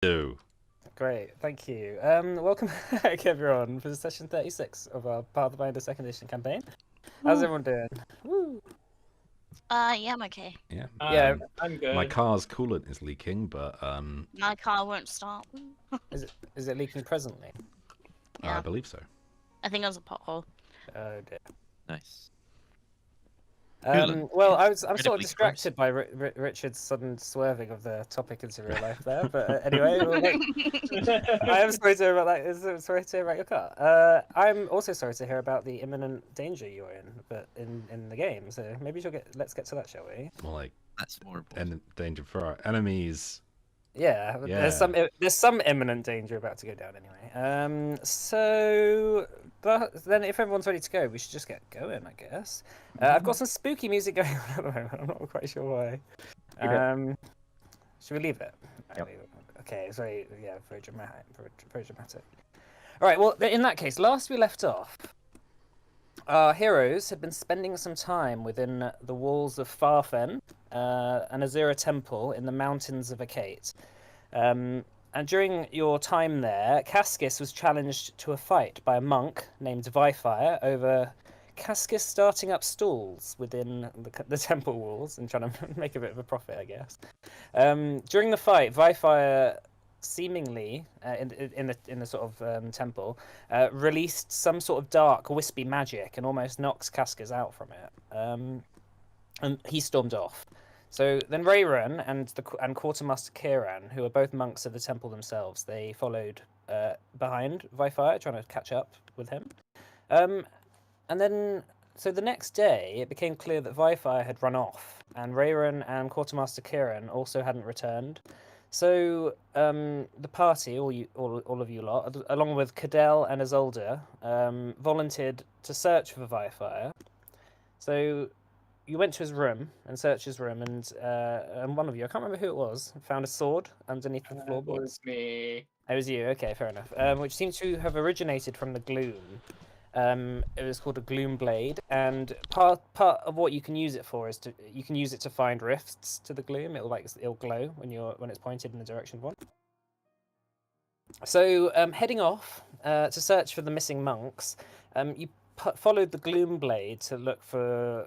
Do. Great, thank you. Welcome back, everyone, for session 36 of our Pathfinder Second Edition campaign. How's everyone doing? Woo! Yeah, I'm okay. Yeah. Yeah. I'm good. My car's coolant is leaking, but My car won't start. Is it leaking presently? Yeah. I believe so. I think it was a pothole. Oh dear. Nice. Well, I'm sort of incredibly distracted by Richard's sudden swerving of the topic into real life there. But anyway, I am sorry to hear about that. Sorry to hear about your car. I'm also sorry to hear about the imminent danger you're in, but in the game. So maybe let's get to that, shall we? More like That's more important. and danger for our enemies. Yeah, Yeah. there's some imminent danger about to go down anyway. But then if everyone's ready to go, we should just get going, I guess. I've got some spooky music going on at the moment. I'm not quite sure why. Should we leave it? Yep. Okay, it's very dramatic. Very dramatic. All right. Well, in that case, last we left off, our heroes had been spending some time within the walls of Farfen, an Azura temple in the mountains of Akate. And during your time there, Cascus was challenged to a fight by a monk named Vifire over Cascus starting up stalls within the temple walls and trying to make a bit of a profit, I guess. During the fight, Vifire seemingly in the sort of temple released some sort of dark wispy magic and almost knocks Cascus out from it, and he stormed off. So then Rayron and Quartermaster Kiran, who are both monks of the temple themselves, they followed behind Vifire, trying to catch up with him. And then, so the next day, it became clear that Vifire had run off, and Rayron and Quartermaster Kiran also hadn't returned. So the party, all of you lot, along with Cadell and Isolde, volunteered to search for Vifire. So you went to his room and searched his room, and one of you, I can't remember who it was, found a sword underneath the floorboard. It was me. It was you, okay, fair enough. Which seems to have originated from the gloom. It was called a gloom blade, and part of what you can use it for is you can use it to find rifts to the gloom. It'll glow when it's pointed in the direction of one. So heading off to search for the missing monks, you followed the gloom blade to look for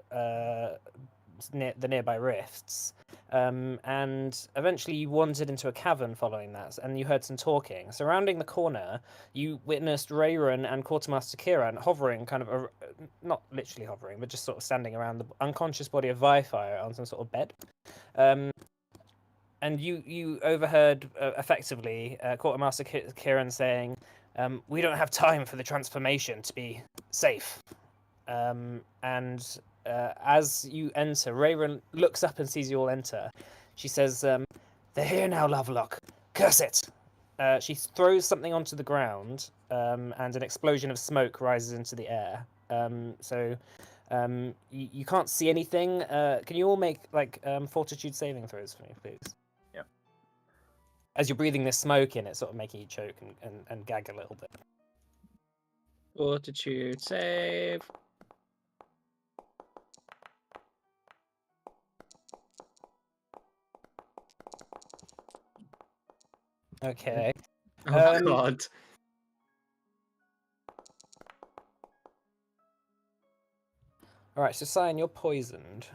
the nearby rifts, and eventually you wandered into a cavern following that, and you heard some talking. Surrounding the corner, you witnessed Rayron and Quartermaster Kiran hovering, kind of not literally hovering, but just sort of standing around the unconscious body of Vifire on some sort of bed. And you overheard effectively Quartermaster Kiran saying, "We don't have time for the transformation to be safe." And as you enter, Rayron looks up and sees you all enter. She says, "They're here now, Lovelock. Curse it!" She throws something onto the ground, and an explosion of smoke rises into the air. You can't see anything. Can you all make fortitude saving throws for me, please? Yep. As you're breathing this smoke in, it's sort of making you choke and gag a little bit. Fortitude save. Okay. Oh God. All right, so Cyan, you're poisoned.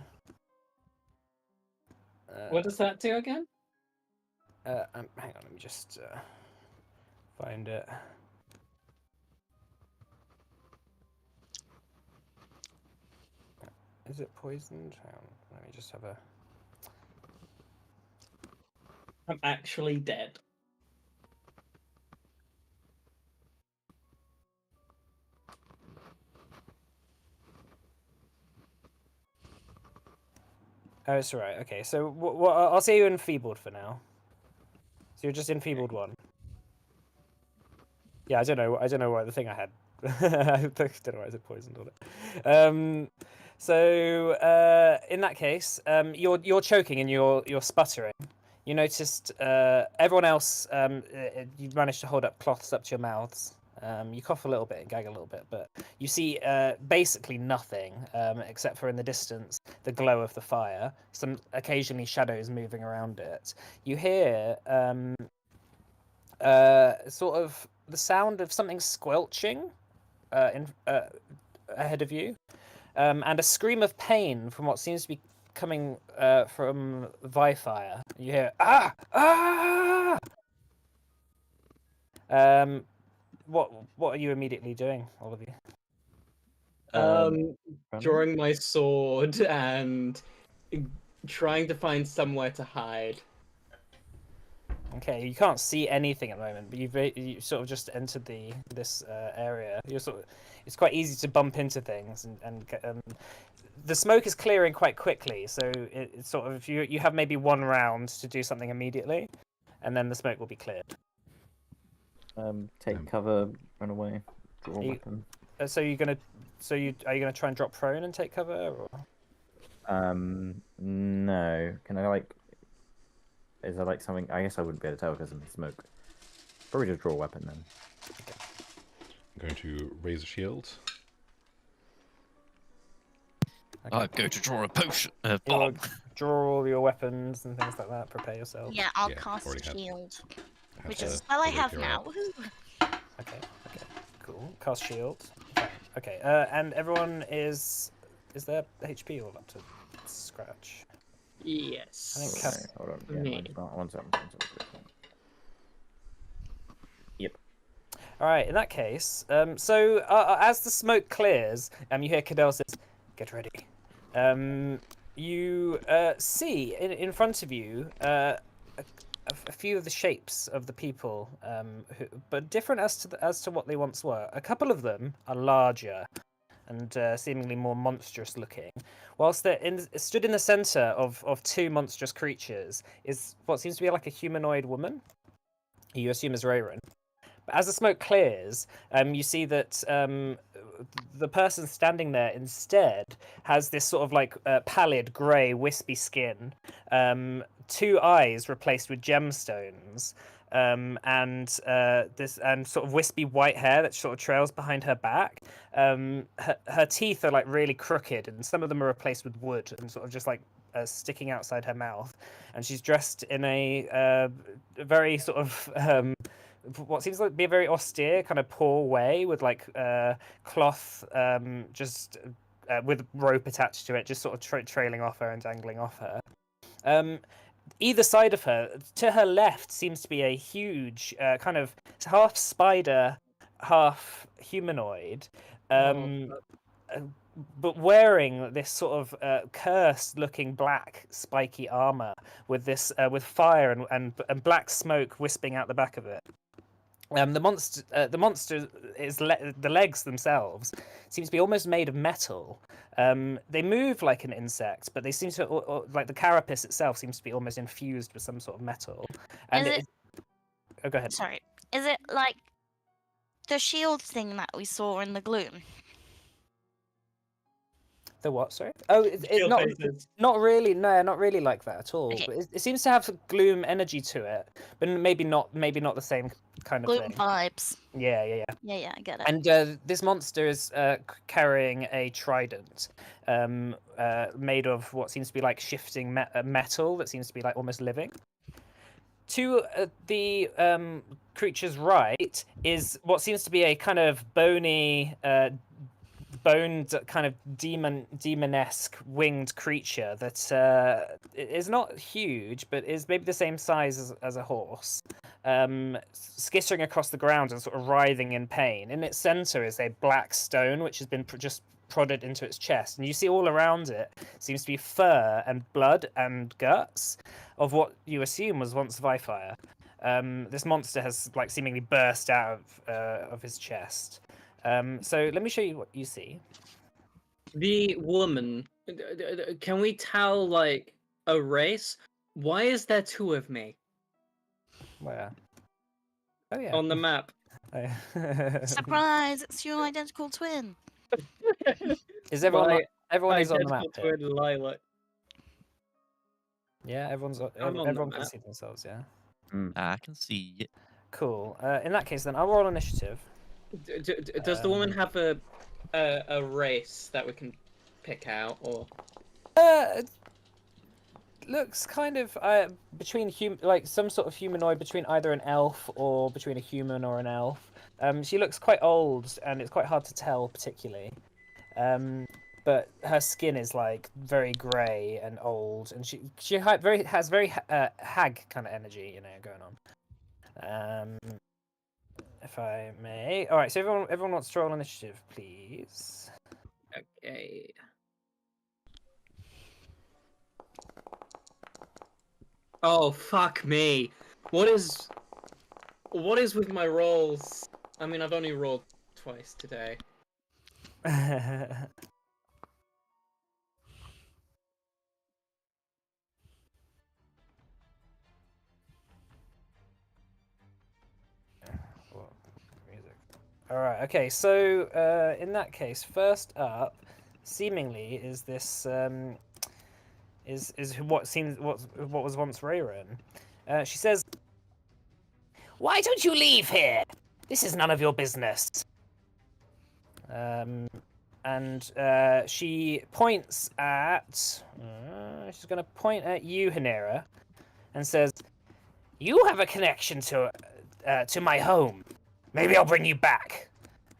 What does that do again? Hang on, let me just find it. Is it poisoned? Hang on, let me just have a... I'm actually dead. Oh, it's all right. Okay, so I'll say you enfeebled for now. So you're just enfeebled one. Yeah, I don't know why the thing I had. I don't know why I said poisoned on it. So in that case, you're choking and you're sputtering. You noticed everyone else. You managed to hold up cloths up to your mouths. You cough a little bit and gag a little bit, but you see basically nothing except for in the distance the glow of the fire. Some occasionally shadows moving around it. You hear sort of the sound of something squelching ahead of you, and a scream of pain from what seems to be coming from Vifire. You hear ah ah. What are you immediately doing, all of you? Running? Drawing my sword and trying to find somewhere to hide. Okay, you can't see anything at the moment, but you sort of just entered this area. It's quite easy to bump into things, and the smoke is clearing quite quickly. So it's sort of you have maybe one round to do something immediately, and then the smoke will be cleared. Take cover, run away, draw a You- weapon. So are you gonna try and drop prone and take cover, or? No. Can I like? Is there like something? I guess I wouldn't be able to tell because of the smoke. Probably just draw a weapon then. I'm going to raise a shield. I'm going to draw a potion. You'll Bomb. draw all your weapons and things like that. Prepare yourself. Yeah, I'll Yeah, cast already had- shield, Have which the- is a spell I the have rapier now. out. Woohoo! Okay. Cool. Cast shield. Fine. Okay. And everyone is their HP all up to scratch? Yes. I think Okay, hold on. Yeah, Me. mine's not. One second. Yep. All right. In that case, so as the smoke clears, you hear Cadell says, "Get ready." You see in front of you a few of the shapes of the people, but different as to what they once were. A couple of them are larger and seemingly more monstrous looking, whilst they're stood in the center of two monstrous creatures is what seems to be like a humanoid woman. You assume is Rayron. But as the smoke clears, you see that the person standing there instead has this sort of like pallid grey wispy skin, two eyes replaced with gemstones, and sort of wispy white hair that sort of trails behind her back. Her teeth are like really crooked, and some of them are replaced with wood and sort of just like sticking outside her mouth. And she's dressed in a very sort of what seems like be a very austere kind of poor way, with like cloth just with rope attached to it, just sort of trailing off her and dangling off her. Either side of her, to her left, seems to be a huge kind of half spider, half humanoid, but wearing this sort of cursed-looking black spiky armor with this with fire and black smoke wisping out the back of it. The monster is the legs themselves seems to be almost made of metal. They move like an insect, but they seem to like the carapace itself seems to be almost infused with some sort of metal. And Is oh, go ahead. Sorry. Is it like the shield thing that we saw in the gloom? The what? Sorry. Oh, it's Shield not faces. not really. No, not really like that at all. Okay. But it seems to have gloom energy to it, but maybe not the same kind of Gloom thing. vibes. Yeah. Yeah, I get it. And this monster is carrying a trident made of what seems to be like shifting metal that seems to be like almost living. To the creature's right is what seems to be a kind of bony, boned, kind of demonesque winged creature that is not huge, but is maybe the same size as a horse, skittering across the ground and sort of writhing in pain. In its center is a black stone which has been just prodded into its chest, and you see all around it seems to be fur and blood and guts of what you assume was once Vifire. This monster has like seemingly burst out of his chest. So let me show you what you see. The woman. Can we tell like a race? Why is there two of me Where? Oh yeah. on the map? Surprise! It's your identical twin. Is everyone? My Everyone is on the map. Identical Here. twin Lilac. Yeah, everyone's. I'm on the Everyone can map. see themselves. Yeah. I can see it. Cool. In that case, then I'll roll initiative. Does the woman have a race that we can pick out, or Uh, looks kind of between like some sort of humanoid, between either an elf or between a human or an elf. She looks quite old, and it's quite hard to tell particularly. But her skin is like very grey and old, and she has very hag kind of energy, you know, going on. If I may. All right, so everyone wants to roll initiative, please. Okay. Oh fuck me! What is with my rolls? I mean, I've only rolled twice today. All right. Okay. So in that case, first up, seemingly, is this is what seems what was once Rayron. She says, "Why don't you leave here? This is none of your business." And she points at. She's going to point at you, Hanera, and says, "You have a connection to my home. Maybe I'll bring you back."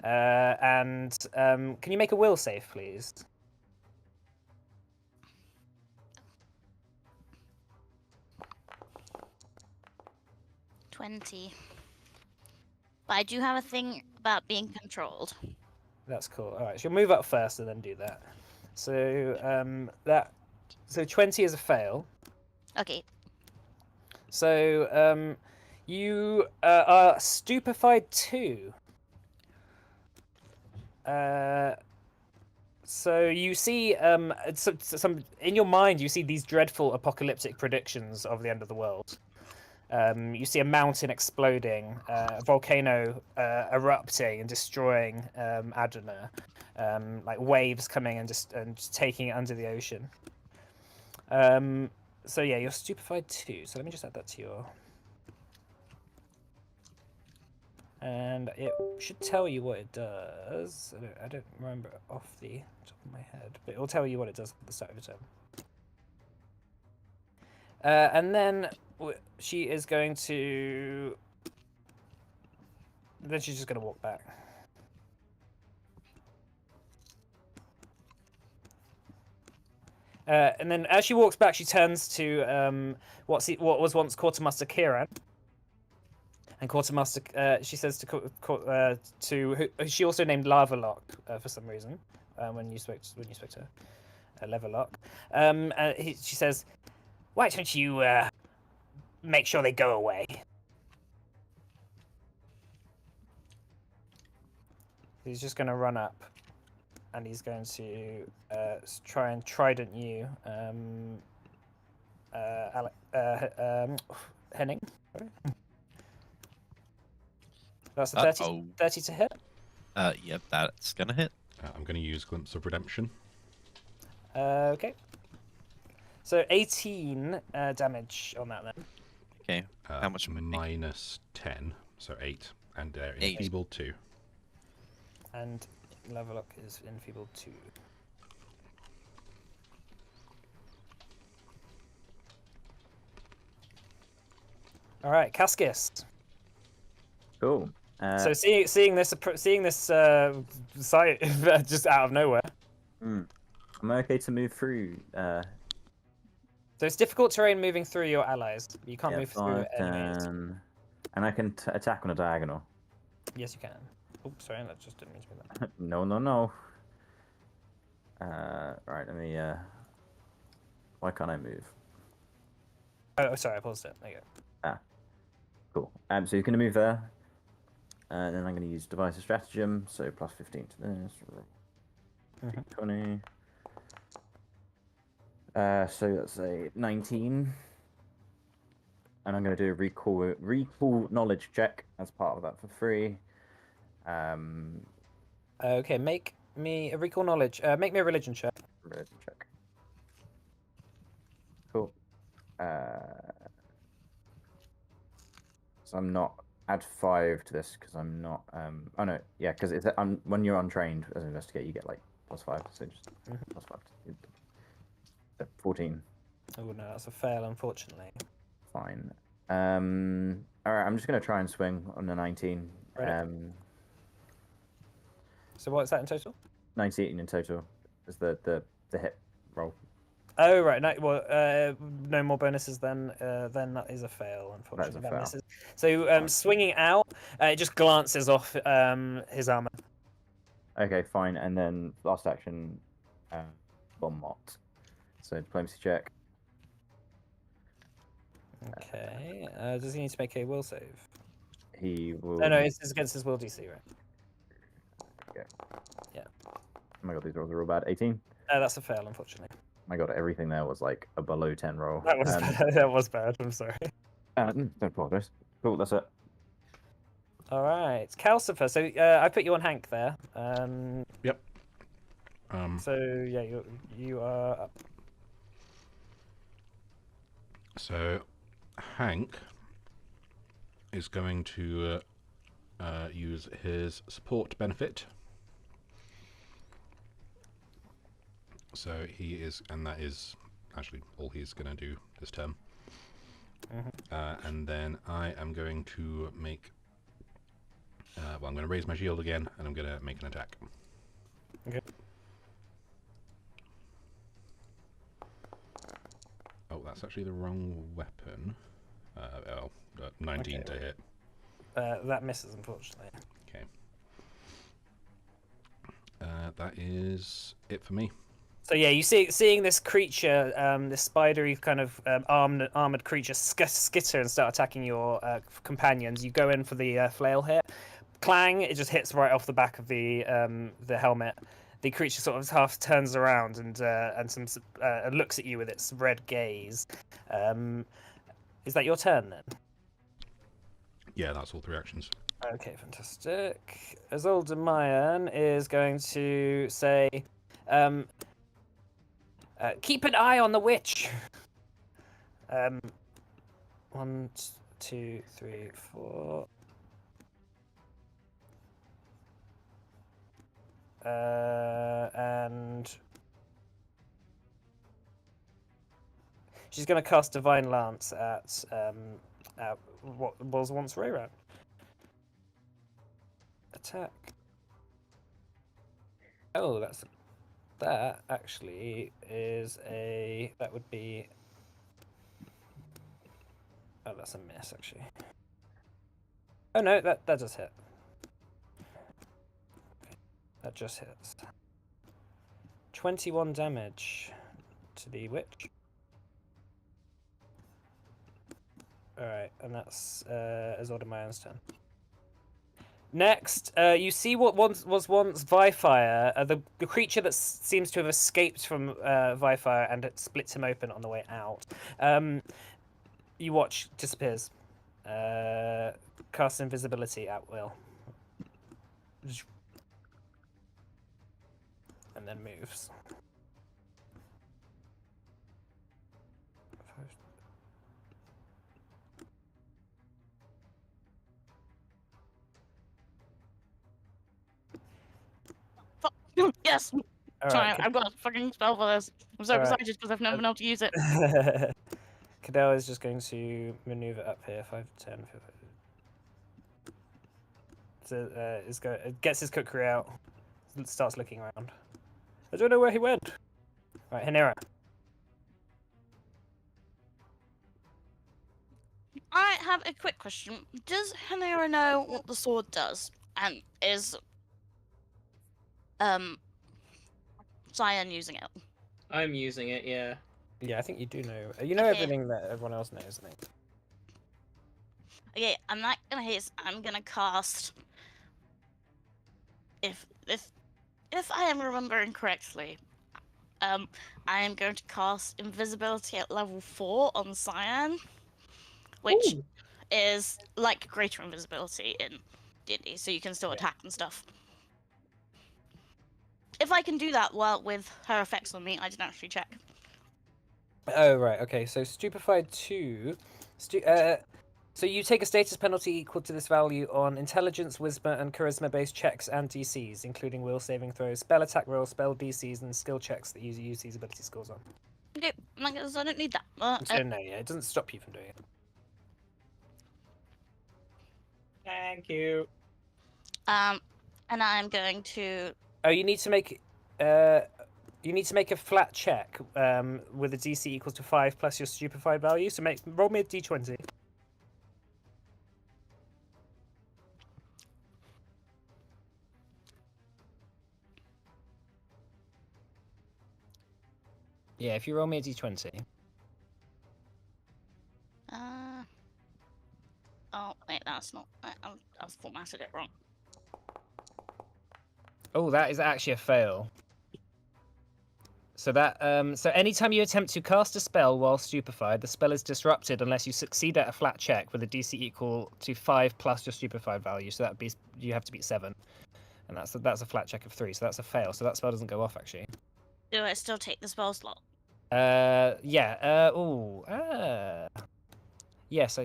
And can you make a will save, please? $20. But I do have a thing about being controlled. That's cool. All right, so you'll move up first and then do that. So so 20 is a fail. Okay. So you are stupefied too. So you see some in your mind. You see these dreadful apocalyptic predictions of the end of the world. You see a mountain exploding, a volcano erupting and destroying Adana, like waves coming and just taking it under the ocean. So yeah, you're stupefied too. So let me just add that to your. And it should tell you what it does. I don't remember off the top of my head, but it will tell you what it does at the start of the turn. And then she is going to. Then she's just going to walk back. And then as she walks back, she turns to what was once Quartermaster Kieran. And Quartermaster, she says to who she also named Lava Lock for some reason when you spoke to her, Lava Lock. She says, "Why don't you make sure they go away?" He's just going to run up, and he's going to try and trident you, Henning. Sorry. That's a 30 to hit. Yep, that's gonna hit. I'm going to use Glimpse of Redemption. Okay. So 18 damage on that then. Okay. How much am I? Minus 10, so 8. And they're 8. enfeebled 2. And level up is enfeebled 2. All right, Cascus. Cool. So seeing this sight just out of nowhere. Am I okay to move through? So it's difficult terrain moving through your allies. You can't Yeah, move through enemies. And I can attack on a diagonal. Yes, you can. Oops, sorry, that just didn't mean to do that. No. Right, let me. Why can't I move? Oh, sorry, I paused it. There you go. Ah, cool. So you're going to move there. Then I'm going to use Device of Stratagem, so plus 15 to this. 20. So that's a 19. And I'm going to do a recall knowledge check as part of that for free. Okay, make me a recall knowledge. Make me a religion check. Religion check. Cool. So I'm not add 5 to this because I'm not. Oh no, yeah, because it's when you're untrained as an investigator, you get like +5, so just +5. 14. Oh no, that's a fail, unfortunately. Fine. All right, I'm just gonna try and swing on the 19. Right. So what's that in total? 19 in total is the hit roll. Oh right, no, well, no more bonuses then. Then that is a fail, That is unfortunately. a That fail. misses. So swinging out, it just glances off his armor. Okay, fine. And then last action, bomb mot. So diplomacy check. Okay. Does he need to make a will save? He will. Oh no, need- it's against his will DC, right? Okay. Yeah. Oh my god, these rolls are real bad. 18. That's a fail, unfortunately. My god, everything there was like a below 10 roll. That was bad. That was bad. I'm sorry. Don't apologize. Cool, that's it. All right, Calcifer. So I put you on Hank there. Yep. So yeah, you are up. So Hank is going to use his support benefit. So he is, and that is actually all he's going to do this term. And then I am going to make. Well, I'm going to raise my shield again, and I'm going to make an attack. Okay. Oh, that's actually the wrong weapon. 19 Okay. to hit. That misses, unfortunately. Okay. That is it for me. So yeah, you seeing this creature, this spidery kind of armored creature skitter and start attacking your companions. You go in for the flail hit. Clang! It just hits right off the back of the helmet. The creature sort of half turns around and looks at you with its red gaze. Is that your turn then? Yeah, that's all 3 actions. Okay, fantastic. Azolda Mayan is going to say, keep an eye on the witch. 1, 2, 3, 4. And she's going to cast Divine Lance at what was once Rayran. Attack. Oh, that actually is that would be. Oh, that's a miss actually. Oh no, that does hit. That just hits. 21 damage to the witch. Alright, and that's Azorda Mayan's turn. Next, you see what was once Vifire, the creature that seems to have escaped from Vifire and it splits him open on the way out. You watch, disappears. Casts invisibility at will. And then moves. Yes. All Sorry, right. I've got a fucking spell for this. I'm so All right. excited because I've never been able to use it. Cadell is just going to maneuver up here. 5, 10, 15. So gets his kukri out. Starts looking around. I don't know where he went. Right, Hanera. I have a quick question. Does Hanera know what the sword does? And is Cyan using it? I'm using it, yeah. Yeah, I think you do know. You know Okay. everything that everyone else knows, I think. Okay, I'm not gonna hit. I'm gonna cast. If I am remembering correctly, I am going to cast invisibility at level 4 on Cyan, which is like greater invisibility in D&D, so you can still attack and stuff. If I can do that while with her effects on me, I didn't actually check. Oh, right. Okay, so Stupefied 2. So you take a status penalty equal to this value on intelligence, wisdom, and charisma-based checks and DCs, including will saving throws, spell attack rolls, spell DCs, and skill checks that you use these ability scores on. do. I guess I don't need that. So no, yeah, it doesn't stop you from doing it. Thank you. And I'm going to. Oh, you need to make a flat check with a DC equals to 5 plus your stupefied value. So roll me a d20. Yeah, if you roll me a d20. Oh wait, that's not. I've formatted it wrong. Oh, that is actually a fail. So that so anytime you attempt to cast a spell while stupefied, the spell is disrupted unless you succeed at a flat check with a DC equal to 5 plus your stupefied value. So that'd be you have to beat 7, and that's a flat check of 3. So that's a fail. So that spell doesn't go off actually. Do I still take the spell slot? Yeah. Yes.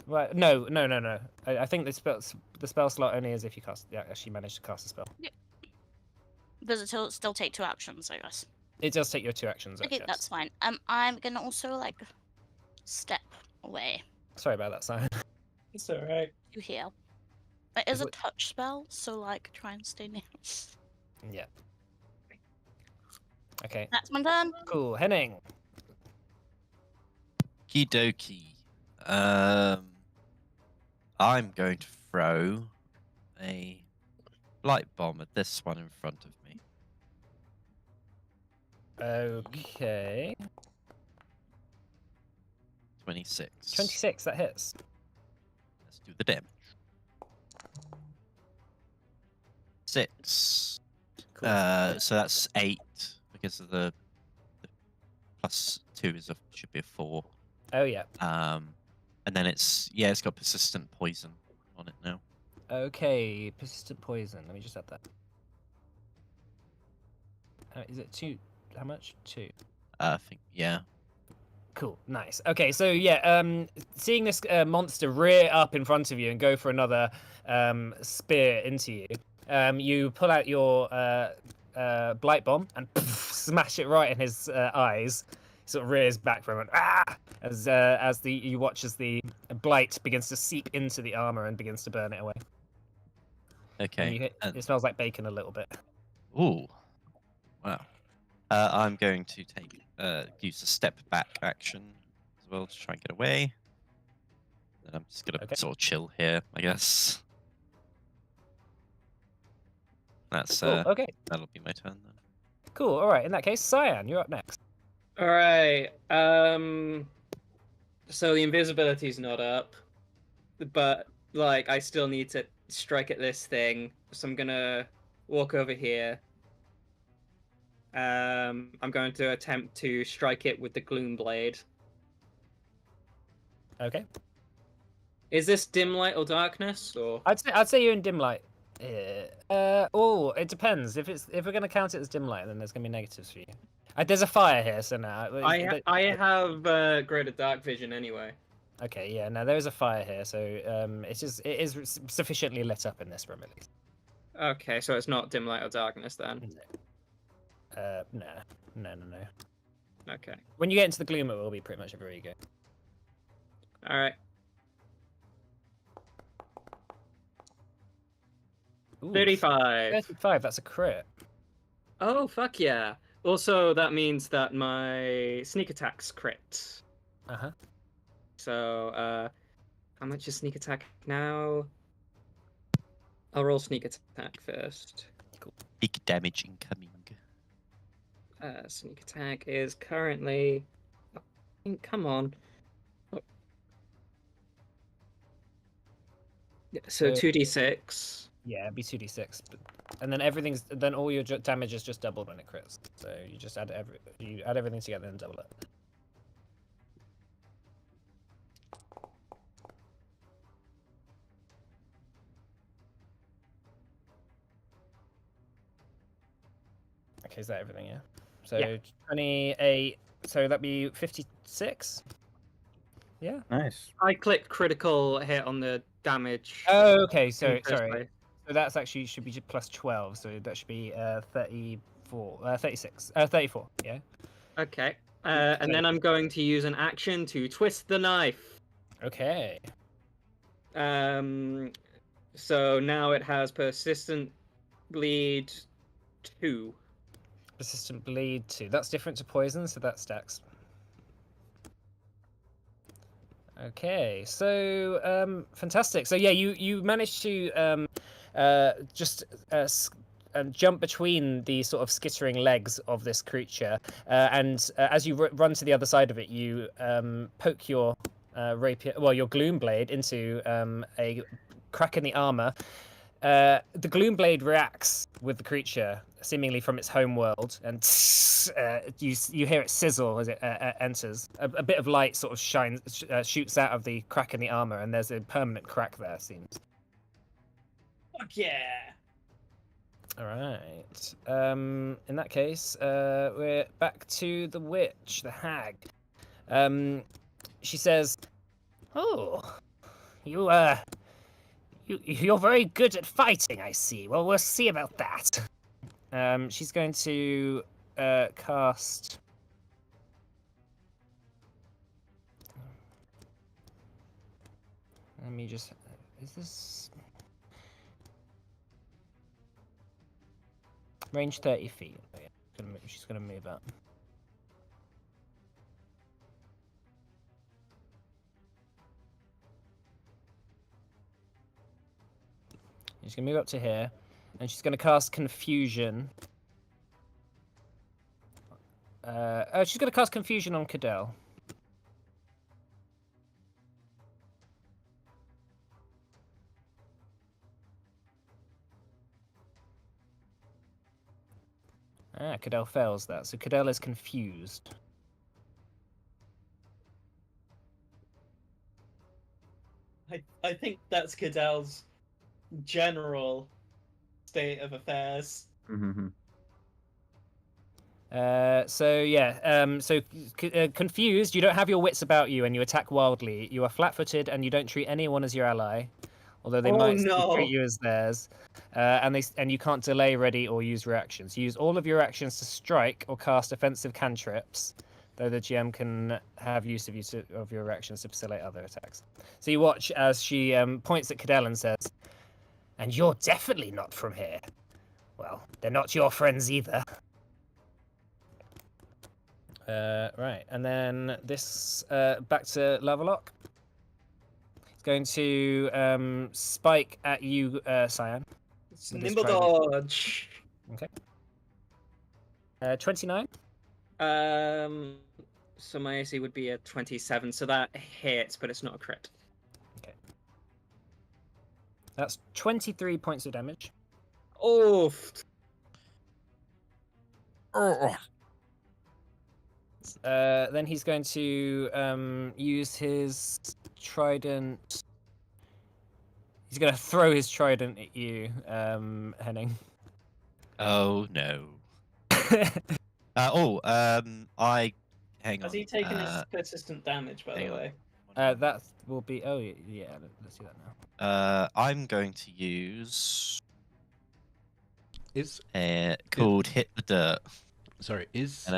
Well, no. I think the spell slot only is if you actually manage to cast a spell. Yeah. Does it still take 2 actions? I guess. It does take your 2 actions. Okay, yes. that's fine. I'm gonna also like step away Sorry about that, Simon. It's alright. to heal. It is Is a it- touch spell, so like try and stay near. Yeah. Okay. That's my turn. Cool. Henning. Okie dokie. I'm going to throw a light bomb at this one in front of me. Okay. 26. 26. That hits. Let's do the damage. 6. Cool. So that's 8 because of the plus 2 should be a 4. Oh yeah. And then it's got persistent poison on it now. Okay. Persistent poison. Let me just add that. Is it 2? How much? 2. I think Cool. Nice. Okay. So yeah. Seeing this monster rear up in front of you and go for another spear into you, you pull out your blight bomb and smash it right in his eyes. He sort of rears back from it. As you watch as the blight begins to seep into the armor and begins to burn it away. And you Okay. it smells like bacon a little bit. Ooh. Wow. I'm going to use a step back action as well to try and get away. Then I'm just gonna sort of chill here, I guess. That's Cool. Okay. that'll be my turn then. Cool. All right. In that case, Cyan, you're up next. All right. So the invisibility's not up, but like I still need to strike at this thing. So I'm gonna walk over here. I'm going to attempt to strike it with the gloom blade. Okay. Is this dim light or darkness or? I'd say you're in dim light. It depends. If we're gonna count it as dim light, then there's gonna be negatives for you. There's a fire here, so now. I have greater dark vision anyway. Okay, yeah. No, there is a fire here, so it is sufficiently lit up in this room at least. Okay, so it's not dim light or darkness then. No. Okay. When you get into the gloom, it will be pretty much everywhere you go. All right. Ooh, 35. 35. That's a crit. Oh, fuck yeah. Also, that means that my sneak attack's crit. Uh-huh. So, how much is sneak attack now? I'll roll sneak attack first. Big damage incoming. Sneak attack is currently... Come on. Oh. Yeah, so 2d6. Yeah, it'd be 2d6, and then all your damage is just doubled when it crits. So you just add everything together and double it. Okay, is that everything? Yeah. So Yeah. 28. So that'd be 56. Yeah. Nice. I clicked critical hit on the damage. Oh, okay. in So the first sorry. place. So that's actually should be plus 12. So that should be 34. 36. 34. Yeah. Okay. And then I'm going to use an action to twist the knife. Okay. So now it has persistent bleed 2. Persistent bleed 2. That's different to poison, so that stacks. Okay, so fantastic. So yeah, you managed to just jump between the sort of skittering legs of this creature, and as you run to the other side of it, you poke your rapier, well, your gloom blade into a crack in the armor. The gloom blade reacts with the creature, seemingly from its home world, and you hear it sizzle as it enters. A bit of light sort of shoots out of the crack in the armor, and there's a permanent crack there. Seems. Fuck yeah! All right. In that case, we're back to the witch, the hag. She says, "Oh, you're very good at fighting, I see. Well, we'll see about that." She's going to cast. Let me just. Is this range 30 feet? Oh, yeah. She's going to move up. She's going to move up to here, and she's going to cast Confusion. She's going to cast Confusion on Cadell. Cadell fails that, so Cadell is confused. I think that's Cadell's general state of affairs. Mm-hmm. Confused, you don't have your wits about you and you attack wildly. You are flat-footed and you don't treat anyone as your ally, although they might still treat you as theirs. And you can't delay, ready, or use reactions. You use all of your actions to strike or cast offensive cantrips, though the GM can have use of your reactions to facilitate other attacks. So you watch as she points at Cadell and says, "And you're definitely not from here. Well, they're not your friends either." Right, and then this back to Lavalock. It's going to spike at you, Cyan. It's nimble dodge. Okay. 29. So my AC would be a 27, so that hits, but it's not a crit. Okay. That's 23 points of damage. Oof. Then he's going to use his trident. He's going to throw his trident at you, Henning. Oh no. I hang on. Has he taken his persistent damage, by the way? That will be. Oh yeah, let's do that now. I'm going to use. Is called Hit the Dirt. sorry, is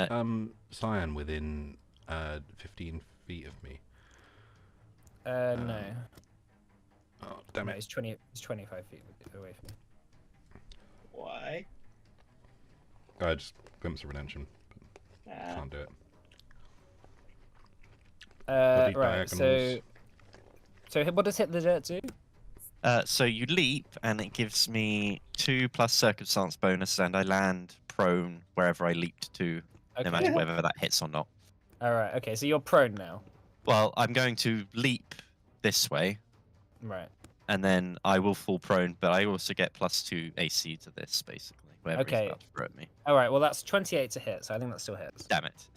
Cyan within 15 feet of me? No. Oh, damn No, it. it's 20. It's 25 feet away from me. Why? I just glimpse of redemption. Can't do it. Bloody Right. diagonals. So what does Hit the Dirt do? So you leap, and it gives me 2 plus circumstance bonus, and I land prone wherever I leaped to, Okay. no matter whether that hits or not. All right. Okay. So you're prone now. Well, I'm going to leap this way, Right. and then I will fall prone, but I also get +2 AC to this, basically. Wherever Okay. he's about to throw at me. All right. Well, that's 28 to hit, so I think that still hits. Damn it.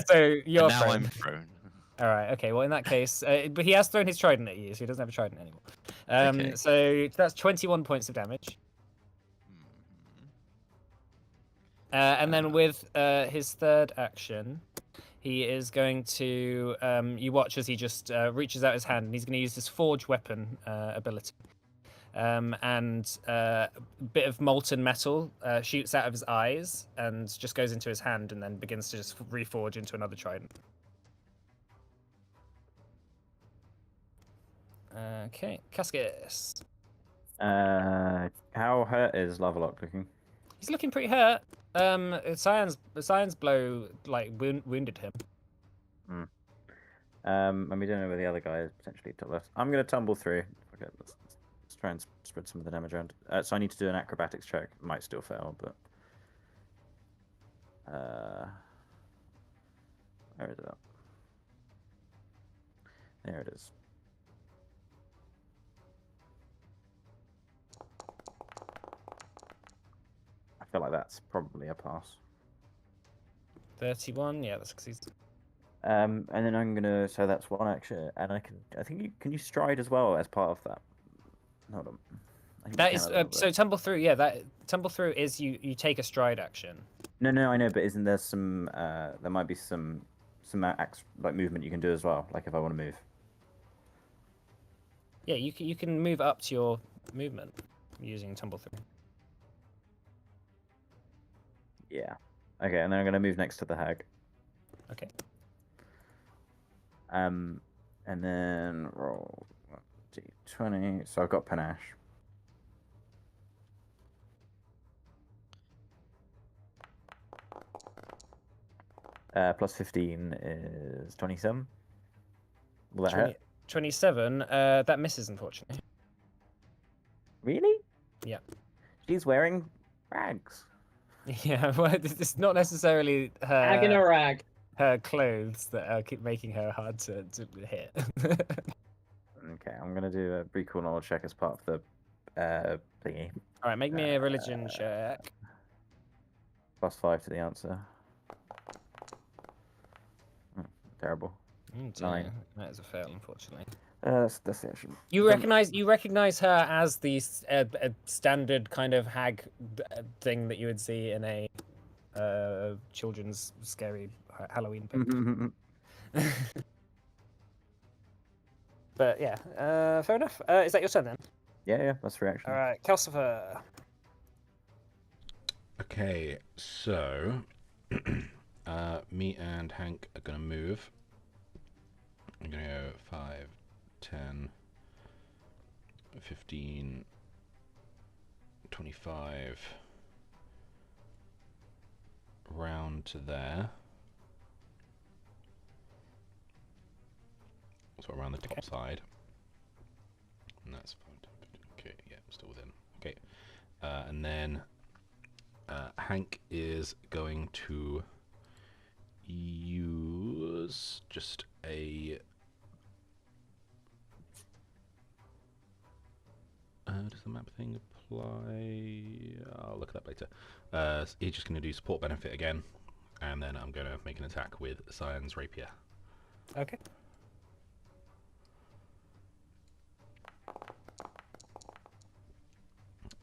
So you're And now prone. I'm prone. All right. Okay. Well, in that case, but he has thrown his trident at you, so he doesn't have a trident anymore. Okay. So that's 21 points of damage. And then with his third action, he is going to. You watch as he just reaches out his hand, and he's going to use his forge weapon ability. and a bit of molten metal shoots out of his eyes and just goes into his hand, and then begins to just reforge into another trident. Okay, Cascus. How hurt is Lock looking? He's looking pretty hurt. Cyan's blow wounded him. And we don't know where the other guy is potentially to left. I'm gonna tumble through. Okay, let's try and spread some of the damage around. So I need to do an acrobatics check. Might still fail, but where is it? There it is. I feel like that's probably a pass. 31, yeah, that succeeds. And then I'm gonna. So that's one action, and I think can you stride as well as part of that? Hold on. I think That you is can a little so bit. tumble through. Yeah, that tumble through is you take a stride action. No, I know, but isn't there some? There might be some like movement you can do as well. Like if I want to move. Yeah, you can move up to your movement using tumble through. Yeah. Okay, and then I'm gonna move next to the hag. Okay. And then roll d20. So I've got panache. Plus 15 is 27. Will that hit? 27. That misses, unfortunately. Really? Yeah. She's wearing rags. Yeah, well, it's not necessarily Hag in a rag. her clothes that keep making her hard to hit. Okay, I'm gonna do a recall knowledge check as part of the thingy. All right, make me a religion check. Plus 5 to the answer. Terrible. Nine. That is a fail, unfortunately. That's the action. You recognize her as the standard kind of hag thing that you would see in a children's scary Halloween picture. But yeah, fair enough. Is that your turn then? Yeah, that's reaction. All right, Calcifer. Okay, so me and Hank are gonna move. I'm gonna go 5, 10, 15, 25, round to there. So around the top side. And that's 5, 10, 15. Okay, yeah, I'm still within. Okay. And then Hank is going to use just a does the map thing apply? I'll look it up later. He's just going to do support benefit again, and then I'm going to make an attack with Cyan's rapier. Okay.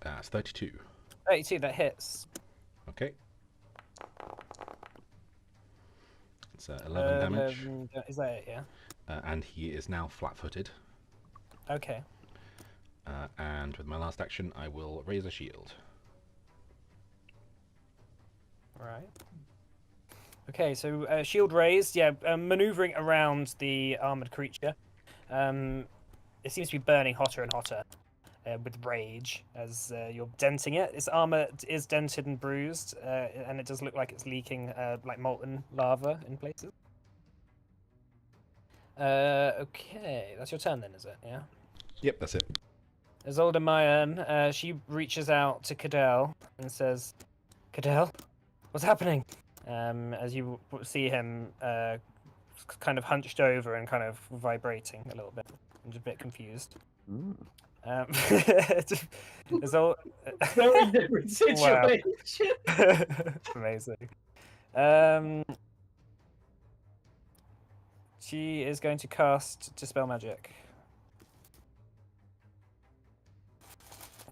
It's 32. 32, that hits. Okay. It's 11 damage. Is that it, yeah? And he is now flat-footed. Okay. And with my last action, I will raise a shield. Right. Okay, so shield raised, yeah, maneuvering around the armored creature. It seems to be burning hotter and hotter with rage as you're denting it. Its armor is dented and bruised, and it does look like it's leaking like molten lava in places. Okay, that's your turn then, is it? Yeah. Yep, that's it. Isolde Mayan, she reaches out to Cadell and says, "Cadell, what's happening?" As you see him kind of hunched over and kind of vibrating a little bit. I'm just a bit confused. Isolde... Very different situation. Amazing. She is going to cast Dispel Magic.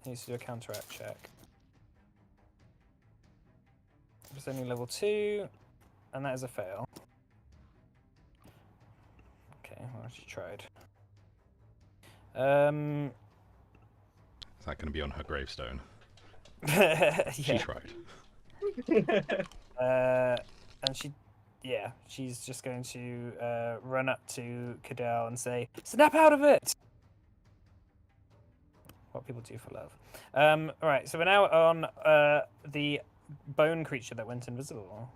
Needs to do a counteract check. It's only level 2, and that is a fail. Okay, well, she tried. Is that going to be on her gravestone? Yeah. She tried. And she's just going to run up to Cadell and say, "Snap out of it!" What people do for love. All right, so we're now on the bone creature that went invisible.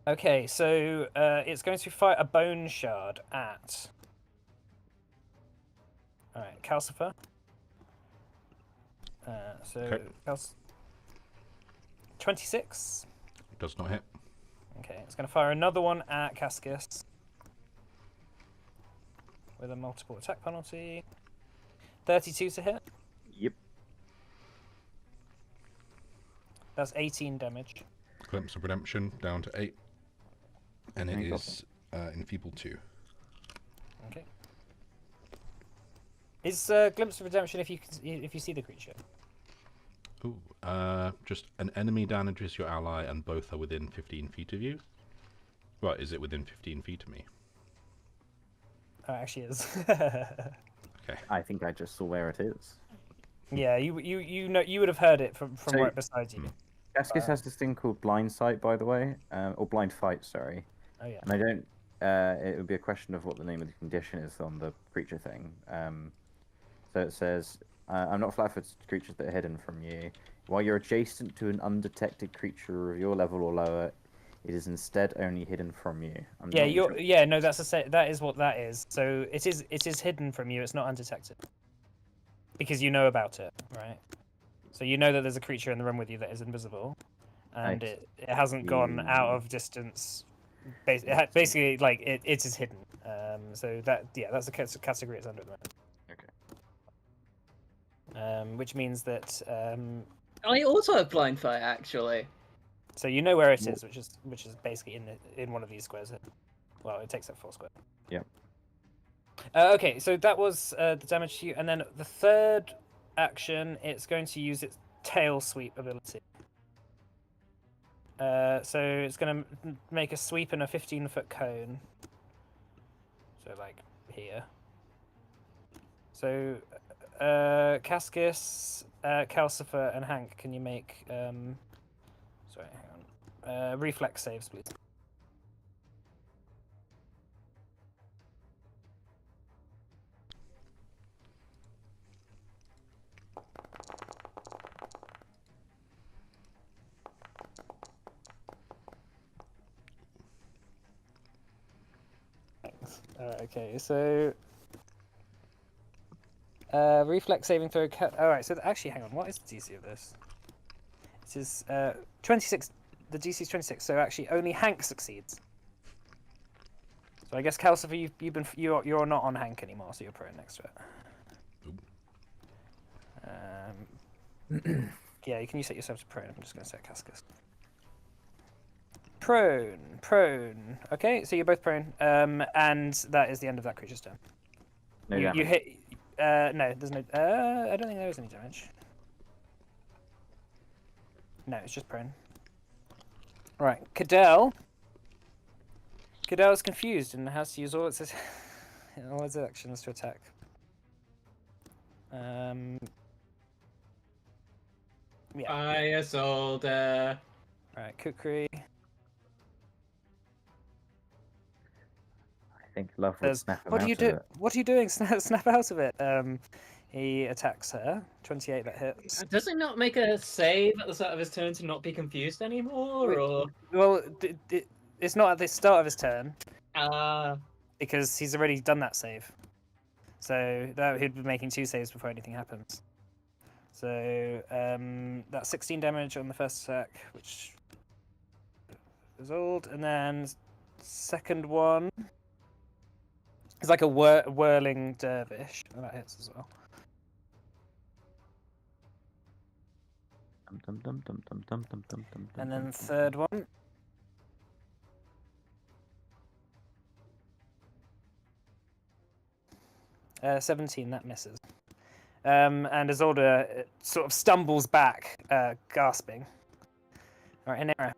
Okay, so it's going to fire a bone shard at. All right, Calcifer. Okay. 26. Does not hit. Okay, it's going to fire another one at Cascus with a multiple attack penalty. 32 to hit. Yep. That's 18 damage. Glimpse of Redemption down to 8. And it Thank God. is enfeebled 2. Okay. Is Glimpse of Redemption if you see the creature? Ooh, just an enemy damages your ally and both are within 15 feet of you? Right, is it within 15 feet of me? Oh, it actually is. Okay. I think I just saw where it is. Yeah, you know you would have heard it from So- right beside you. Cascus has this thing called Blind Sight, by the way, or Blind Fight, sorry. Oh yeah. And I don't. It would be a question of what the name of the condition is on the creature thing. So it says, "I'm not flat-footed creatures that are hidden from you. While you're adjacent to an undetected creature of your level or lower, it is instead only hidden from you." Yeah, not you're. sure- Yeah, no, that is what that is. So it is hidden from you. It's not undetected because you know about it, right? So you know that there's a creature in the room with you that is invisible, and I it hasn't gone out see. of distance. Basically, like it is hidden. So that's the category it's under at the moment. Okay. Which means that I also have blind fire, actually. so you know where it is, which is basically in one of these squares here. Well, it takes up 4 square. Yep. Okay, so that was the damage to you, and then the third action, it's going to use its tail sweep ability. So it's going to make a sweep in a 15-foot cone. So like here. So Cascus, Calcifer, and Hank, can you make sorry, hang on. Reflex saves, please. Okay, so reflex saving throw. Alright, so actually, hang on. What is the DC of this? This is 26. The DC is 26. So actually, only Hank succeeds. So I guess Calcifer, you're not on Hank anymore, so you're prone next to it. Yeah, can you set yourself to prone? I'm just going to set Cascus. Prone. Okay, so you're both prone. And that is the end of that creature's turn. No you damage. hit. No, there's no. I don't think there is any damage. No, it's just prone. Right, Cadell. Cadell's confused and has to use all its actions to attack. Yeah. I sold. Right, Kukri. I think love would Says, snap him "What are out you of do? it. What are you doing? Snap out of it." He attacks her. 28 that hits. Does it not make a save at the start of his turn to not be confused anymore, or? Well, it's not at the start of his turn Ah, because he's already done that save. So he'd be making 2 saves before anything happens. So that's 16 damage on the first attack, which is old, and then second one is like a whirling dervish, and that hits as well. Dum, dum, dum, dum, dum, dum, dum, dum, And dum, then dum, third one. Uh, 17, that misses. And Isolde sort of stumbles back, gasping. Alright, Inera.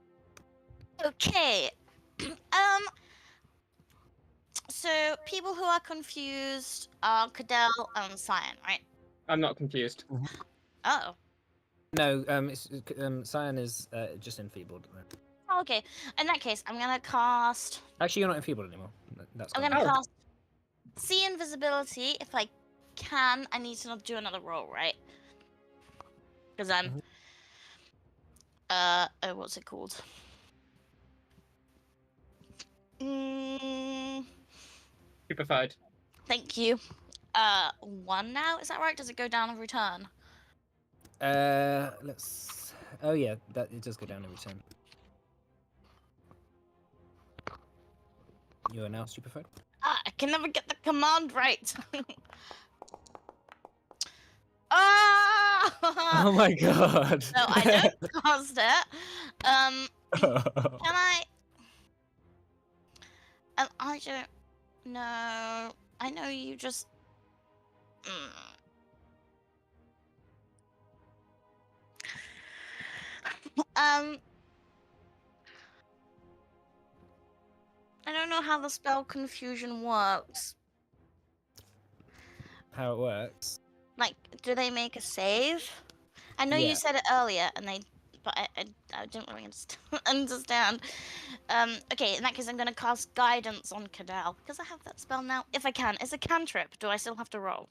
Okay. So people who are confused are Cadell and Cyan, right? I'm not confused. Oh. No, Cyan is just enfeebled. Okay. In that case, I'm gonna cast. Actually, you're not enfeebled anymore. That's I'm gone. gonna Oh. cast See Invisibility if I can. I need to do another roll, right? Because I'm. Oh, what's it called? Stupefied. Thank you. 1 now. Is that right? Does it go down every turn? Let's. Oh yeah, that it does go down every turn. You are now stupefied. I can never get the command right. Ah! Oh my god. No, I don't cast it. Can I? I don't know. I know you just. I don't know how the spell confusion works. How it works. Like, do they make a save? I know Yeah. you said it earlier, but I didn't really understand. Okay, in that case, I'm gonna cast Guidance on Cadell because I have that spell now. If I can, it's a cantrip. Do I still have to roll?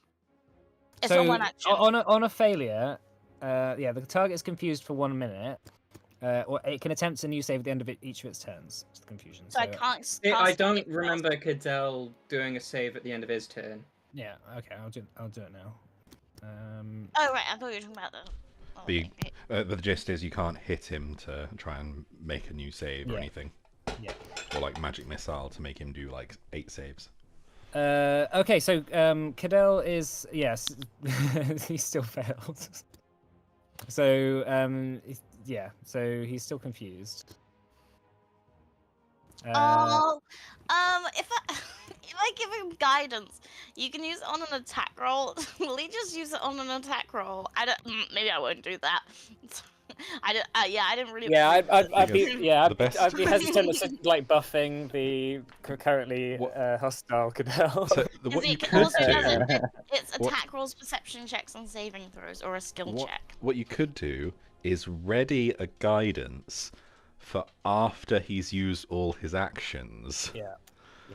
It's So on one action. on a failure, yeah, the target is confused for 1 minute. Or it can attempt a new save at the end of each of its turns. It's the confusion. So I can't. Cast I don't any spells. remember Cadell doing a save at the end of his turn. Yeah. Okay. I'll do it now. Oh right, I thought you were talking about the. Oh, The, okay, great. the gist is you can't hit him to try and make a new save or Yeah. anything. Yeah. Or like magic missile to make him do like 8 saves. Okay. So Cadell is he still failed. So yeah. So he's still confused. If I give him guidance, you can use it on an attack roll. Will he just use it on an attack roll? I don't. Maybe I won't do that. I don't. Yeah, I didn't really. Yeah, I'd be The best- I'd be hesitant to like buffing the currently What- hostile Cadell. So what you could also doesn't. do, It's What- attack rolls, perception checks, and saving throws, or a skill check. what you could do is ready a guidance for after he's used all his actions. Yeah.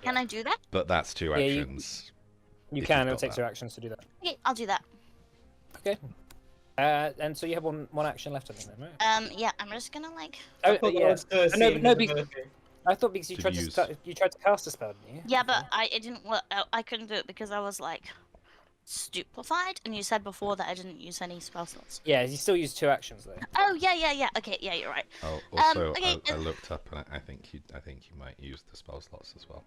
Can I do that? But that's 2 Yeah, you- actions. You If can. you've It'll got take that. 2 actions to do that. Okay, I'll do that. Okay. And so you have one action left, I think, then, right? Yeah, I'm just gonna like. Oh, thought that yeah. was to No, see no, invisibility. I thought because you Did tried you to use- you tried to cast a spell, didn't you? Yeah, but it didn't work. I couldn't do it because I was like stupefied, and you said before that I didn't use any spell slots. Yeah, you still use 2 actions though. Oh yeah. Okay, yeah, you're right. Oh, also, okay, I looked up and I think you might use the spell slots as well.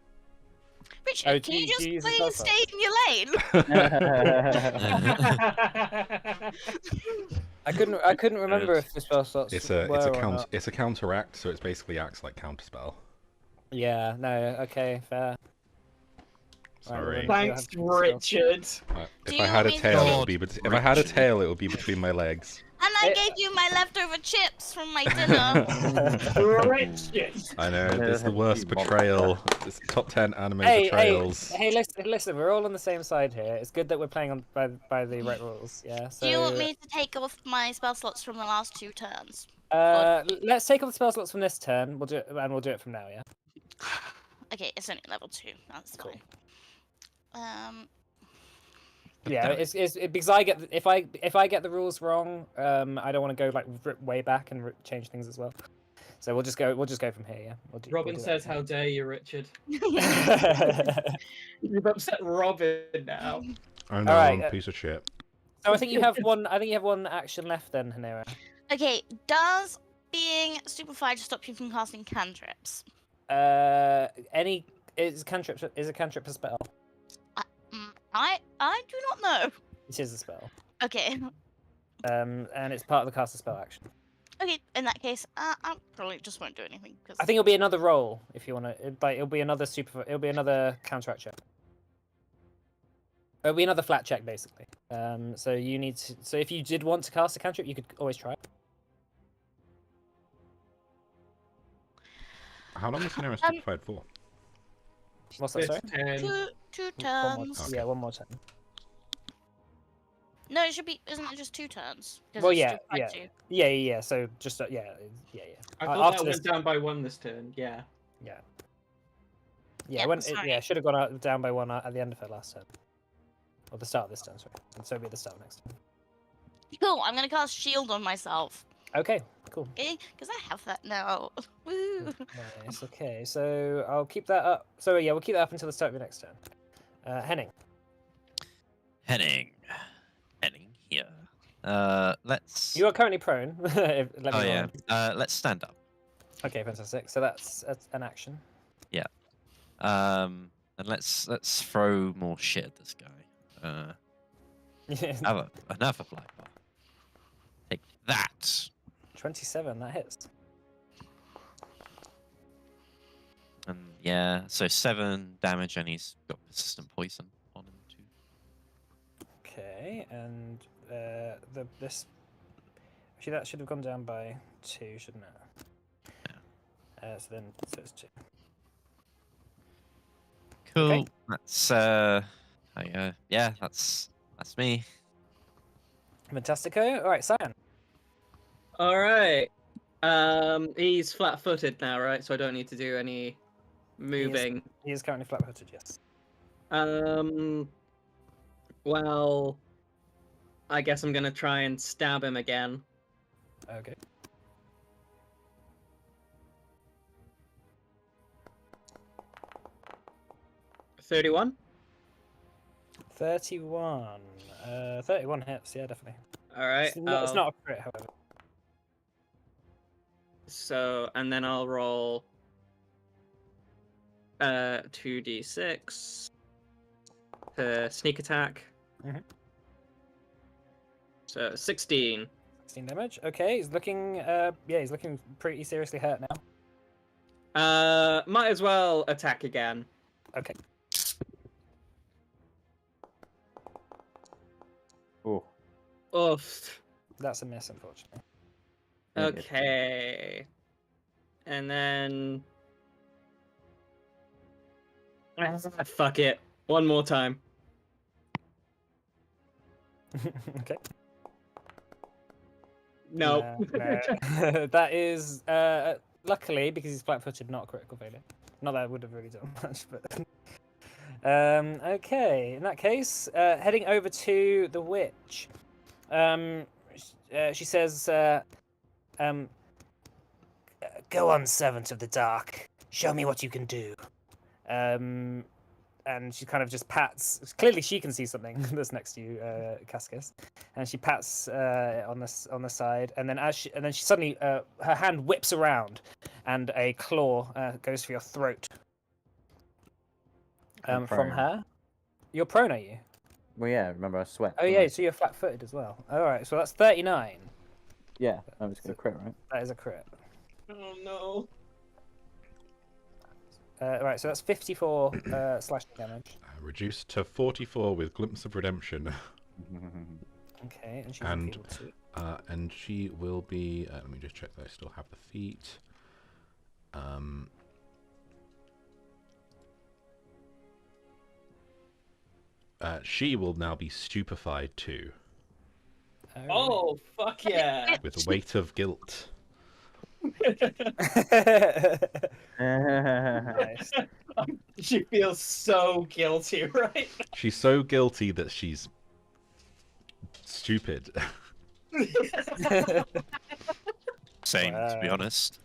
Richard, Oh, can do you you just use the please spell stay in your lane? I couldn't remember if the spell slots It's were a or count. not. It's a counteract, so it basically acts like counterspell. Yeah. No. Okay. Fair. Sorry. well, Thanks, you have to Richard. Do If you I had a want me to tail, it take- would be. If I had a tail, it would be between my legs. And I gave you my leftover chips from my dinner. Richard. I know. This is the worst betrayal. It's top 10 anime Hey, betrayals. hey, listen. We're all on the same side here. It's good that we're playing on by the right rules. Yeah. So. Do you want me to take off my spell slots from the last 2 turns? Let's take off the spell slots from this turn. We'll do it, and we'll do it from now. Yeah. Okay, it's only level 2. That's Cool. fine. Yeah, it's because I get if I get the rules wrong, I don't want to go like way back and change things as well. So we'll just go from here. Yeah. Robin do says, that. "How dare you, Richard? So You've upset Robin now." I know, Alright, I'm a piece of shit. I think you have one. I think you have one action left then, Hanera. Okay, does being stupefied stop you from casting cantrips? Is a cantrip a spell? I do not know. It is a spell. Okay. And it's part of the caster spell action. Okay, in that case, I probably just won't do anything because I think it'll be another roll if you want to. It'll be another counteract check. It'll be another flat check basically. So you need to. So if you did want to cast a cantrip, you could always try it. How long is Nero stupefied for? What's that? Sorry. Two One more. turns. Okay. Yeah, one more turn. No, it should be. Isn't it just 2 turns? 'Cause Well, it's yeah, still fight yeah. two. Yeah. So just yeah. I thought After that this, went down by 1 this turn. Yeah. yeah, Yeah, sorry. it should have gone down by 1 at the end of her last turn, or the start of this turn. Sorry, and so it'll be at the start of next turn. Cool. I'm gonna cast shield on myself. Okay, cool. Okay, because I have that now. Woo. Nice. Okay, so I'll keep that up. So yeah, we'll keep that up until the start of your next turn. Henning. Henning here. Let's. You are currently prone. Let me Oh know. yeah. Let's stand up. Okay, fantastic. So that's an action. And let's throw more shit at this guy. Another fly bar. Take that. 27. That hits. And yeah, so 7 damage, and he's got persistent poison on him too. Okay, and this actually that should have gone down by 2, shouldn't it? Yeah. So it's 2. Cool. Okay. That's yeah, that's me. Fantastico. All right, Cyan. All right. He's flat-footed now, right? So I don't need to do any moving. He is currently flat-footed. Yes. Well, I guess I'm gonna try and stab him again. Okay. $31. 31. 31 hits. Yeah, definitely. All right. It's not a crit, however. So, and then I'll roll 2d6 to sneak attack. Mhm. So 16. 16 damage. Okay, he's looking. He's looking pretty seriously hurt now. Might as well attack again. Okay. Oh, Oof. That's a miss, unfortunately. Okay. And then. Fuck it. One more time. Okay. No. No. That is luckily because he's flat-footed, not a critical failure. Not that I would have really done much, but. Okay, in that case, heading over to the witch. She says, "Go on, servant of the dark. Show me what you can do." And she kind of just pats. Clearly, she can see something that's next to you, Cascus. And she pats on the side, and then she suddenly her hand whips around, and a claw goes for your throat. I'm From prone. her. You're prone, are you? Well, yeah. Remember, I sweat. Oh yeah, so you're flat-footed as well. All right, so that's 39. Yeah, I'm just gonna crit, right? That is a crit. Oh no. Right, so that's 54 slashing damage. Reduced to 44 with Glimpse of Redemption. Okay, and she's And- enfeebled too. And she will be. Let me just check that I still have the feat. She will now be stupefied too, Oh, fuck yeah. with the weight of guilt. Nice. She feels so guilty, right? She's so guilty that she's stupid. Same, to be Wow. honest.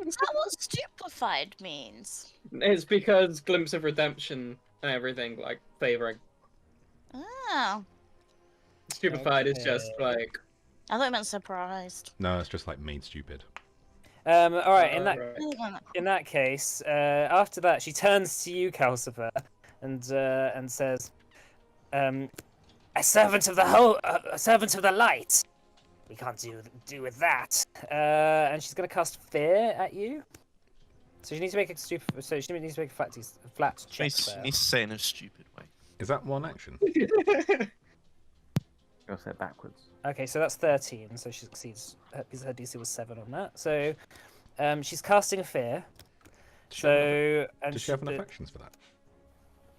Is that what stupefied means? It's because Glimpse of Redemption and everything, like, favoring. Oh, Stupefied is just, Okay. like... I thought it meant surprised. No, it's just like main stupid. All right, right. in that case, after that, she turns to you, Calcifer, and says, "A servant of a servant of the light. We can't do with that." And she's gonna cast fear at you. So she needs to make a So she needs to make a flat check. Needs to say it in a stupid way. Is that one action? Go set backwards. Okay, so that's 13. So she succeeds because her DC was 7 on that. So she's casting a fear. So and Does she have enough did- actions for that?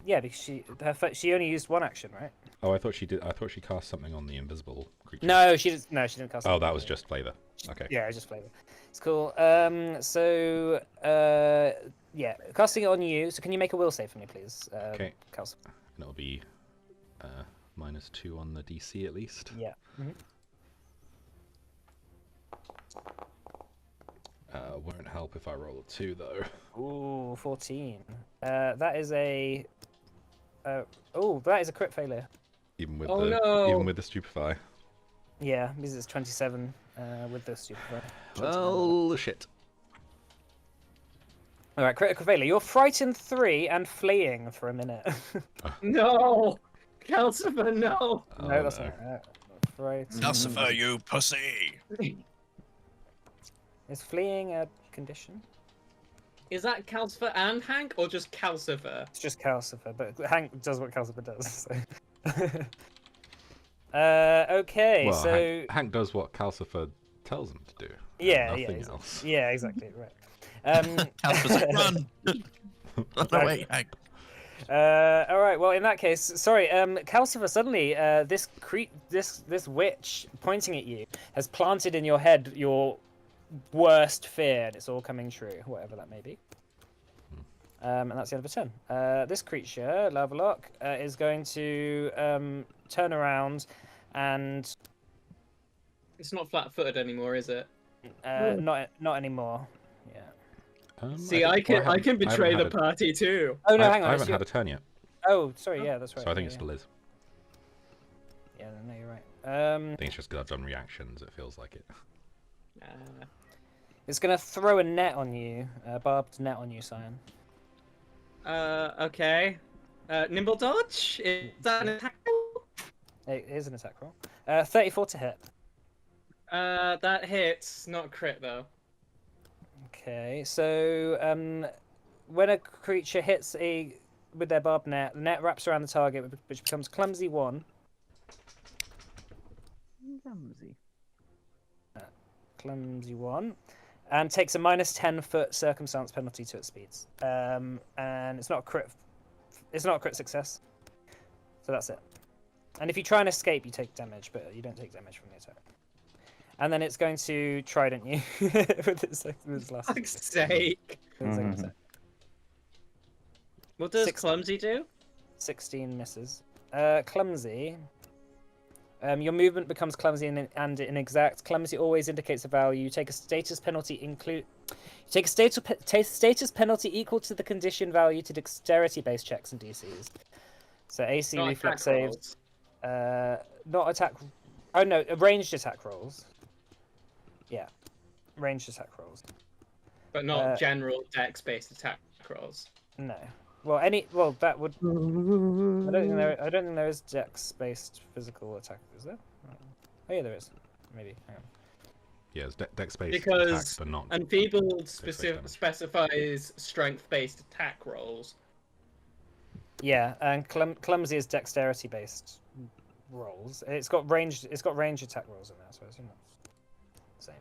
Yeah, because she only used one action, right? Oh, I thought she did. I thought she cast something on the invisible creature. No, she didn't. No, she didn't cast. Oh, anything. that was just flavor. Okay. Yeah, just flavor. It's cool. Yeah, casting it on you. So can you make a will save for me, please? Okay. Kelsey? And it'll be -2 on the DC at least. Yeah. Won't help if I roll a 2 though. Ooh, 14. That is a. That is a crit failure. Even with Oh, the no. even with the stupefy. Yeah, because it's 27 with the super. Well, shit. All right, critical failure. You're frightened 3 and fleeing for a minute. No! Calcifer, no! Oh, No, that's no. not frightened. Calcifer, you pussy! Is fleeing a condition? Is that Calcifer and Hank, or just Calcifer? It's just Calcifer, but Hank does what Calcifer does. So. Okay, Well, so Hank does what Calcifer tells him to do. and yeah, nothing yeah, else. yeah, exactly, right. Calcifer's like, run! Run away, Hank. All right. Well, in that case, sorry, Calcifer. Suddenly, this witch pointing at you has planted in your head your worst fear, and it's all coming true, whatever that may be. And that's the end of the turn. This creature, Lavalok, is going to turn around and It's not flat-footed anymore, is it? not anymore. Yeah. See, I can betray the party too. Oh no, I hang on. haven't it's your- had a turn yet, Oh, sorry. Yeah, that's right. so I think yeah, it still is. Yeah, no, you're right. I think it's just because I've done reactions. It feels like it. It's gonna throw a net on you, a barbed net on you, Cyan. Okay. Nimble dodge? Is that an attack roll? It is an attack roll. 34 to hit. That hits, not a crit though. Okay, so when a creature hits with their barbed net, the net wraps around the target, which becomes clumsy 1. Clumsy 1. And takes a -10-foot circumstance penalty to its speeds. And it's not a crit. It's not a crit success. So that's it. And if you try and escape, you take damage, but you don't take damage from the attack. And then it's going to trident you with its last. Fuck's sake. with its second attack. What does 16. clumsy do? 16 misses. Clumsy. Your movement becomes clumsy and inexact. Clumsy always indicates a value. You take a status penalty status penalty equal to the condition value to dexterity-based checks and DCs. So AC Not reflex attack saves. rolls. Not attack. Oh no, ranged attack rolls. Yeah, ranged attack rolls. But not general dex-based attack rolls. No. Well, that would. I don't think there is dex-based physical attack, is there? Oh yeah, there is. Maybe. Hang on. Yeah, it's dex-based Because attacks, but not. Enfeebled damage. specifies strength-based attack rolls. Yeah, and clumsy is dexterity-based rolls. It's got ranged attack rolls in there, so I assume that's the same.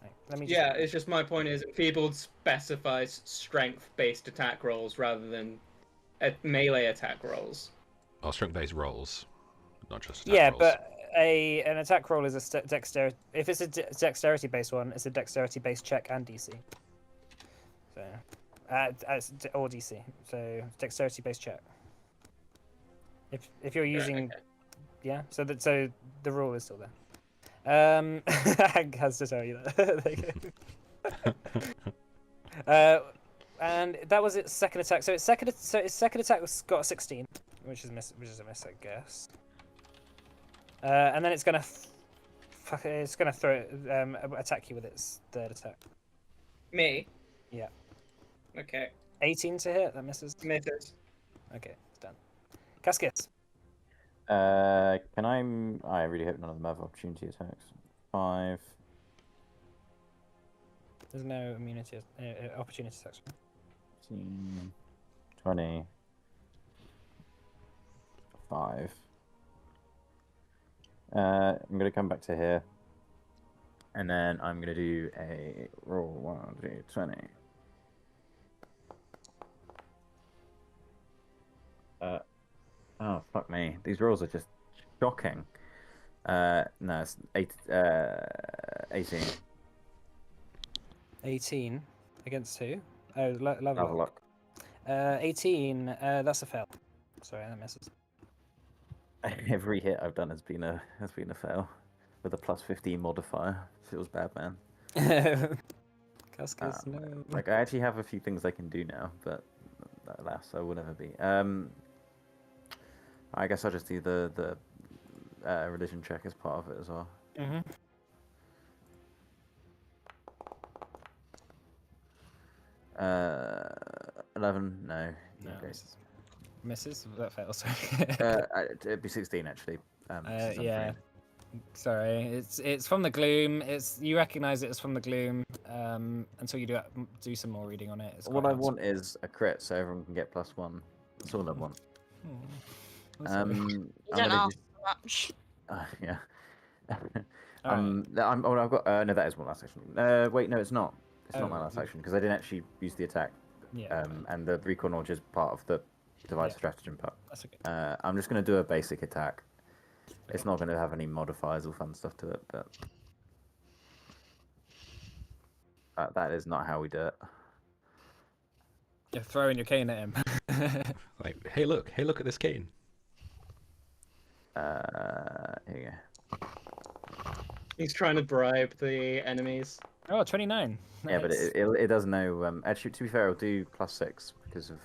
Right, let me just... Yeah, it's just my point is enfeebled specifies strength-based attack rolls rather than melee attack rolls. Oh, strength-based rolls, not just attack Yeah, rolls. but an attack roll is a dexterity. If it's a dexterity-based one, it's a dexterity-based check and DC. So, or DC. So dexterity-based check. If you're using, okay. yeah. So the rule is still there. Hank has to tell you that. There you go. And that was its second attack. So its second attack got a 16, which is a miss, I guess. And then it's gonna attack you with its third attack. Me? Yeah. Okay. 18 to hit. That misses. Misses. Okay, it's done. Cascus. Can I really hope none of them have opportunity attacks. 5. There's no immunity, opportunity attacks. 15, 20. 5. I'm gonna come back to here, and then I'm gonna do a roll 1, 2, 20. Oh, fuck me. These rolls are just shocking. No, it's 18. 18 against who? Oh, level Level lock. lock. 18. That's a fail. Sorry, that misses. Every hit I've done has been a fail with a plus 15 modifier. Feels bad, man. Cascus, no. Like I actually have a few things I can do now, but alas, I will never be. I guess I'll just do the religion check as part of it as well. Mm-hmm. 11, no. No, Okay. misses. That fails. Sorry. It'd be 16 actually. Since I'm yeah. free. Sorry, it's from the gloom. You recognise it as from the gloom. Until you do some more reading on it. It's What quite I want is a crit, so everyone can get +1. That's all I want. I'm sorry. You don't ask so much. Yeah. Alright. I've got. No, that is my last action. Wait, no, it's not. It's not my last action because I didn't actually use the attack. Yeah. And the recall knowledge is part of the device stratagem part. That's okay. I'm just going to do a basic attack. It's not going to have any modifiers or fun stuff to it, but that is not how we do it. You're throwing your cane at him. Like, hey, look at this cane. Here you go. He's trying to bribe the enemies. Oh, 29. Yeah, but Nice. it does no. Actually, to be fair, I'll do +6 because of.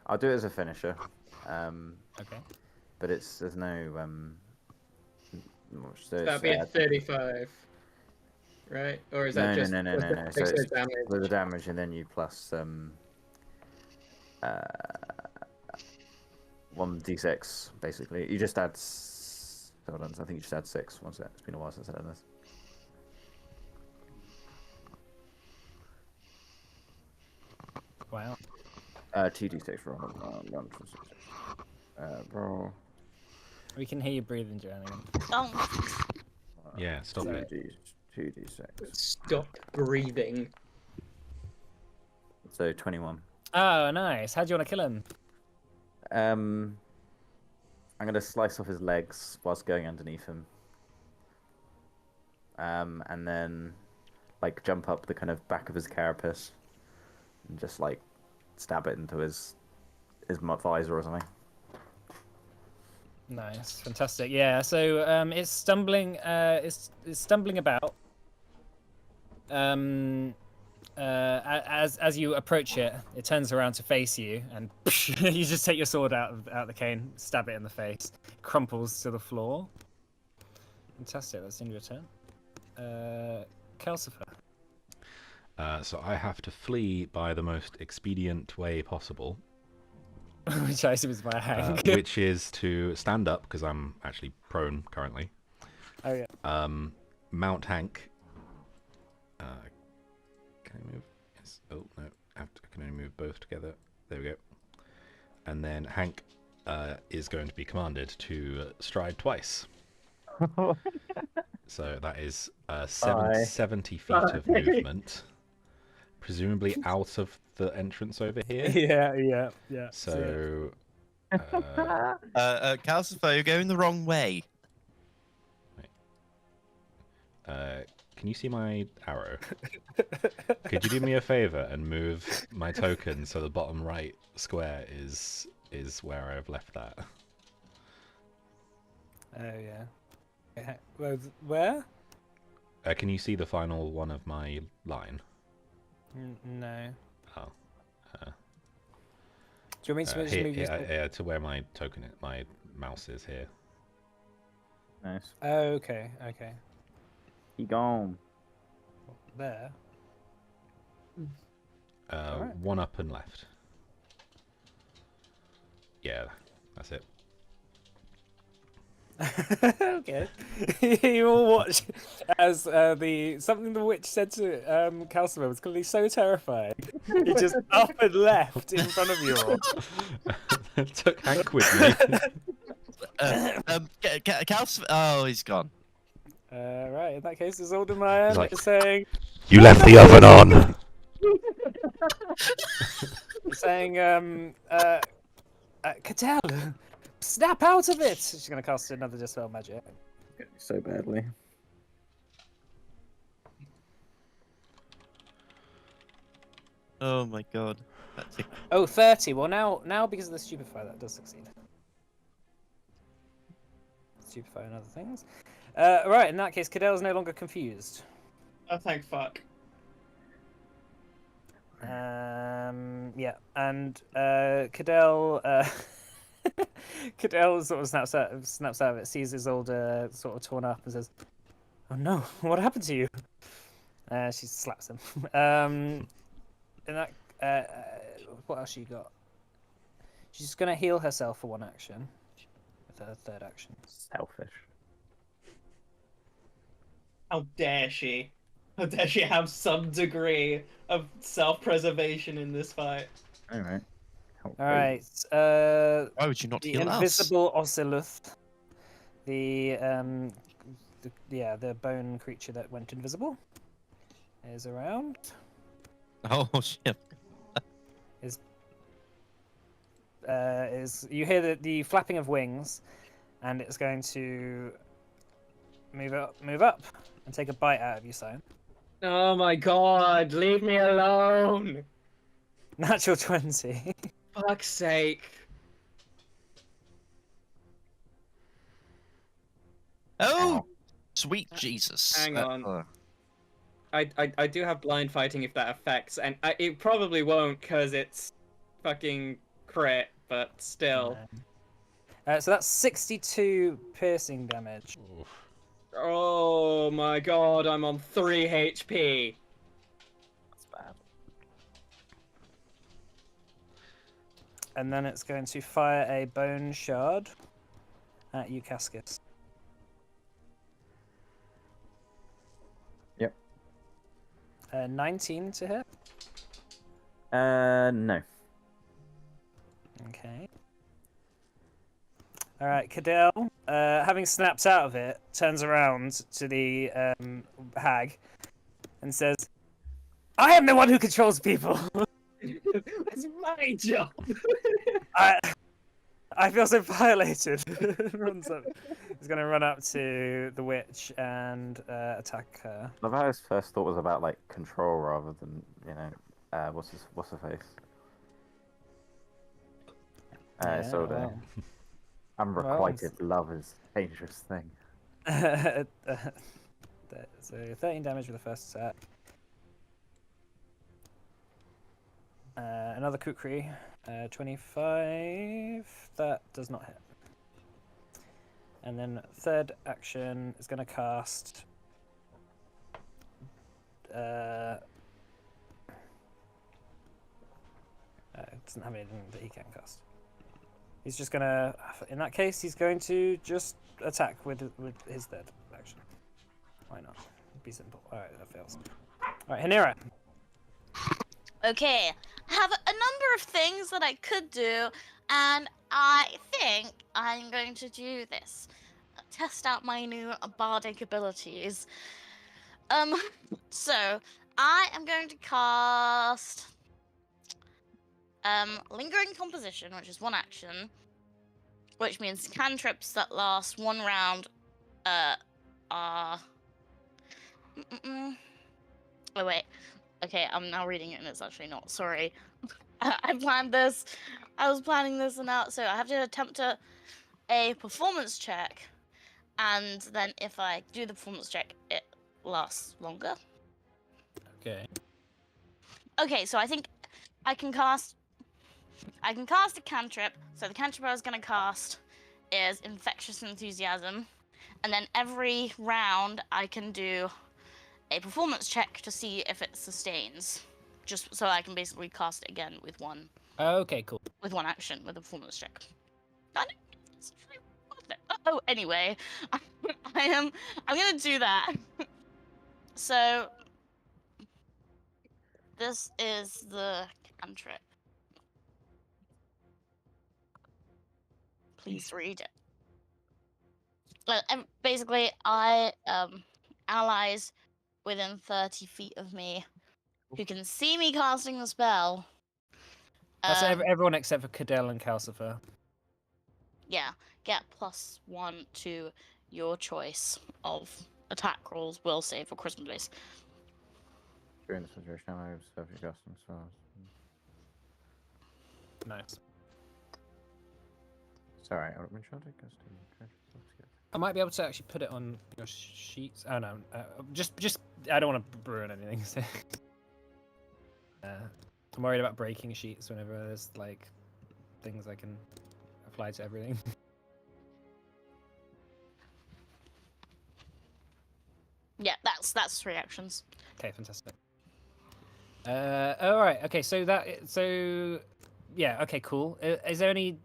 I'll do it as a finisher. Okay. But there's no. So That'd be a 35, right? Or is that no, just no. So extra it's damage? the damage, and then you plus 1d6 basically. You just add. Hold on, I think you just add 6. One sec. It's been a while since I done this. Wow. 2d6 roll. 1, 2, 6. Roll. We can hear you breathing, Jeremy. Oh, Yeah, stop it. 2d6. Stop breathing. So 21. Oh, nice. How do you want to kill him? I'm gonna slice off his legs whilst going underneath him. And then like jump up the kind of back of his carapace and just like stab it into his visor or something. Nice, fantastic. Yeah, so it's stumbling. It's stumbling about. As you approach it, it turns around to face you, and you just take your sword out the cane, stab it in the face, crumples to the floor. Fantastic. That's the end of your turn. Calcifer. So I have to flee by the most expedient way possible, Which I assume is by a hang. which is to stand up because I'm actually prone currently. Oh yeah. Mount Hank. Can I move? Yes. Oh no, I can only move both together. There we go. And then Hank is going to be commanded to stride twice. So that is 70 feet of movement, presumably out of the entrance over here. Yeah. So, Calcifer, you're going the wrong way. can you see my arrow? Could you do me a favor and move my token so the bottom right square is where I've left that? Oh yeah. Where? Can you see the final one of my line? No. Oh. Do you want me to just Here, move you? to where my token, my mouse is here. Nice. Oh, okay. He gone. There. Alright. One up and left. Yeah, that's it. Okay. You all watch as something the witch said to Calcifer was clearly so terrifying. He just up and left in front of you all. Took Hank with me. Calcifer. Oh, he's gone. Right, in that case, it's Aldermeyer Like- saying, You left the oven on. Cadell, snap out of it! She's gonna cast another dispel magic. So badly. Oh my god. That's it. Oh, 30. Well, now because of the stupefy, that does succeed. Stupefy and other things. Right, in that case, Cadell is no longer confused. Oh, thank fuck. Yeah, and Cadell, Cadell sort of snaps out of it, sees his old sort of torn up, and says, "Oh no, what happened to you?" She slaps him. And that, what else she got? She's gonna heal herself for one action, with her third action. Selfish. How dare she? How dare she have some degree of self-preservation in this fight? Alright. All right. Why would you not The heal us? invisible Oceluth, the bone creature that went invisible, is around. Oh shit. Is you hear the flapping of wings, and it's going to move up, and take a bite out of you, Sion. Oh my god, leave me alone! Natural 20. Fuck's sake. Oh, sweet Jesus. Hang on. I do have blind fighting if that affects, and it probably won't because it's fucking crit, but still. So that's 62 piercing damage. Oof. Oh my god, I'm on 3 HP. That's bad. And then it's going to fire a bone shard at you, Cascus. Yep. 19 to hit. No. Okay. All right, Cadell, having snapped out of it, turns around to the hag and says, "I am the one who controls people. That's my job. I feel so violated." Runs up. He's gonna run up to the witch and attack her. Love how his first thought was about like control rather than what's her face. Yeah, Isolde. well. Unrequited love is a dangerous thing. So 13 damage with the first attack. Another kukri, 25. That does not hit. And then third action is going to cast. It doesn't have anything that he can cast. He's just gonna. In that case, he's going to just attack with his third action. Why not? Be simple. All right, that fails. All right, Hanira. Okay, I have a number of things that I could do, and I think I'm going to do this. Test out my new bardic abilities. So I am going to cast Lingering Composition, which is one action, which means cantrips that last one round are oh wait, okay, I'm now reading it and it's actually not, sorry. I planned this, I was planning this and out, so I have to attempt a performance check, and then if I do the performance check, it lasts longer. Okay, so I think I can cast a cantrip. So the cantrip I was going to cast is Infectious Enthusiasm. And then every round I can do a performance check to see if it sustains. Just so I can basically cast it again with one Okay, cool. action with a performance check. I don't think it's really worth it. Oh, anyway, I'm going to do that. So this is the cantrip. Please read it. Basically, allies within 30 feet of me who can see me casting the spell That's everyone except for Cadell and Calcifer. Yeah, get +1 to your choice of attack rolls, will save, or charisma base. During the situation, I was subject custom, so. Nice. Sorry, I been trying to custom. I might be able to actually put it on your sheets. Oh no, just I don't want to ruin anything. So. I'm worried about breaking sheets whenever there's like things I can apply to everything. Yeah, that's 3 actions. Okay, fantastic. All right. Okay, so yeah. Okay, cool. Is there any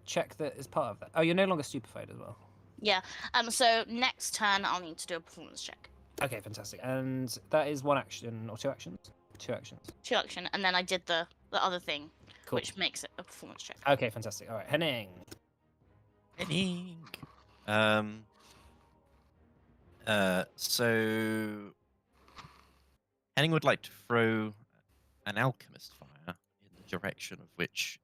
check that is part of that? Oh, you're no longer stupefied as well. Yeah. So next turn, I'll need to do a performance check. Okay, fantastic. And that is 1 action or 2 actions? 2 actions. 2 action, and then I did the other thing, Cool. which makes it a performance check. Okay, fantastic. All right, Henning. So Henning would like to throw an alchemist fire in the direction of which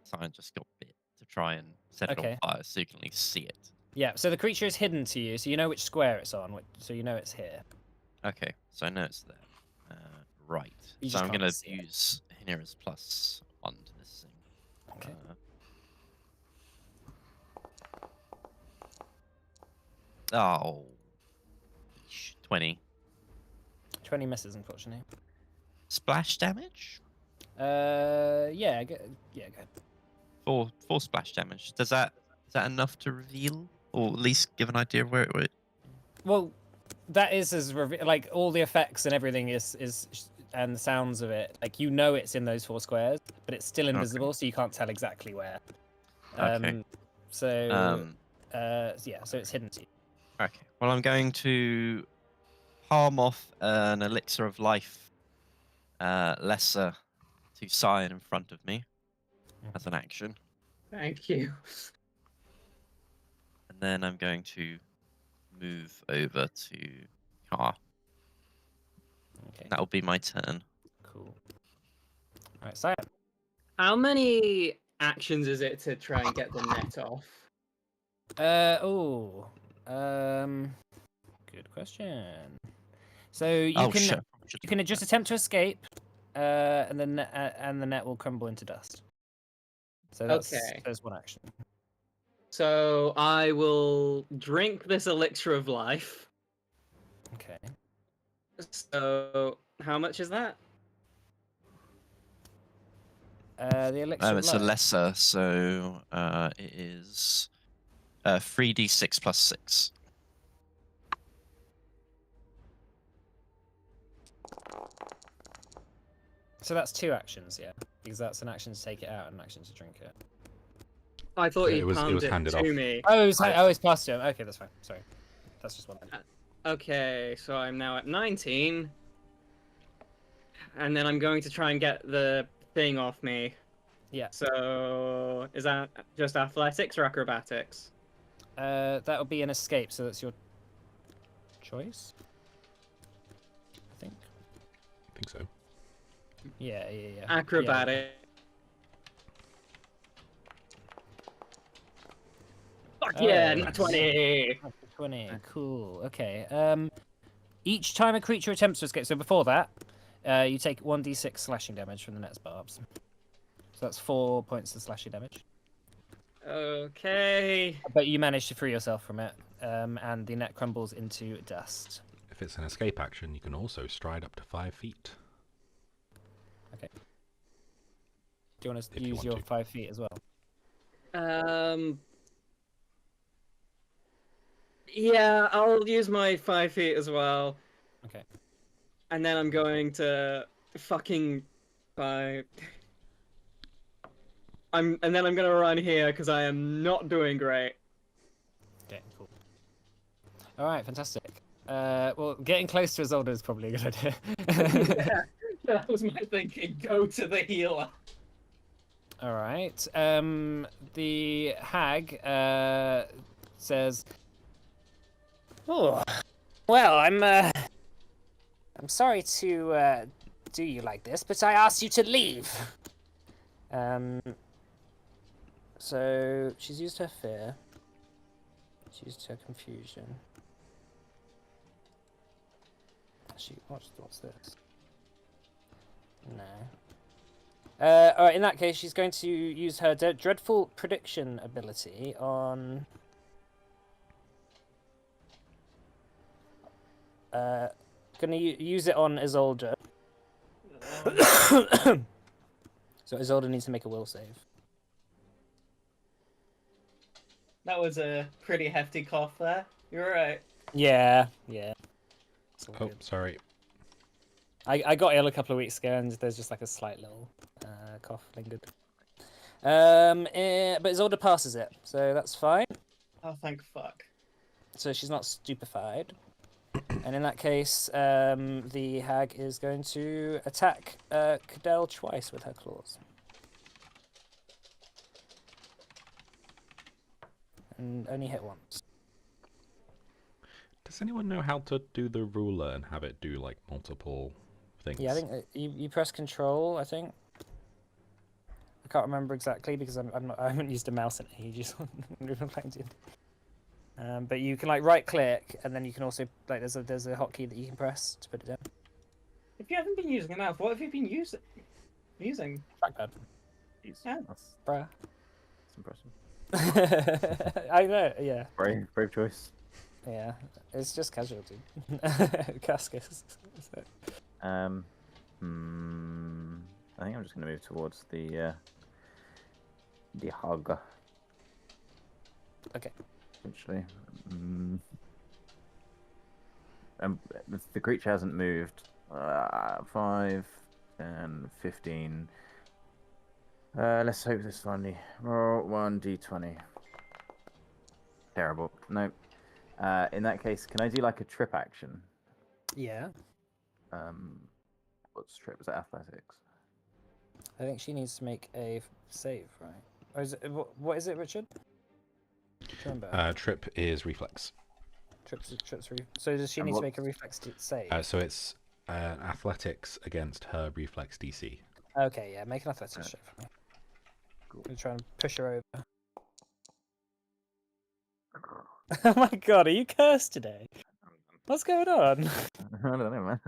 Cyan just got bit to try and set it Okay. on fire so you can at least see it. Yeah. So the creature is hidden to you, so you know which square it's on. So you know it's here. Okay, so I know it's there. Right. You So just I'm can't gonna see it. use Hynira's +1 to this thing. Okay. Oh. 20. 20 misses, unfortunately. Splash damage? Yeah, go ahead. 4 splash damage. Is that enough to reveal? Or at least give an idea of where it would? Well, that is like all the effects and everything is and the sounds of it. Like you know it's in those 4 squares, but it's still invisible, so you can't tell exactly where. Okay. So yeah, so it's hidden to you. Okay. Well, I'm going to palm off an elixir of life lesser to Cyan in front of me as an action. Thank you. And then I'm going to move over to Car. Okay. That'll be my turn. Cool. All right, Cyan. How many actions is it to try and get the net off? Good question. So you Oh, can shit. you can just attempt to escape, and then the net will crumble into dust. So there's 1 action. So I will drink this elixir of life. Okay. So how much is that? The elixir. It's a lesser, so it is 3d6 plus 6. So that's 2 actions, yeah, because that's an action to take it out and an action to drink it. I thought Yeah, he it was palmed it handed to off. me. Oh, it's past him. Okay, that's fine. Sorry, that's just 1 thing. Okay, so I'm now at 19. And then I'm going to try and get the thing off me. Yeah. So is that just athletics or acrobatics? That'll be an escape, so that's your choice. I think. I think so. Yeah. Acrobatic. Fuck yeah, nice. 20. 20. Cool. Okay. Each time a creature attempts to escape, so before that, you take 1d6 slashing damage from the net's barbs. So that's 4 points of slashing damage. Okay. But you manage to free yourself from it, and the net crumbles into dust. If it's an escape action, you can also stride up to 5 feet. Okay. Do you want to If you use want your to. 5 feet as well? Yeah, I'll use my 5 feet as well. Okay. And then I'm going to fucking and then I'm gonna run here because I am not doing great. Okay, cool. All right, fantastic. Well, getting close to Isolde is probably a good idea. Yeah, that was my thinking. Go to the healer. All right. The hag says, "Oh, well, I'm sorry to do you like this, but I asked you to leave." So she's used her fear. She's used her confusion. What's this? No. Alright, in that case, she's going to use her dreadful prediction ability on... gonna use it on Isolde. So Isolde needs to make a will save. That was a pretty hefty cough there. You're right. Yeah. It's all Oh, good. sorry. I got ill a couple of weeks ago, and there's just like a slight little cough lingered. But Isolde passes it, so that's fine. Oh, thank fuck. So she's not stupefied. And in that case, the hag is going to attack Cadell twice with her claws. And only hit once. Does anyone know how to do the ruler and have it do like multiple things? Yeah, I think you press control, I think. I can't remember exactly because I haven't used a mouse in ages. But you can like right click, and then you can also like there's a hotkey that you can press to put it down. If you haven't been using a mouse, what have you been using? Trackpad. Jeez, Yeah. that's Bruh. impressive. I know, yeah. Brave choice. Yeah. It's just casualty. Cascus. I think I'm just going to move towards the hog. Okay. Essentially. The creature hasn't moved. 5, 10, 15. Let's hope this finally. Roll 1d20. Terrible. No. In that case, can I do like a trip action? Yeah. What's trip? Is that athletics? I think she needs to make a save, right? Or is it, what is it, Richard? Remember. Trip is reflex. Trips. So does she And need to make a reflex save? So it's athletics against her reflex DC. Okay, yeah, make an athletics check for me. Cool. I'm trying to push her over. Oh my god, are you cursed today? What's going on? I don't know, man.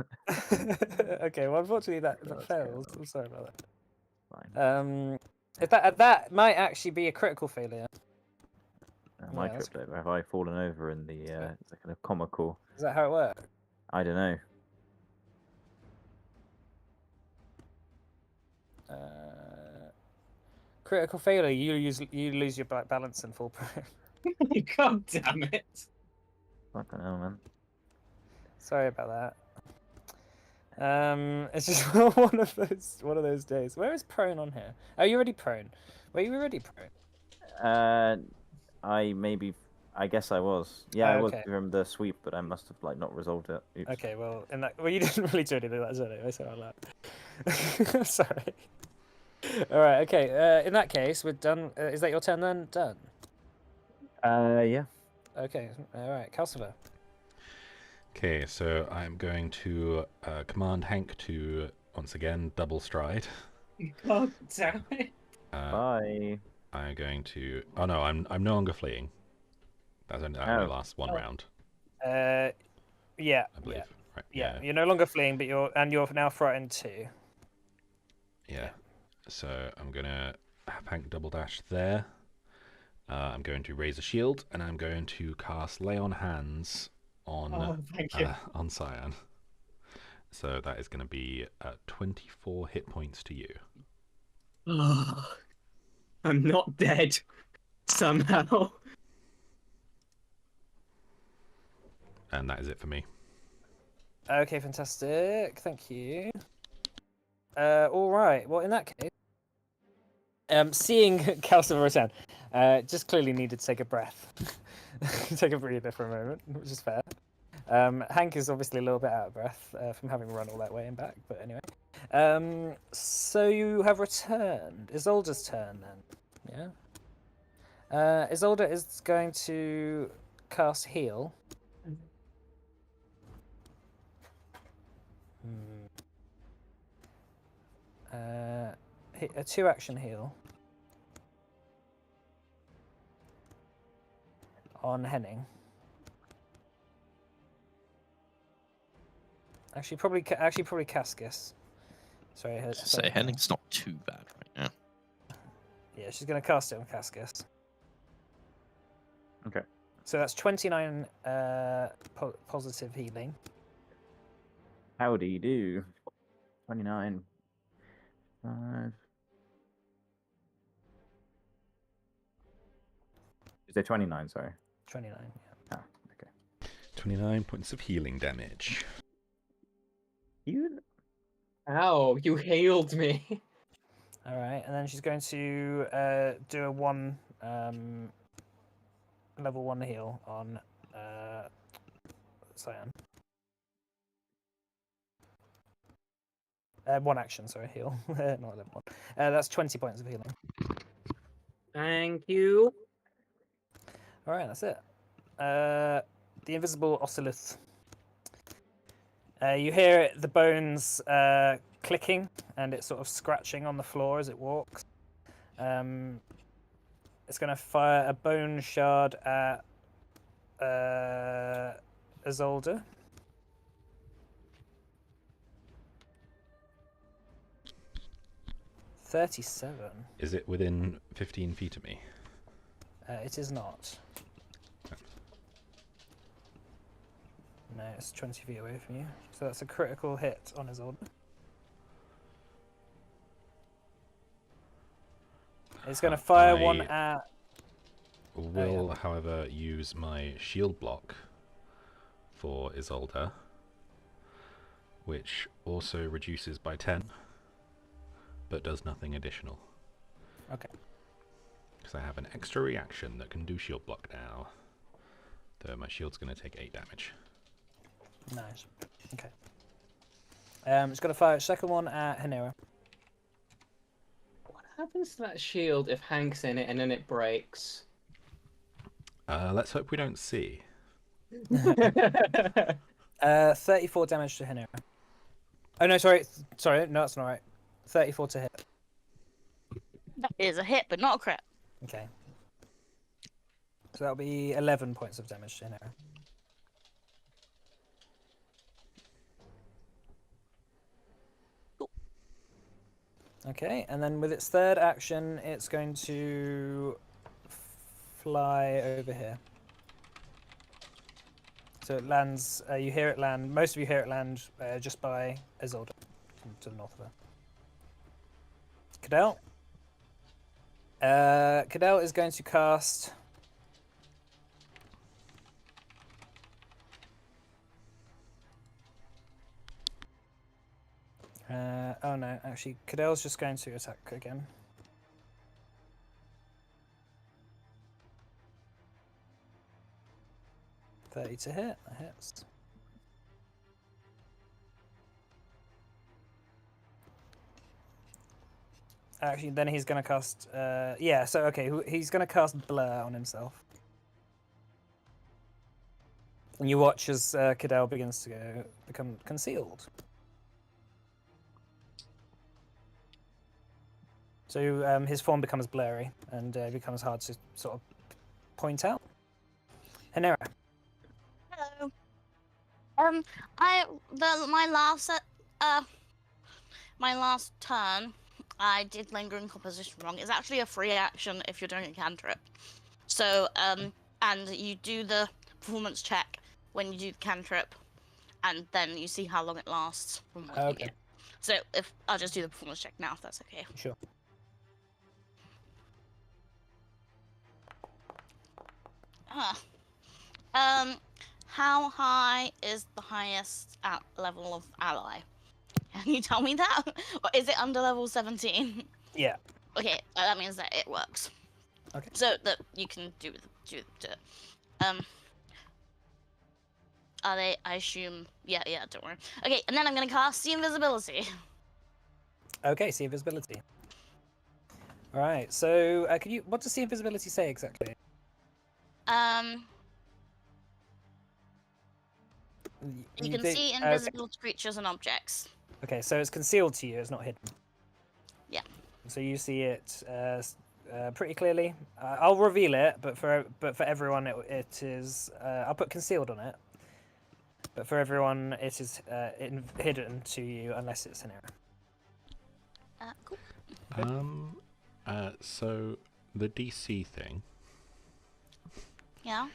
Okay, well unfortunately that Let's fails. go. I'm sorry about that. Fine. If that might actually be a critical failure. My Yeah, that's trip over. Have I fallen over in the it's kind of comical? Is that how it works? I don't know. Critical failure, you lose your balance and fall prone. God damn it. Fucking hell, man. Sorry about that. It's just one of those days. Where is prone on here? Oh, you're already prone. Were you already prone? I guess I was. Yeah, Oh, I was okay. from the sweep, but I must have like not resolved it. Oops. Okay, well, you didn't really do anything like that, anyway, so I'll laugh. Sorry. All right. Okay. In that case, we're done. Is that your turn then? Done. Yeah. Okay. All right, Calcifer. Okay, so I'm going to command Hank to once again double stride. God damn it. Bye. I'm going to. Oh no, I'm no longer fleeing. That only lasts one round, Yeah. I believe. Yeah. Right. Yeah. You're no longer fleeing, but you're now frightened too. Yeah. So I'm gonna have Hank double dash there. I'm going to raise a shield, and I'm going to cast Lay on Hands on thank you. on Cyan. So that is going to be 24 hit points to you. I'm not dead. Somehow. And that is it for me. Okay, fantastic. Thank you. All right. Well, in that case, seeing Calcifer return, just clearly needed to take a breath, take a breather for a moment, which is fair. Hank is obviously a little bit out of breath from having run all that way and back, but anyway. So you have returned. Isolde's turn then. Yeah. Isolde is going to cast Heal. a 2-action heal on Henning. Actually, probably Cascus. Sorry, Say Henning's not too bad right now. Yeah, she's gonna cast it on Cascus. Okay. So that's 29 positive healing. Howdy do. 29. 5. Is there 29? Sorry. 29. Yeah. Ah, okay. 29 points of healing damage. You. Ow, you healed me. All right, and then she's going to do a level 1 heal on Cyan. 1 action, sorry, heal, not level 1. That's 20 points of healing. Thank you. All right, that's it. The invisible Ocelith. You hear the bones clicking and it's sort of scratching on the floor as it walks. It's going to fire a bone shard at Isolde. $37. Is it within 15 feet of me? It is not. No, it's 20 feet away from you. So that's a critical hit on Isolde. It's going to fire one at... Will, however, use my shield block for Isolde, which also reduces by 10, but does nothing additional. Okay. Because I have an extra reaction that can do shield block now. Though my shield's going to take 8 damage. Nice. Okay. It's going to fire a second one at Hanera. What happens to that shield if Hank's in it and then it breaks? Let's hope we don't see. 34 damage to Hanera. Oh no, sorry, no, that's not right. 34 to hit. That is a hit, but not a crit. Okay. So that'll be 11 points of damage to Hanera. Okay, and then with its third action, it's going to fly over here. So it lands, you hear it land, most of you hear it land just by Isolde, to the north of her. Cadell? Cadell is going to cast... oh no, actually, Cadell's just going to attack again. $30 to hit, that hits. Actually, then he's going to cast... yeah, so okay, he's going to cast Blur on himself. And you watch as Cadell begins to become concealed. So his form becomes blurry and it becomes hard to sort of point out. Hanera. Hello. My last turn, I did lingering composition wrong. It's actually a free action if you're doing a cantrip. So and you do the performance check when you do the cantrip, and then you see how long it lasts from working Okay. it. So if I'll just do the performance check now, if that's okay. Sure. How high is the highest level of ally? Can you tell me that? Or is it under level 17? Yeah. Okay, that means that it works. Okay. So that you can do are they? I assume. Yeah. Don't worry. Okay, and then I'm gonna cast the invisibility. Okay, see invisibility. All right. So, what does the invisibility say exactly? You can see invisible creatures and objects. Okay, so it's concealed to you. It's not hidden. Yeah. so you see it pretty clearly. I'll reveal it, but for everyone, it is. I'll put concealed on it. But for everyone, it is hidden to you unless it's an error. Cool. So the DC thing. Yeah.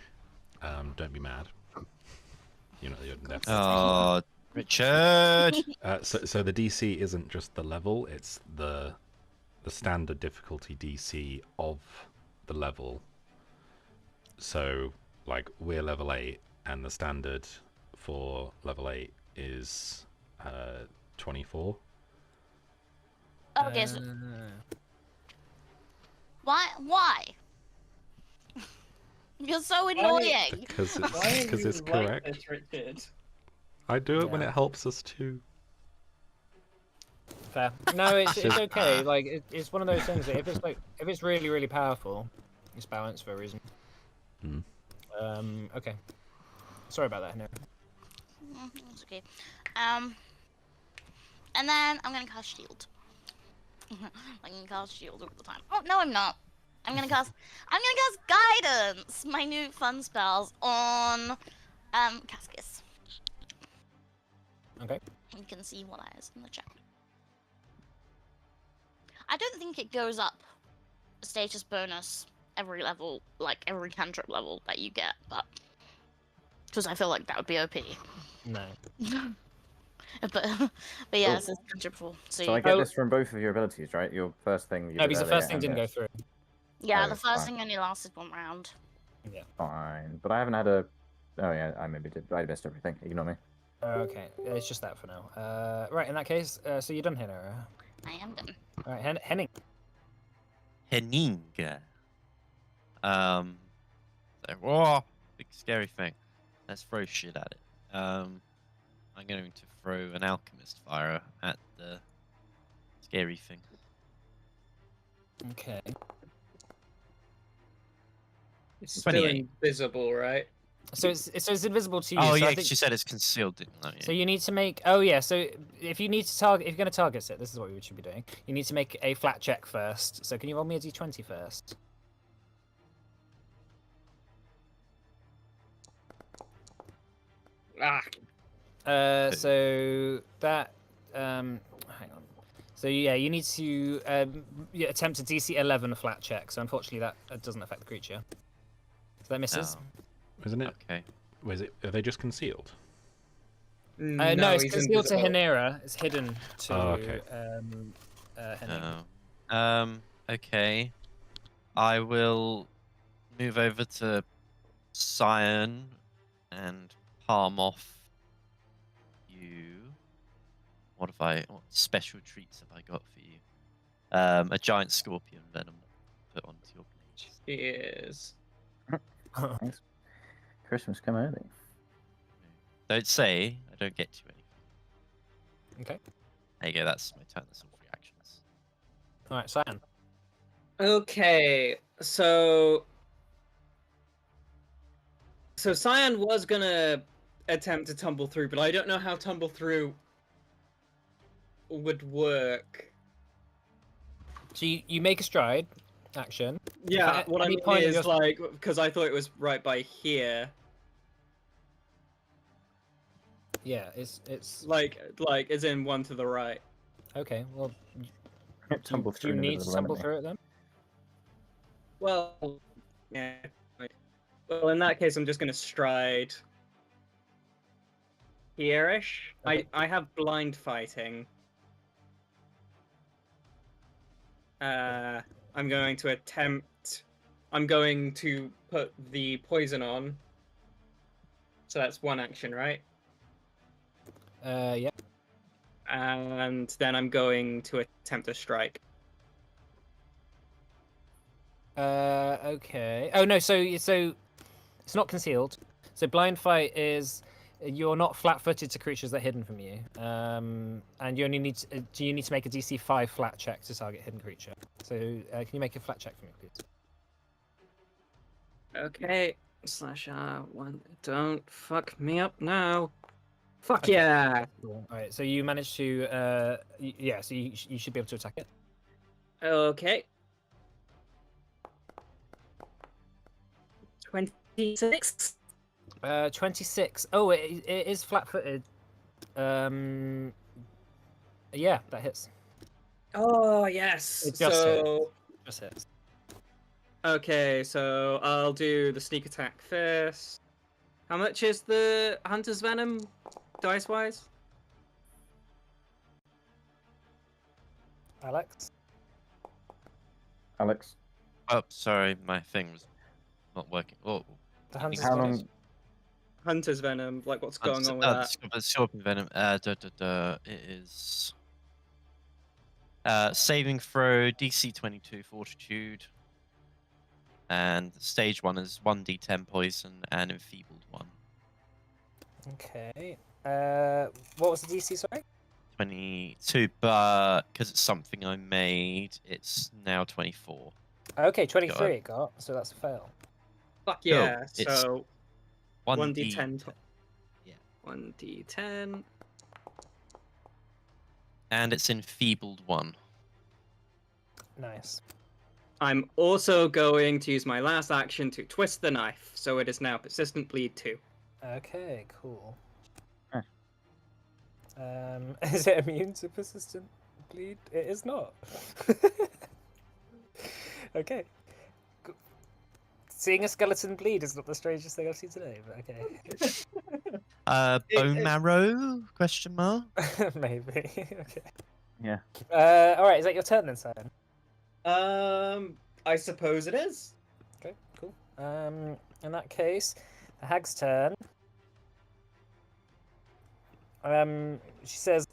Don't be mad. You know, that's Oh, Richard. so the DC isn't just the level; it's the standard difficulty DC of the level. So, like, we're level 8, and the standard for level 8 is 24. Okay. So why? You're so annoying. Because Why are you it's like correct. this, Richard? I do it when Yeah. it helps us too. Fair. No, it's okay. Like it's one of those things that if it's really really powerful, it's balanced for a reason. Mm. Okay. Sorry about that, no. It's okay. And then I'm gonna cast shield. I'm gonna cast shield all the time. Oh no, I'm not. I'm gonna cast guidance. My new fun spells on Cascus. Okay. You can see what that is in the chat. I don't think it goes up a status bonus every level, like every cantrip level that you get, but because I feel like that would be OP. No. but yeah, it's cantripful. So I get this from both of your abilities, right? Your first thing. You No, did because the earlier first thing and didn't go this. through. Yeah, Oh, the first fine. thing only lasted 1 round. Yeah. Fine, but I haven't had a. Oh yeah, I maybe did. I missed everything. Ignore me. Okay, it's just that for now. Right, in that case, so you're done, Henning. I am done. All right, Henning. Henning. So, whoa, big scary thing. Let's throw shit at it. I'm going to throw an alchemist fire at the scary thing. Okay. It's still 28. invisible, right? So it's invisible to you. Oh so yeah, I 'cause think, you said it's concealed, didn't you? so you need to make. Oh yeah. So if you need to target, if you're going to target it, this is what we should be doing. You need to make a flat check first. So can you roll me a d20 first? Ah, So that hang on. So yeah, you need to attempt a DC 11 flat check. So unfortunately, that doesn't affect the creature. So that misses. Oh, Isn't it? okay. Was it? Are they just concealed? No, it's he's concealed to invisible. Hanera. It's hidden to Oh, okay. Henning. Oh. Okay. I will move over to Cyan and palm off you. What special treats have I got for you? A giant scorpion venom put onto your blade. Cheers. Thanks. Christmas come early. Don't say I don't get you anything. Okay. There you go, that's my turn. That's all 3 actions. All right, Cyan. Okay, so Cyan was gonna attempt to tumble through, but I don't know how tumble through would work. So you make a stride action. Yeah, At what I any mean point is just- like because I thought it was right by here. Yeah, it's Like as in one to the right. okay. Well, Tumble do through you an need to invisible tumble enemy. through it then? Well, yeah. Well, in that case, I'm just gonna stride here-ish. Okay. I have blind fighting. I'm going to attempt. I'm going to put the poison on. So that's 1 action, right? Yeah. And then I'm going to attempt a strike. Okay. Oh no. So it's not concealed. So blind fight is you're not flat-footed to creatures that are hidden from you. And you only need to, do you need to make a DC 5 flat check to target hidden creature? So can you make a flat check for me, please? Okay. /R1. Don't fuck me up now. Fuck Okay. yeah. Cool. All right. So you managed to yeah. So you should be able to attack it. Okay. 26. 26. Oh, it is flat-footed. Yeah, that hits. Oh yes. It just So Just hits. okay, so I'll do the sneak attack first. How much is the hunter's venom, dice wise? Alex. Alex, Oh, sorry, my thing was not working. Oh, The let me hunter's how go. venom. long? Hunter's venom, like what's going on with The that? scorpion venom. It is saving throw DC 22 fortitude, and stage 1 is 1d10 poison and enfeebled 1. Okay. What was the DC? Sorry. 22, but because it's something I made, it's now 24. Okay, 23 it got, so that's a fail. Fuck yeah. It's So 1d10. 1d10. Yeah. 1d10. And it's enfeebled 1. Nice. I'm also going to use my last action to twist the knife, so it is now persistent bleed 2. Okay, cool. Huh. Is it immune to persistent bleed? It is not. Okay. Seeing a skeleton bleed is not the strangest thing I've seen today, but okay. Bone marrow? Question mark. Maybe. Okay. Yeah. Alright, is that your turn then, Simon? I suppose it is. Okay, cool. In that case, the hag's turn. She says,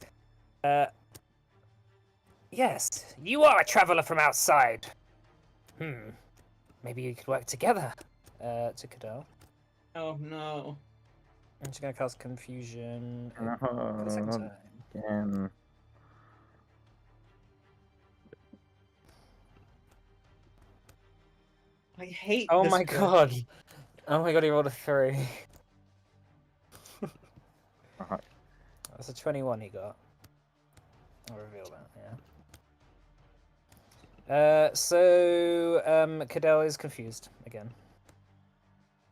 yes, you are a traveler from outside. Maybe you could work together. To Cadell. Oh no. And she's gonna cast confusion for Oh, the second not time. again. I hate Oh this my one. god! Oh my god, he rolled a 3. Alright. That's a 21 he got. I'll reveal that, yeah. Cadell is confused again.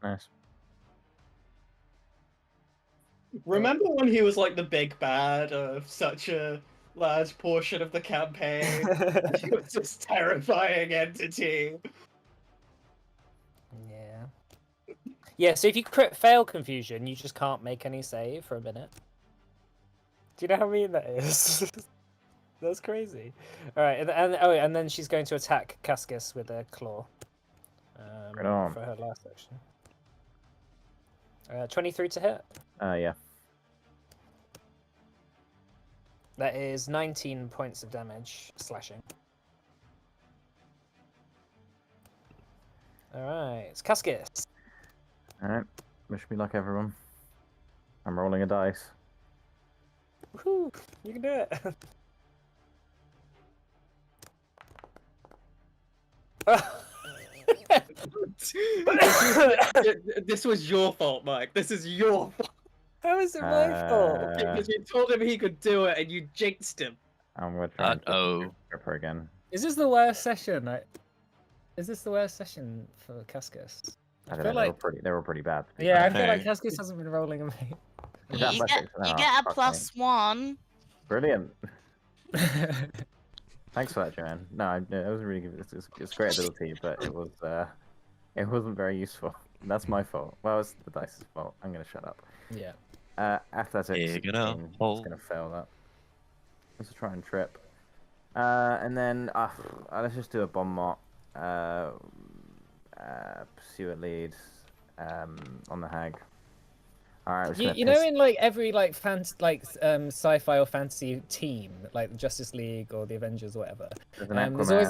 Nice. Remember when he was like the big bad of such a large portion of the campaign? He was this terrifying entity. Yeah. Yeah, so if you fail confusion, you just can't make any save for a minute. Do you know how mean that is? That's crazy. Alright, and then she's going to attack Cascus with a claw. Right on. For her last action. 23 to hit. Yeah. That is 19 points of damage, slashing. Alright, it's Cascus. Alright. Wish me luck, everyone. I'm rolling a dice. Woohoo! You can do it! This was your fault, Mike. This is your fault. How is it my fault? Because you told him he could do it and you jinxed him. I'm gonna try and Uh-oh. grip her again. Is this the worst session? Is this the worst session for Cascus? I don't know, they were pretty bad. Yeah, I feel like Okay. Cascus hasn't been rolling amazing. You Is that get, athletics? you Oh, get a fuck +1. Brilliant. Thanks for that, Joanne. No, it was really good. It's a great ability, but it wasn't very useful. That's my fault. Well, it's the dice's fault. I'm gonna shut up. Yeah. Athletics. You're 16. gonna It's hold. gonna fail that. Let's try and trip. And then let's just do a bomb mot. Pursuit lead. On the hag. All right. You know, in like every like sci-fi or fantasy team, like the Justice League or the Avengers or whatever, there's always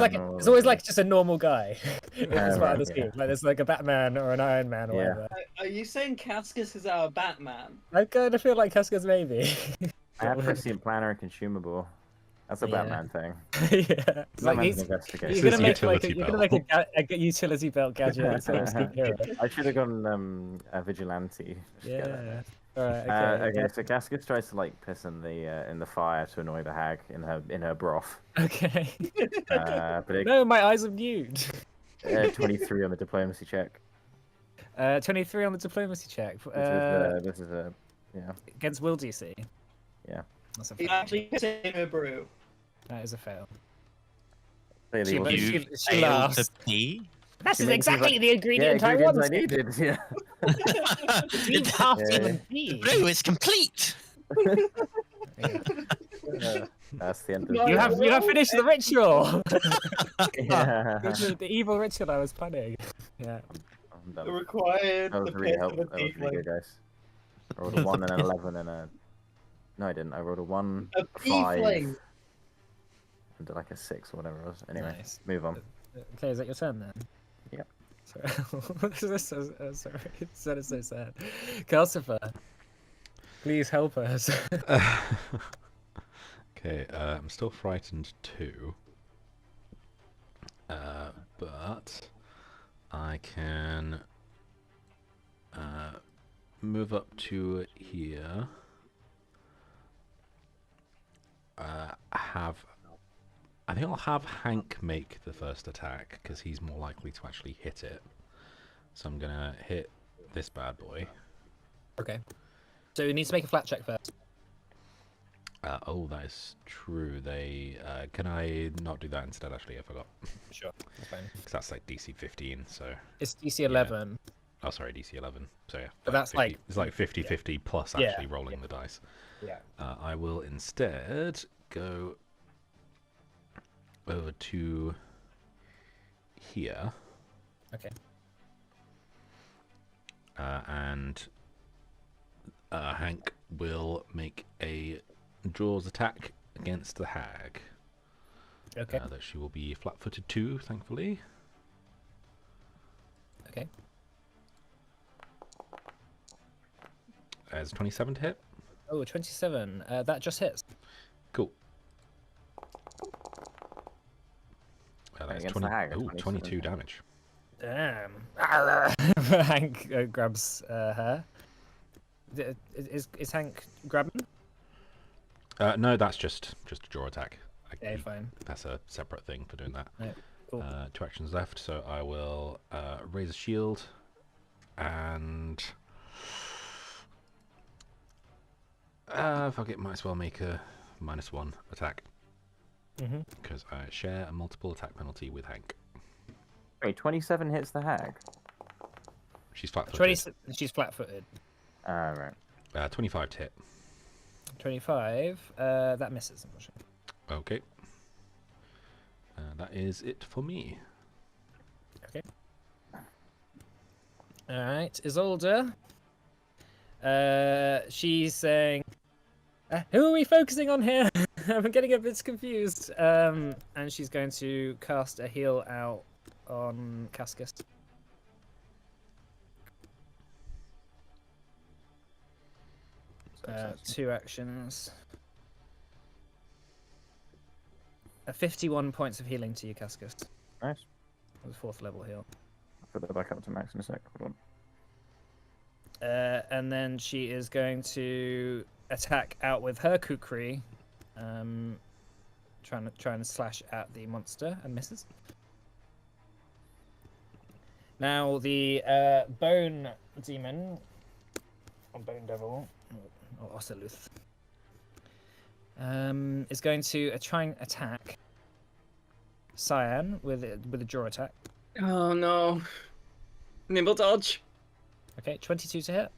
like just a normal guy as part of the team. Like there's like a Batman or an Iron Man or whatever. Are you saying Cascus is our Batman? I kind of feel like Cascus maybe. I have prescient planner and consumable. That's a Yeah. Batman thing. Yeah. It's like Batman's he's, an investigator. It's you're gonna his make like utility you're gonna make a utility belt gadget sort of superhero. I should have gone a vigilante. Just get that. Yeah. All right. Okay, Okay. so Cascus tries to like piss in the fire to annoy the hag in her broth. Okay. But it, No, my eyes are nude. 23 on the diplomacy check. 23 on the diplomacy check. This is a yeah. Against Will DC. Yeah. That's a You fail. actually say Homebrew. That is a fail. Say the She- evil- but You she failed laughs. to pee? This She is makes me exactly like- the ingredient I ingredients wanted. I needed. Yeah. Team half Yeah. demon bee. Blue is complete! Yeah. That's the end of No, You have finished the ritual. Yeah. the evil ritual I was planning. Yeah. I'm done. The required. That was the really piss of helpful. a That was really good, tiefling. guys. I rolled a 1 and an 11 and a. No, I didn't. I rolled a 1, A a 5, tiefling. and like a 6 or whatever it was. Anyway, Nice. move on. Okay, is that your turn then? Yep. Sorry. This is so, sorry. That is so sad. Calcifer, please help us. Okay, I'm still frightened too. But I can move up to here. I think I'll have Hank make the first attack because he's more likely to actually hit it. So I'm gonna hit this bad boy. Okay. So you need to make a flat check first. Oh, that is true. They can I not do that instead? Actually, I forgot. Sure, that's fine. Because that's like DC 15. So It's DC 11. oh, sorry, DC 11. So yeah, But that's 50 like- it's like 50-50 plus Yeah, actually rolling the dice. Yeah. I will instead go over to here. Okay. And Hank will make a draws attack against the hag. Okay. That she will be flat-footed too, thankfully. Okay. As 27 to hit. Oh, 27. That just hits. Cool. That is Against 20, the hag, ooh, 27. 22 damage. Damn. Hank grabs her. Is Hank grabbing? No, that's just a draw attack. Okay, fine. That's a separate thing for doing that. Right, cool. 2 actions left, so I will raise a shield and fuck it, might as well make a -1 attack Mhm. because I share a multiple attack penalty with Hank. Wait, 27 hits the hag. She's flat-footed. 20. She's flat-footed. Right. 25 to hit. 25. That misses, unfortunately. Okay. That is it for me. Okay. All right, Isolde. She's saying, "Who are we focusing on here? I'm getting a bit confused." And she's going to cast a heal out on Cascus. So 2 actions. 51 points of healing to you, Cascus. nice. That was 4th level heal. I'll put that back up to max in a sec. Hold on. And then she is going to attack out with her kukri, trying to slash at the monster and misses. Now the bone demon, or bone devil, or Oceluth, is going to try and attack Cyan with a draw attack. Oh no. Nimble dodge. Okay, 22 to hit.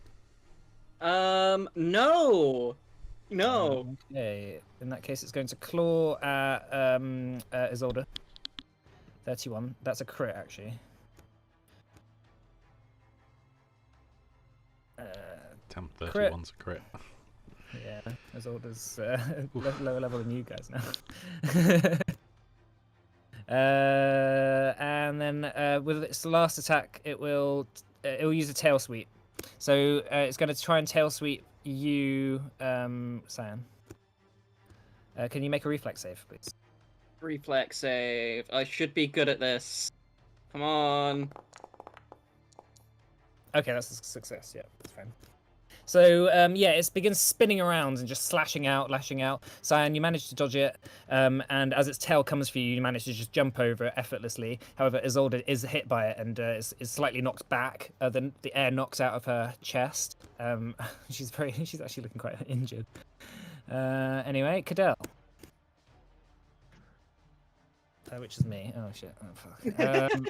No. No. Okay, in that case, it's going to claw at Isolde. 31. That's a crit, actually. Damn, Crit. 31's a crit. Yeah, Isolde's lower level than you guys now. And then with its last attack, it will use a tail sweep. So it's going to try and tail sweep you, Cyan. Can you make a reflex save, please? Reflex save. I should be good at this. Come on. Okay, that's a success. Yeah, that's fine. So yeah, it begins spinning around and just slashing out, lashing out. Cyan, you manage to dodge it, and as its tail comes for you, you manage to just jump over it effortlessly. However, Isolde is hit by it and is slightly knocked back. The air knocks out of her chest. She's actually looking quite injured. Anyway, Cadell. Which is me. Oh shit. Oh, fuck.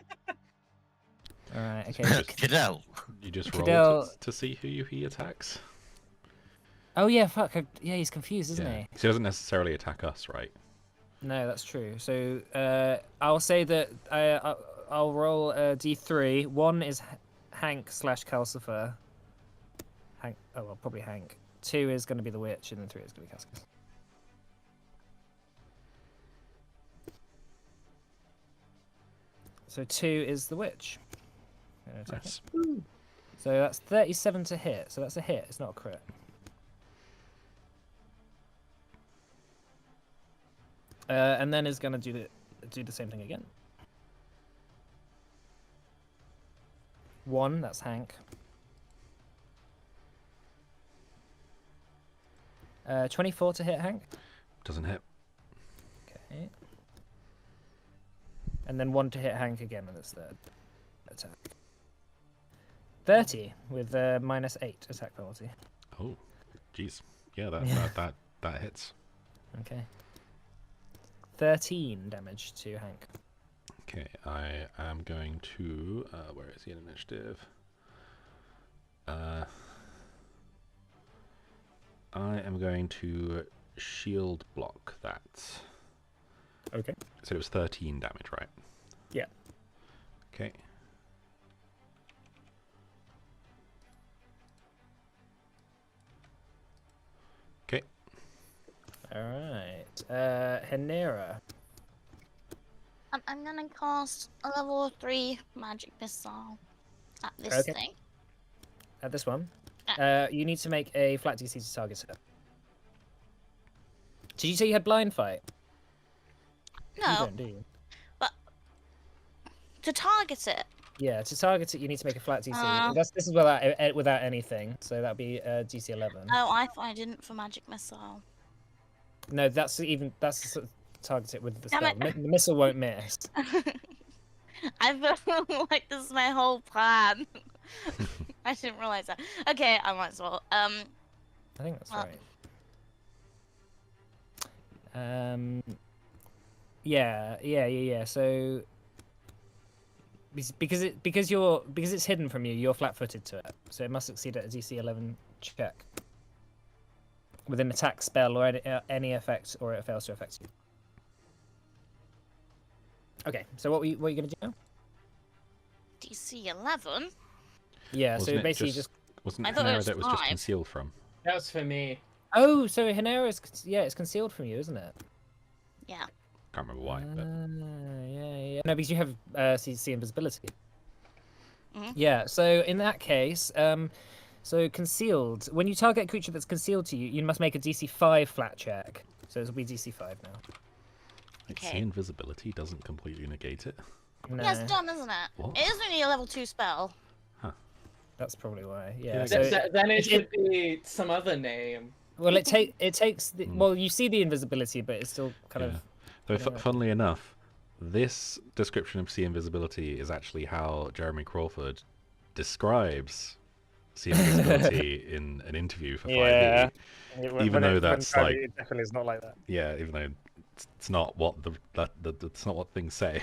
All right. Okay. Cadell. You just Cadell- roll to see who he attacks. Oh yeah. Fuck. Yeah, he's confused, isn't Yeah. he? He doesn't necessarily attack us, right? No, that's true. So I'll say that I'll roll a d3. 1 is Hank / Calcifer. Hank. Oh well, probably Hank. 2 is going to be the witch, and then 3 is going to be Calcifer. So 2 is the witch. Nice. So that's 37 to hit. So that's a hit. It's not a crit. And then is going to do the same thing again. 1, that's Hank. 24 to hit Hank. Doesn't hit. Okay. And then 1 to hit Hank again with its third attack. 30 with -8 attack penalty. Oh, jeez. Yeah, that hits. Okay. 13 damage to Hank. Okay, I am going to. Where is he in initiative? I am going to shield block that. Okay. So it was 13 damage, right? Yeah. Okay. Okay. All right. Henera. I'm gonna cast a level 3 magic missile at this Okay. thing. At this one. Yeah. You need to make a flat DC to target it. Did you say you had blind fight? You No, don't, do you? to target it. Yeah, to target it, you need to make a flat DC. Uh. This is without anything, so that'd be DC 11. Oh, I thought I didn't for magic missile. No, that's sort of target it with the Damn spell. it. The missile won't miss. I feel like this is my whole plan. I didn't realize that. Okay, I might as well. I think that's Well. right. Yeah. So because it's hidden from you, you're flat-footed to it. So it must succeed at a DC 11 check with an attack spell or any effect, or it fails to affect you. Okay, so what are you gonna do now? DC 11. Yeah, Wasn't so it basically just- Wasn't I it thought it Hanera was that was just 5. concealed from? That was for me. Oh, so Henera is it's concealed from you, isn't it? Yeah. Can't remember why, but Yeah. No, because you have see invisibility. Mhm. Yeah. So in that case, so concealed. When you target a creature that's concealed to you, you must make a DC 5 flat check. So it'll be DC 5 now. like, Okay. see invisibility doesn't completely negate it. No, Yeah, it's dumb, isn't it? What? It is only a level 2 spell. that's probably why. Yeah, Yeah. I So guess. Then it it- should be some other name. well, it takes the, Hmm. well, you see the invisibility, but it's still kind Yeah. of. Though, I don't know. funnily enough, this description of see invisibility is actually how Jeremy Crawford describes see invisibility in an interview for 5e. Even though that's like, it definitely is not like that. yeah, even though it's not what it's not what things say.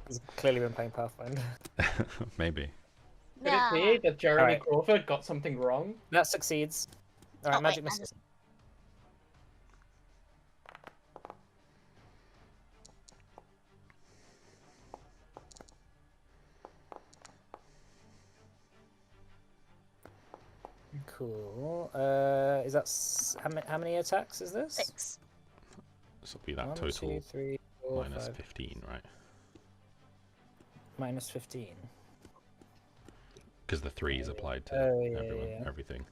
He's clearly been playing Pathfinder. Maybe. Could Yeah. it be that Jeremy Alright. Crawford got something wrong? That succeeds. All right, Oh, magic wait, I missile. Cool. Is that how many attacks is this? 6. This will be that 1, total 2, 3, 4, minus 5, 15, right? minus 15. Because the 3 is applied to Oh, yeah, everyone, yeah. everything.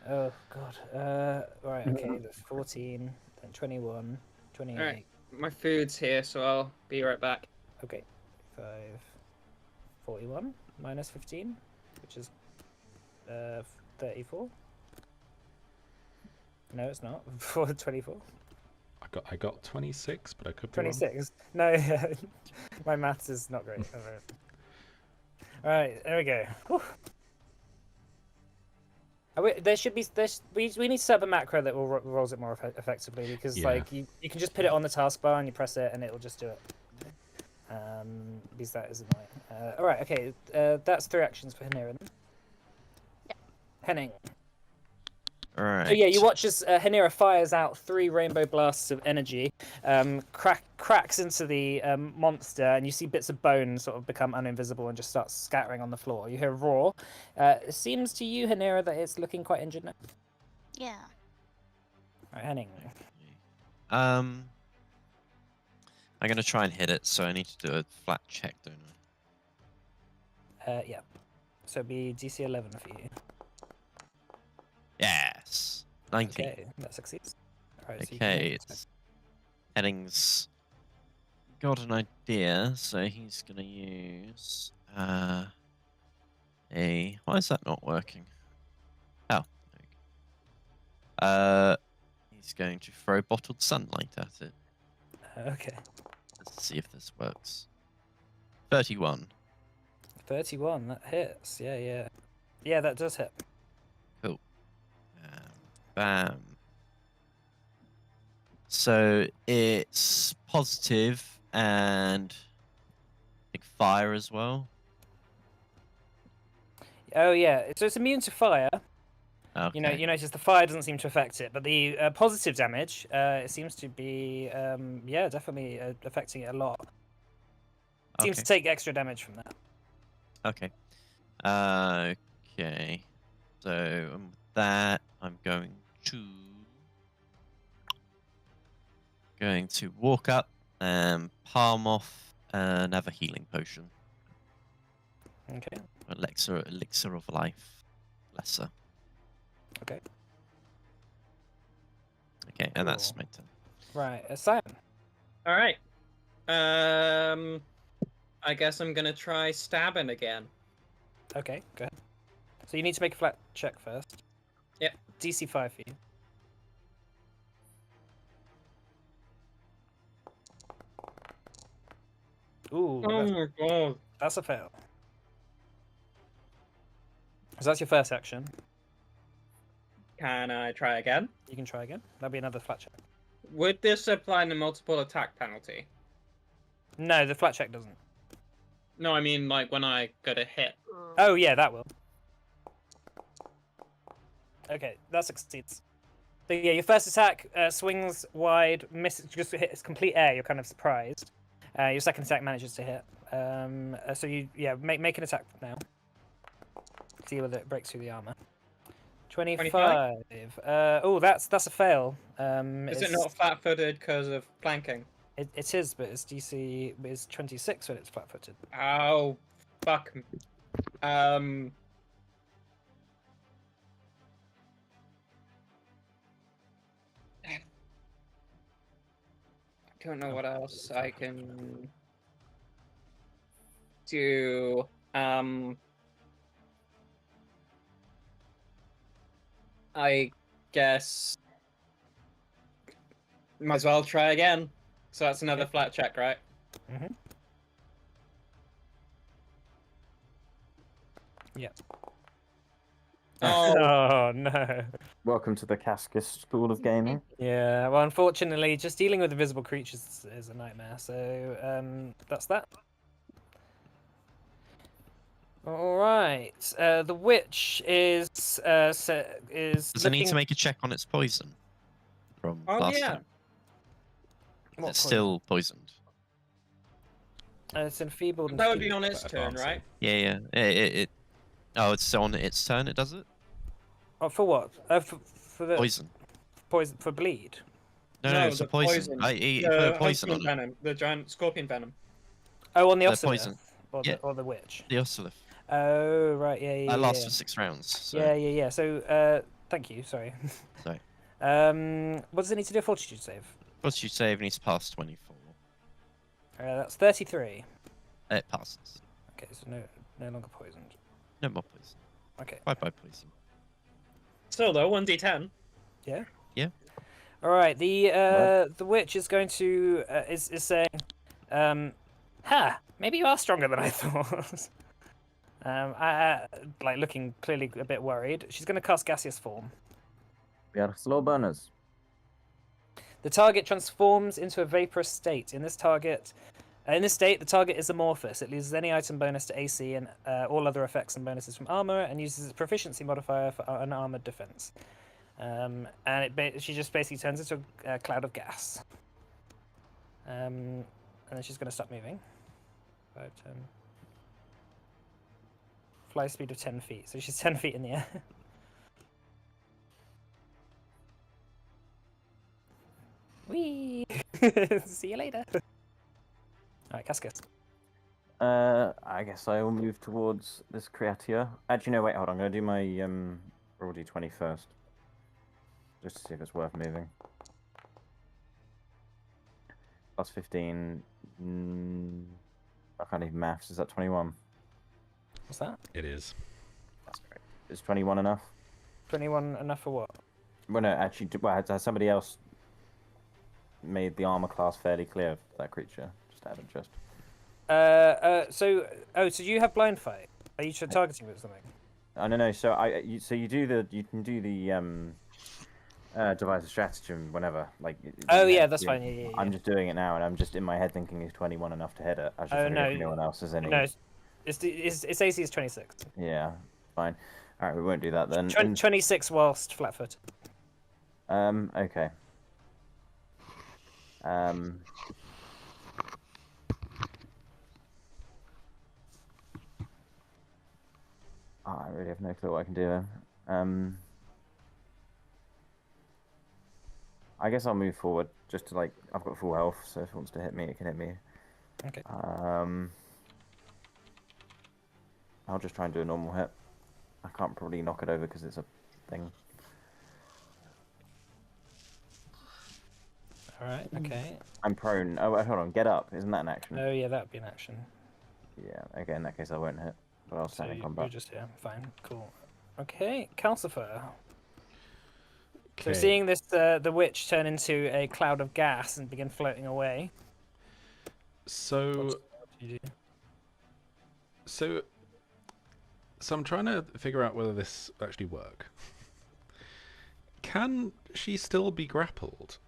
Oh god. Right. Okay. That's 14, then 21, 28. Alright. My food's here, so I'll be right back. Okay. 5, 41 minus 15, which is 34. No, it's not. 24. I got 26, but I could be wrong. 26. No, my maths is not great. All right, there we go. Whew. There should be we need to set up a macro that will rolls it more effectively, because Yeah. like you can just put it on the taskbar and you press it and it will just do it. Because that is annoying. All right, okay. That's 3 actions for Henira. Yeah. Henning. All right. Oh yeah, you watch as Henira fires out 3 rainbow blasts of energy, cracks into the monster, and you see bits of bone sort of become uninvisible and just start scattering on the floor. You hear a roar. It seems to you, Henira, that it's looking quite injured now. Yeah. Right, Henning. I'm gonna try and hit it, so I need to do a flat check, don't I? Yeah. So it'd be DC 11 for you. Yes. 19. Okay, that succeeds. All right, so you can Okay, make it. it's Henning's got an idea, so he's gonna use why is that not working? Oh, there we go. He's going to throw bottled sunlight at it. Okay. Let's see if this works. 31. 31, that hits. Yeah. Yeah, that does hit. Bam. So it's positive and like fire as well. Oh yeah, so it's immune to fire. Okay. You notice the fire doesn't seem to affect it, but the positive damage, it seems to be, definitely affecting it a lot. It seems to take extra damage from that. Okay. Okay. So with that, I'm going to walk up and palm off another healing potion. Okay. Elixir of life, lesser. Okay. Okay, and that's Cool. my turn. Right, Simon. Alright. I guess I'm gonna try stabbing again. Okay, go ahead. So you need to make a flat check first. Yep. DC 5 for you. Ooh, Oh my god. that's a fail. So that's your first action. Can I try again? You can try again. That'll be another flat check. Would this apply the multiple attack penalty? No, the flat check doesn't. No, I mean like when I get a hit. Oh yeah, that will. Okay, that succeeds. So yeah, your first attack swings wide, misses, just hits complete air. You're kind of surprised. Your second attack manages to hit. So you make an attack now. See whether it breaks through the armor. 25. Oh, that's a fail. Is it not flat-footed because of planking? It is, but its DC is 26 when it's flat-footed. Oh, fuck. I don't know what else I can do. I guess might as well try again. So that's another flat check, right? Mm-hmm. Yeah. Oh, Oh no. Welcome to the Cascus School of Gaming. Yeah. Well, unfortunately, just dealing with invisible creatures is a nightmare. So that's that. All right. The witch is Does it need to make a check on its poison from oh last yeah. time? What It's poison? still poisoned. It's enfeebled. And That would be feeble. on its turn, right? Yeah. Oh, it's on its turn. It does it. Oh, for what? For the Poison. poison for bleed. No, it's a the poison. He put The a poison on husband it. venom, the giant scorpion venom. Oh, on the The Ocelith. poison. Yeah. Or the witch. The Ocelith. Oh, right. Yeah. That lasts for 6 rounds. So. Yeah. So Thank you. Sorry. Sorry. What does it need to do? A fortitude save. Fortitude save needs to pass 24. That's 33. It passes. Okay, so no longer poisoned. No more poison. Okay. Bye-bye poison. Still though, 1d10. Yeah. Yeah. All right. The witch is going to is saying, maybe you are stronger than I thought. Like looking clearly a bit worried. She's going to cast gaseous form. We are slow burners. The target transforms into a vaporous state. In this state, the target is amorphous. It loses any item bonus to AC and all other effects and bonuses from armor, and uses its proficiency modifier for an armored defense. She just basically turns into a cloud of gas. And then she's going to stop moving. 5, 10. Fly speed of 10 feet, so she's 10 feet in the air. Whee! See you later. Alright, Cascus. I guess I will move towards this creature. Actually, no, wait, hold on. I'm going to do my roll d20 first. Just to see if it's worth moving. Plus 15. I can't even maths. Is that 21? What's that? It is. That's great. Is 21 enough? 21 enough for what? Well, no, actually, has somebody else made the armor class fairly clear for that creature? Just out of interest. So you have blind fight? Are you targeting with something? I don't know. So you can do the devise a stratagem whenever. Like. Oh yeah, that's fine. Yeah. I'm just doing it now, and I'm just in my head thinking is 21 enough to hit it. I was just wondering if anyone else has any. No, its AC is 26. Yeah, fine. All right, we won't do that then. 26 whilst flat-foot. Okay. I really have no clue what I can do then. I guess I'll move forward just to like I've got full health, so if it wants to hit me, it can hit me. Okay. I'll just try and do a normal hit. I can't probably knock it over because it's a thing. All right. Okay. I'm prone. Oh, wait, hold on. Get up. Isn't that an action? Oh yeah, that would be an action. Yeah. Okay. In that case, I won't hit. But I'll stand in You're combat. just here. Fine. Cool. Okay, Calcifer. So Okay. seeing this, the witch turn into a cloud of gas and begin floating away. So, What do you do? so I'm trying to figure out whether this actually work. Can she still be grappled?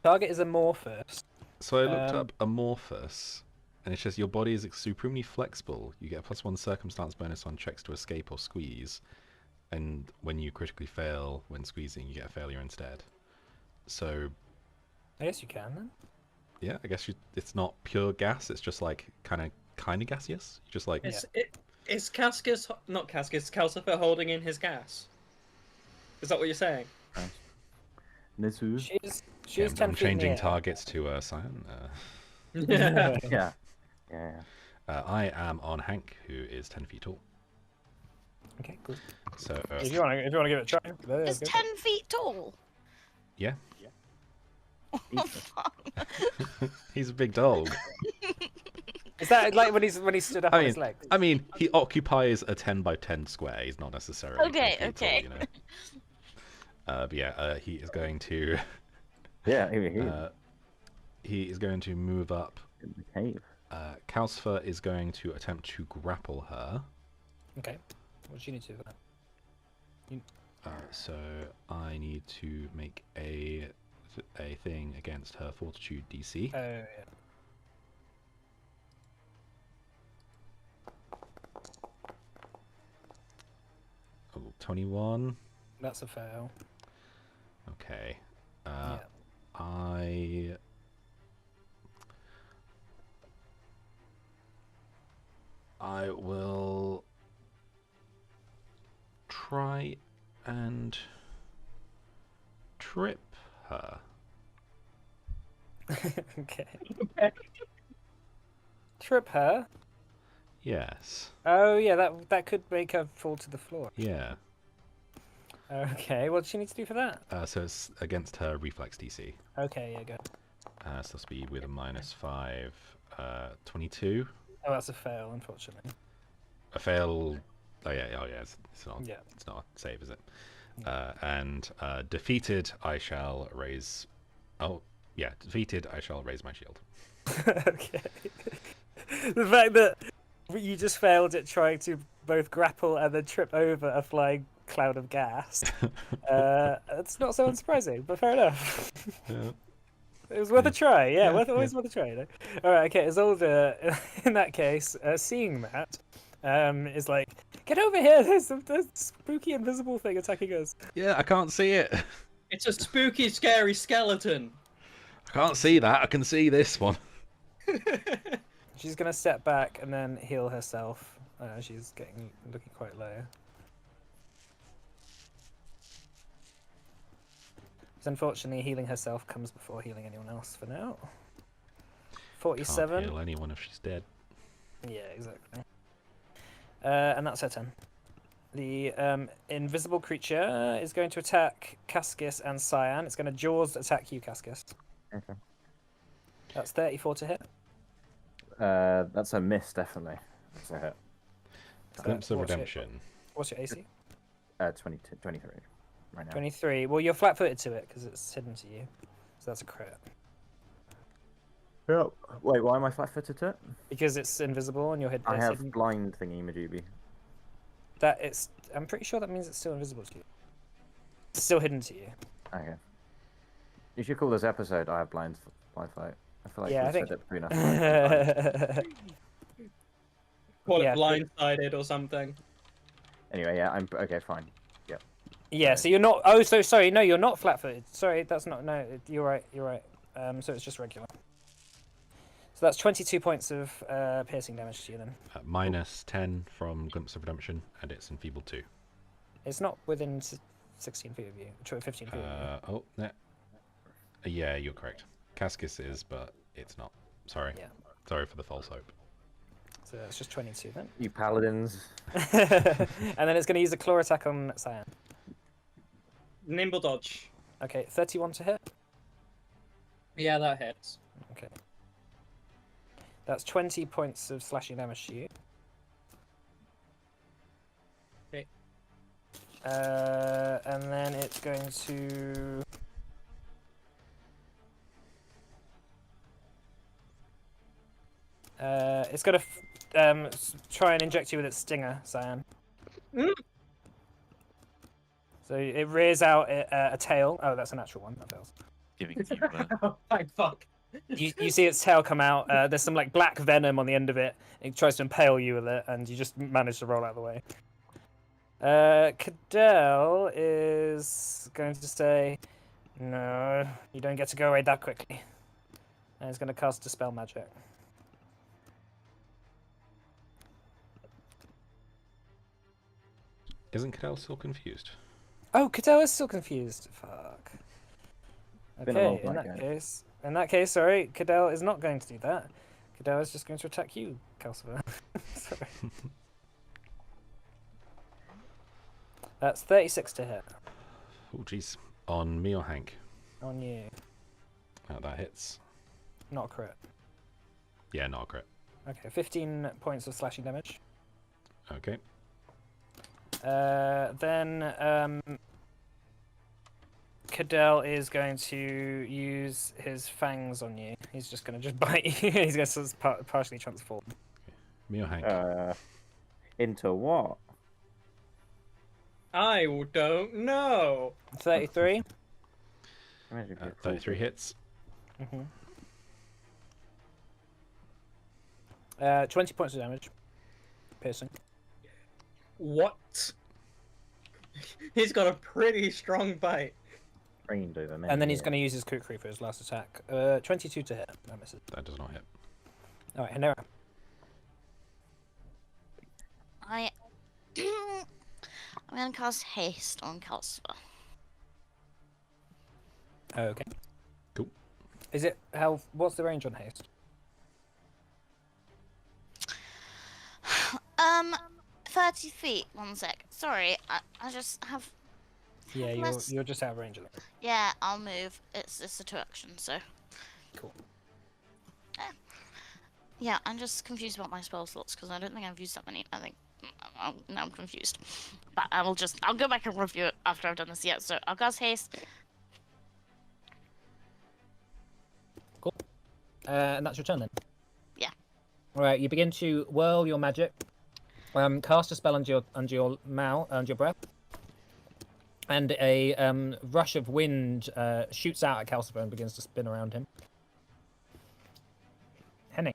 Target is amorphous. So I looked up amorphous, and it says your body is supremely flexible. You get a +1 circumstance bonus on checks to escape or squeeze, and when you critically fail when squeezing, you get a failure instead. So I guess you can then. yeah, I guess it's not pure gas. It's just like kind of gaseous. Just like Is Cascus, not Cascus, Calcifer holding in his gas? Is that what you're saying? Nisu. She's 10 I'm feet in the changing air. targets to Cyan. Yeah. Yeah. I am on Hank, who is 10 feet tall. Okay, cool. So If you want to give it a try, there It's you go. 10 feet tall. yeah, Oh, fuck. he's a big dog. Is that like when he stood up on his legs? I mean, he occupies a 10 by 10 square. He's not necessarily 10 Okay, feet okay. tall, you know. But yeah, he is going to Yeah. Here. he is going to move up. In the cave. Calcifer is going to attempt to grapple her. Okay. What does she need to do for that? So I need to make a thing against her fortitude DC. Oh yeah. Oh, 21. That's a fail. Okay. Yeah. I will try and trip her. Okay. Trip her. Yes. Oh yeah, that could make her fall to the floor. Yeah. Okay, what does she need to do for that? So it's against her reflex DC. Okay, yeah, go. So speed with a -5, 22. Oh, that's a fail, unfortunately. A fail. Oh yeah, it's not. Yeah. It's not a save, is it? And defeated, I shall raise. Oh yeah, defeated, I shall raise my shield. Okay. The fact that you just failed at trying to both grapple and then trip over a flying cloud of gas. It's not so unsurprising, but fair enough. Yeah. It was worth a try, yeah, always yeah. worth a try. You know? All right, okay, Isolde, in that case, seeing that, is like, get over here, there's some spooky invisible thing attacking us. Yeah, I can't see it. It's a spooky, scary skeleton. I can't see that. I can see this one. She's going to step back and then heal herself. She's looking quite low. Because unfortunately, healing herself comes before healing anyone else for now. 47. Can't heal anyone if she's dead. Yeah, exactly. And that's her turn. The invisible creature is going to attack Cascus and Cyan. It's going to Jaws attack you, Cascus. Okay. That's 34 to hit. That's a miss, definitely. That's a hit. Glimpse of what's your- Redemption. What's your AC? 23 right now. 23. Well, you're flat-footed to it because it's hidden to you. So that's a crit. Yep. Wait, why am I flat-footed to it? Because it's invisible and you're hidden. I it's have hidden. blind thingy majooby. I'm pretty sure that means it's still invisible to you. It's still hidden to you. Okay. You should call this episode "I have blind fight." I feel like Yeah, I we've think- said it between us. Call Yeah, it blindsided or something. Anyway, yeah, I'm okay. Fine. Yeah, so you're not. Oh, so sorry. No, you're not flat-footed. Sorry, that's not. No, you're right. You're right. So it's just regular. So that's 22 points of piercing damage to you then. -10 from Glimpse of Redemption, and it's enfeebled 2. It's not within 16 feet of you. 15 feet of you. Oh, yeah, you're correct. Cascus is, but it's not. Sorry. Yeah. Sorry for the false hope. So that's just 22 then. You paladins. And then it's going to use a claw attack on Cyan. Nimble dodge. Okay, 31 to hit. Yeah, that hits. Okay. That's 20 points of slashing damage to you. Okay. And then it's going to... it's going to try and inject you with its stinger, Cyan. Mm. So it rears out a tail. Oh, that's a natural one. That fails. Giving you Oh, thank fuck. You see its tail come out. There's some like black venom on the end of it. It tries to impale you with it, and you just manage to roll out of the way. Cadell is going to say, "No, you don't get to go away that quickly," and he's going to cast Dispel Magic. Isn't Cadell still confused? Oh, Cadell is still confused. Fuck. Been a long Okay, in night, that guys. case, sorry, Cadell is not going to do that. Cadell is just going to attack you, Calcifer. Sorry. That's 36 to hit Oh, jeez. On me or Hank? on you. That hits. Not a crit. Yeah, not a crit. Okay, 15 points of slashing damage. Okay. Then Cadell is going to use his fangs on you. He's just going to bite you. He's going to partially transform. Me or Hank? Into what? I don't know. 33. Imagine if it 33 hits. Mm-hmm. 20 points of damage. Piercing. What? He's got a pretty strong bite. trained over many And then he's years. going to use his kukri for his last attack. 22 to hit. That misses. That does not hit. Alright, Hanera. I'm gonna cast haste on Calcifer. Okay. Cool. Is it what's the range on haste? 30 feet. 1 sec. Sorry, I just have Yeah, Let's- you're just out of range of it. Yeah, I'll move. It's a 2 action, so. Cool. Yeah, I'm just confused about my spell slots because I don't think I've used that many. I think now I'm confused. But I'll go back and review it after I've done this. Yeah, so I'll cast haste. Cool. And that's your turn then. Yeah. All right, you begin to whirl your magic. Cast a spell under your mouth, under your breath, and a rush of wind shoots out at Calcifer and begins to spin around him. Henning.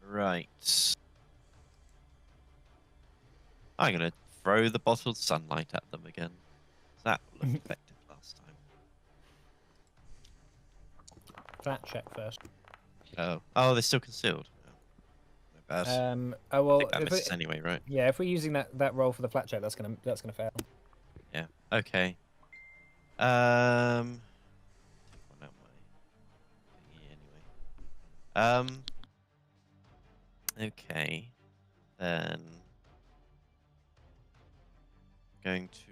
Right. I'm gonna throw the bottled sunlight at them again. That looked effective last time. Flat check first. Oh, they're still concealed. Oh, my bad. Oh well. I think that if misses anyway, right? Yeah, if we're using that roll for the flat check, that's gonna fail. Yeah. Okay. Take one out my thingy anyway. Okay. Then going to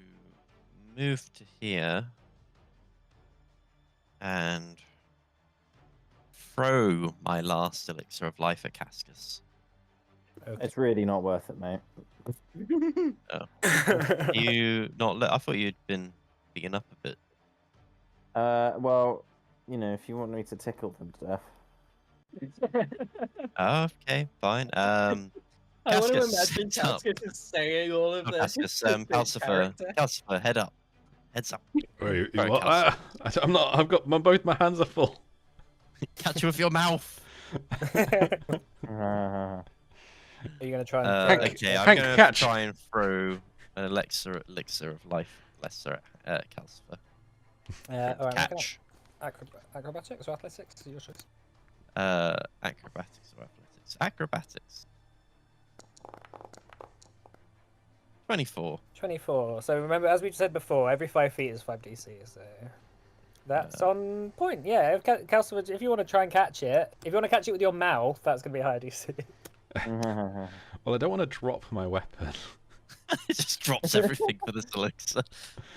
move to here and throw my last elixir of life at Cascus. Okay. It's really not worth it, mate. You not? I thought you'd been beaten up a bit. Well, you know, if you want me to tickle them to death. Oh, okay, fine. I want to Cascus, imagine heads up. Cascus is saying all of Oh, this. Cascus, Calcifer, head up. Heads up. Wait, Sorry, what? Calcifer. I'm not. I've got both my hands are full. Catch you with your mouth. Are you gonna try and? Okay, I'm Hank, gonna catch. try and throw an elixir of life lesser at Calcifer. All right, Catch. Acrobatics or athletics? Your choice. Acrobatics or athletics? Acrobatics. 24. 24. So remember, as we said before, every 5 feet is 5 DC. So that's on point. Yeah, Calcifer, if you want to try and catch it, if you want to catch it with your mouth, that's going to be a higher DC. Well, I don't want to drop my weapon. It just drops everything for this elixir.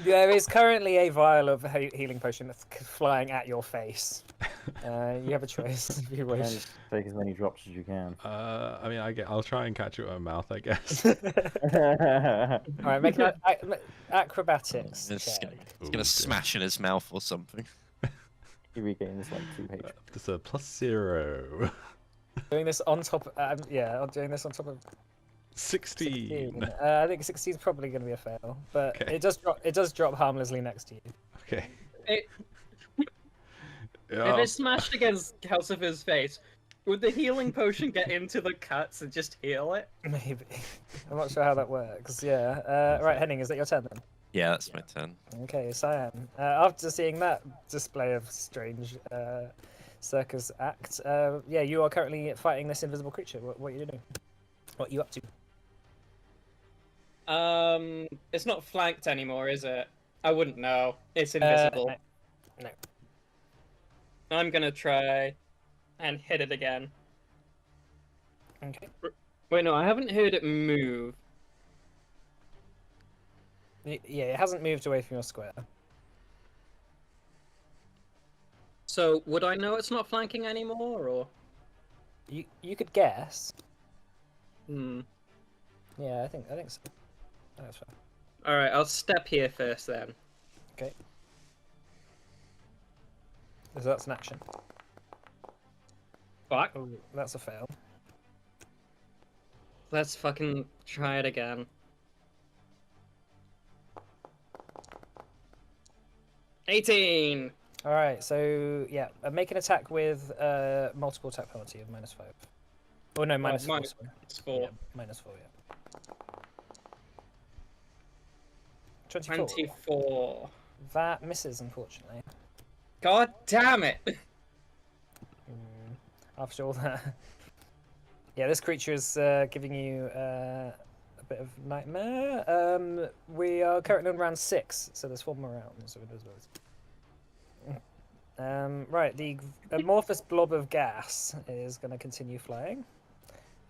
There is currently a vial of healing potion that's flying at your face. You have a choice if you wish. And take as many drops as you can. I mean, I'll try and catch it with my mouth, I guess. All right, make an acrobatics It's check. gonna smash in his mouth or something. He regains like 2 HP. It's a +0. Doing this on top. Yeah, I'm doing this on top of 16. I think 16 is probably going to be a fail, but Okay. it does drop harmlessly next to you. Okay. If Yeah. it smashed against Calcifer's face, would the healing potion get into the cuts and just heal it? Maybe. I'm not sure how that works. Yeah. Right, Henning, is that your turn then? Yeah, that's my turn. Okay, Cyan. After seeing that display of strange circus act, yeah, you are currently fighting this invisible creature. What are you doing? What are you up to? It's not flanked anymore, is it? I wouldn't know. It's invisible. No. I'm gonna try and hit it again. Okay. Wait, no, I haven't heard it move. Yeah, it hasn't moved away from your square. So, would I know it's not flanking anymore, or? You could guess. Hmm. Yeah, I think so. That's fine. Alright, I'll step here first then. Okay. So that's an action. Fuck. Oh, that's a fail. Let's fucking try it again. 18! All right, so yeah, make an attack with multiple attack penalty of -5. Oh no, -4. minus- Sorry. It's 4. Yeah, -4. Yeah. 24. 24. That misses, unfortunately. God damn it! After all that, yeah, this creature is giving you a bit of nightmare. We are currently on round 6, so there's 4 more rounds of invisibility. Right, the amorphous blob of gas is going to continue flying.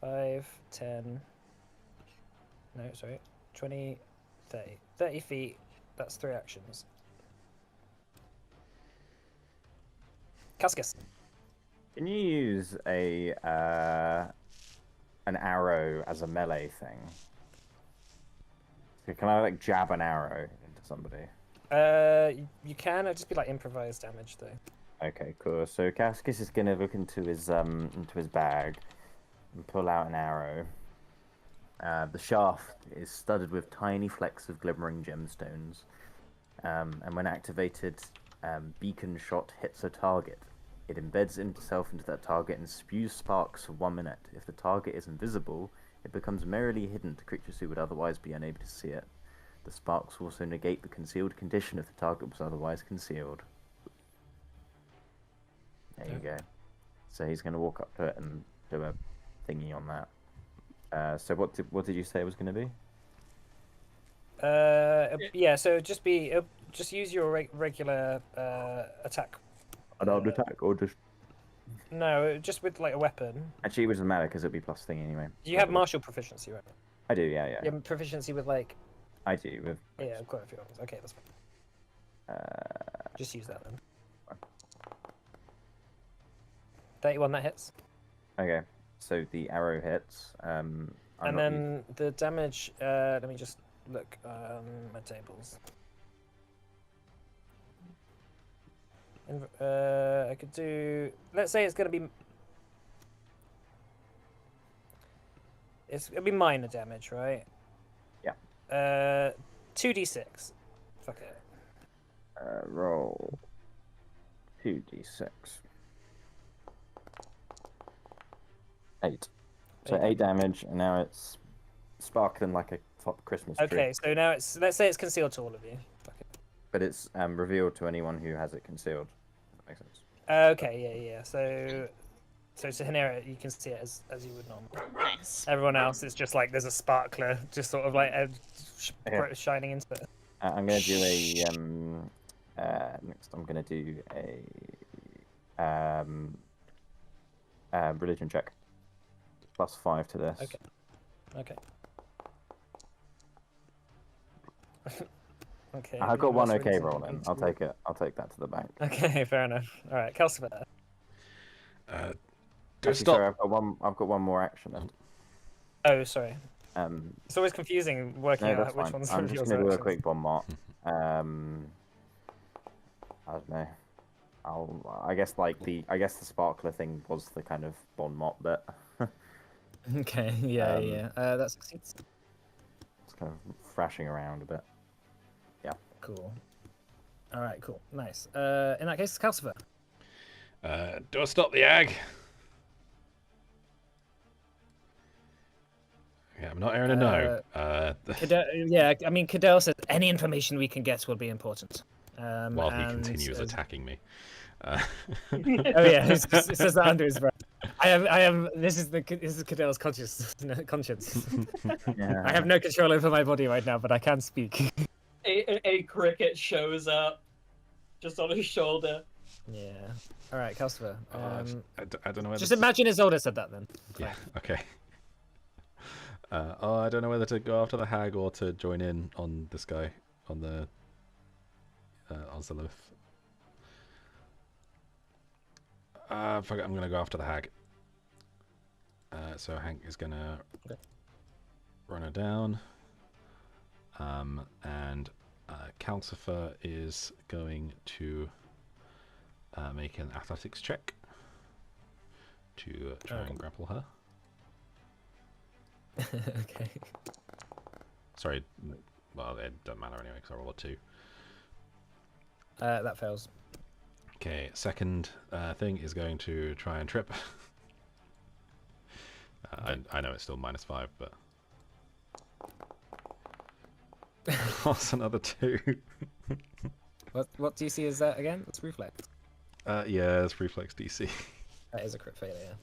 5, 10, no, sorry, 20, 30. 30 feet. That's 3 actions. Cascus. Can you use a an arrow as a melee thing? So can I like jab an arrow into somebody? You can. It'd just be like improvised damage though. Okay, cool. So Cascus is gonna look into his bag and pull out an arrow. The shaft is studded with tiny flecks of glimmering gemstones, and when activated, beacon shot hits a target. It embeds itself into that target and spews sparks for 1 minute. If the target is invisible, it becomes merrily hidden to creatures who would otherwise be unable to see it. The sparks also negate the concealed condition if the target was otherwise concealed. There you go. So he's going to walk up to it and do a thingy on that. So what did you say it was going to be? Yeah. So just use your regular attack. An armed attack or just... No, just with like a weapon. Actually, it doesn't matter because it'll be plus thing anyway. You have martial proficiency, right? I do, yeah. You have proficiency with like. I do with. Yeah, I've got a few weapons. Okay, that's fine. Just use that then. 31, that hits. Okay, so the arrow hits. And then the damage. Let me just look my tables. I could do. Let's say it's gonna be. It's gonna be minor damage, right? Yeah. 2d6. Fuck it. Roll 2d6. 8. So 8 damage, and now it's sparkling like a Christmas tree. Okay, so now it's. Let's say it's concealed to all of you. Fuck it. But it's revealed to anyone who has it concealed. That makes sense. Okay, yeah. So to Hanera, you can see it as you would normally. Nice. Everyone else is just like there's a sparkler, just sort of like Okay. shining into it. I'm gonna do a next. I'm gonna do a religion check. +5 to this. Okay. Okay. I got one that's really okay roll then. I'll take it. I'll take that to the bank. Okay, fair enough. All right, Calcifer. Actually, stop. sorry, I've got one more action then. Oh, sorry. Um, It's always confusing working no, out that's which fine. ones I'm are just yours. gonna do a actions. quick bon mot. I don't know. I guess the sparkler thing was the kind of bon mot bit. Okay, yeah. That succeeds. It's kind of thrashing around a bit. Cool. All right, cool, nice. In that case, Calcifer. Do I stop the ag? Yeah, I'm not hearing a no. Yeah, I mean, Cadell says any information we can get will be important. While he continues attacking me. Oh yeah, he says that under his breath. I am. This is Cadell's conscience. Yeah. I have no control over my body right now, but I can speak. A cricket shows up, just on his shoulder. Yeah. All right, Calcifer. I don't know whether Just imagine Isolde said that then. Yeah, okay. I don't know whether to go after the hag or to join in on this guy, on the Ozolith. Fuck it, I'm gonna go after the hag. So Hank is gonna run her down. And Calcifer is going to make an athletics check to try and grapple her. Okay. Sorry, well, it doesn't matter anyway because I roll a 2. That fails. Okay, second thing is going to try and trip. I know it's still -5, but what's another 2? What DC is that again? It's reflex. Yeah, it's reflex DC. That is a crit failure.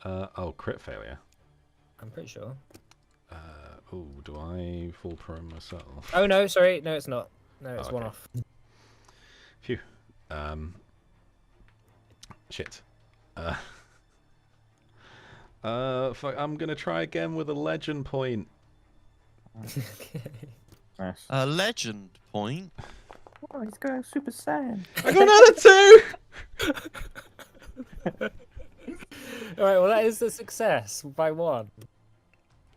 Oh, crit failure. I'm pretty sure. Oh, do I fall prone myself? Oh no, sorry, no, it's not. No, it's Oh, one okay. off. Phew. Shit. Fuck, I'm gonna try again with a legend point. Nice. A legend point. Oh, he's going Super Saiyan. I got another 2! Alright, well that is a success by 1.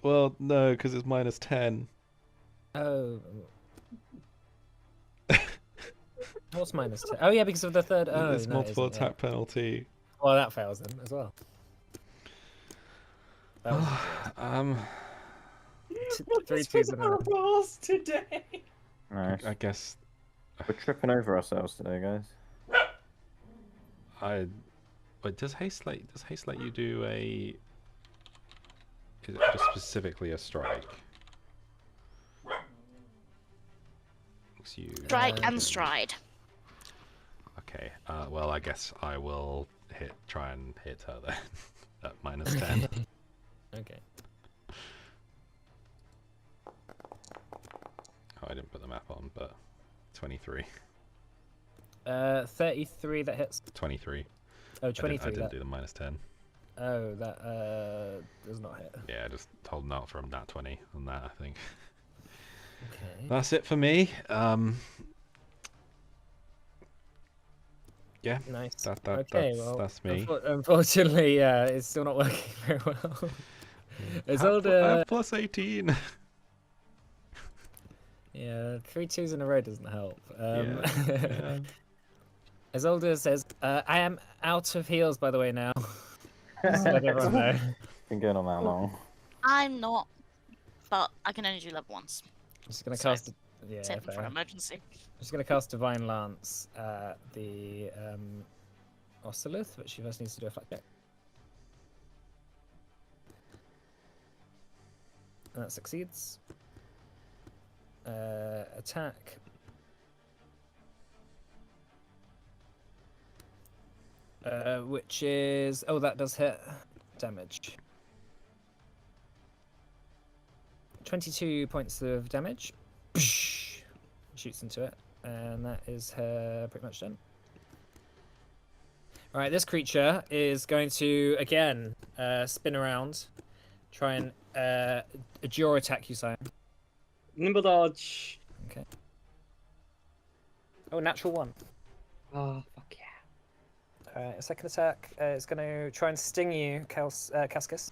Well, no, because it's minus 10. Oh. What's minus 10? Oh yeah, because of the third. Oh, It's no, it multiple isn't, yeah. attack penalty. Well, that fails then as well. That was three twos in a row. rolls today. Nice. I guess We're tripping over ourselves today, guys. But does haste let you do a? Is it just specifically a strike? Strike and stride. Okay. Well, I guess I will try and hit her then. At minus 10. Okay. Oh, I didn't put the map on, but 23. 33 that hits. 23. Oh, 23. I didn't do the minus 10. Oh, that does not hit. Yeah, just holding out from that 20 on that, I think. Okay. That's it for me. Yeah, Nice. that's me. Unfortunately, it's still not working very well. I Isolde. have plus 18. Yeah, 3 twos in a row doesn't help. Yeah. Isolde says, "I am out of heals, by the way, now." Just to let everyone know. Been going on that long. I'm not, but I can only do level 1s. I'm just gonna So, cast. Yeah, Save them for fair. an emergency. I'm just gonna cast Divine Lance at the Ocelith, but she first needs to do a flat check. And that succeeds. Attack. Which is... Oh, that does hit. Damage. 22 points of damage. Shoots into it. And that is her pretty much done. Alright, this creature is going to, again, spin around. Try and Adjure attack you, Simon. Nimble dodge. Okay. Oh, natural 1. Oh, fuck yeah. Alright, a second attack. It's going to try and sting you, Cascus.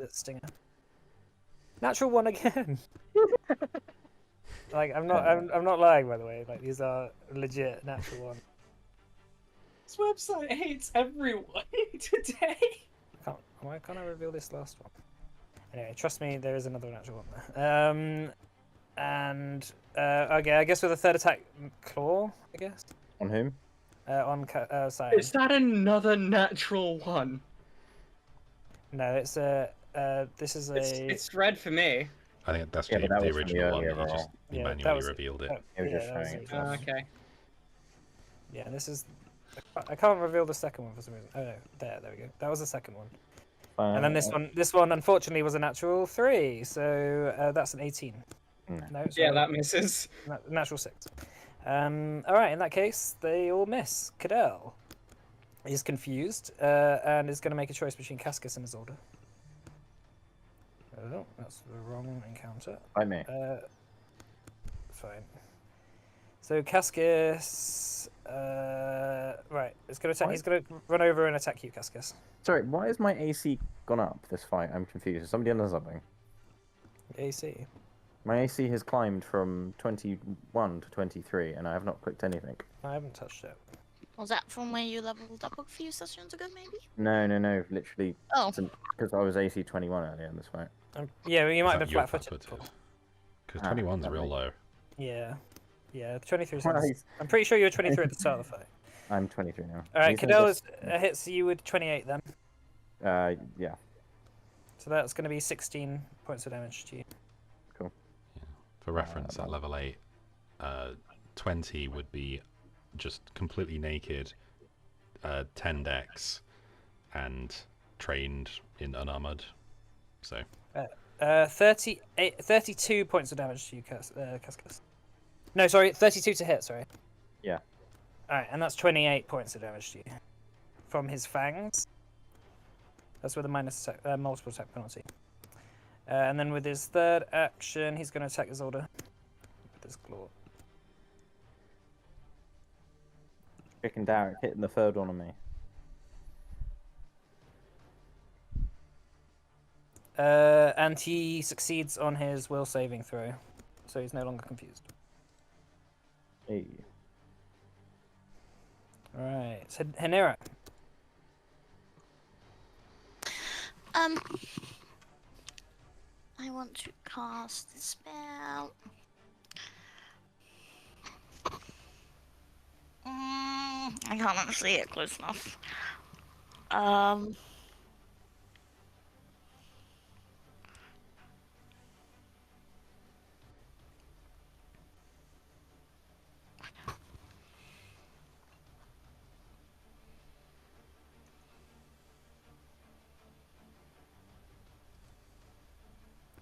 Stinger. Natural 1 again. Like, I'm not lying, by the way. Like, these are legit natural 1. This website hates everyone today. Why can't I reveal this last one? Anyway, trust me, there is another natural 1 there. Okay, I guess with a third attack, claw, I guess. On whom? On Cyan. Is that another natural 1? No, it's a. This is a. It's red for me. I think that's Yeah, the but that was from the original one. earlier You just roll. Yeah, that manually was- revealed it. It was yeah, just that was showing it. it. Okay. Yeah, this is. I can't reveal the second one for some reason. Oh no, there we go. That was the second one. And then this one unfortunately was a natural 3, so that's an 18. No. No, Yeah, sorry, that misses. natural 6. All right, in that case, they all miss. Cadell is confused and is going to make a choice between Cascus and Isolde. Oh, that's the wrong encounter. By me. Fine. So Cascus, right, it's going to attack. Why- He's going to run over and attack you, Cascus. Sorry, why has my AC gone up this fight? I'm confused. Is somebody under something? AC. My AC has climbed from 21 to 23, and I have not clicked anything. I haven't touched it. Was that from where you leveled up a few sessions ago, maybe? No, literally, Oh, because I was AC 21 earlier in this fight. Yeah, well, you might Is have that been your flat-footed. flat-footed? Because 21's real probably. low. Yeah. Yeah, 23 is Right. I'm pretty sure you were 23 at the start of the fight. I'm 23 now. Alright, These are Cadell just- hits you with 28 then. Yeah. So that's going to be 16 points of damage to you. For reference, at level 8, 20 would be just completely naked, 10 dex, and trained in unarmored. So 32 points of damage to you, Cascus. No, sorry, 32 to hit, sorry. Yeah. Alright, and that's 28 points of damage to you. From his fangs. That's with a minus multiple attack penalty. And then with his third action, he's going to attack Isolde with his claw. Chicken Derek hitting the third one on me. And he succeeds on his will saving throw, so he's no longer confused. Hey. Alright, so Hanera. I want to cast the spell. I can't actually see it close enough.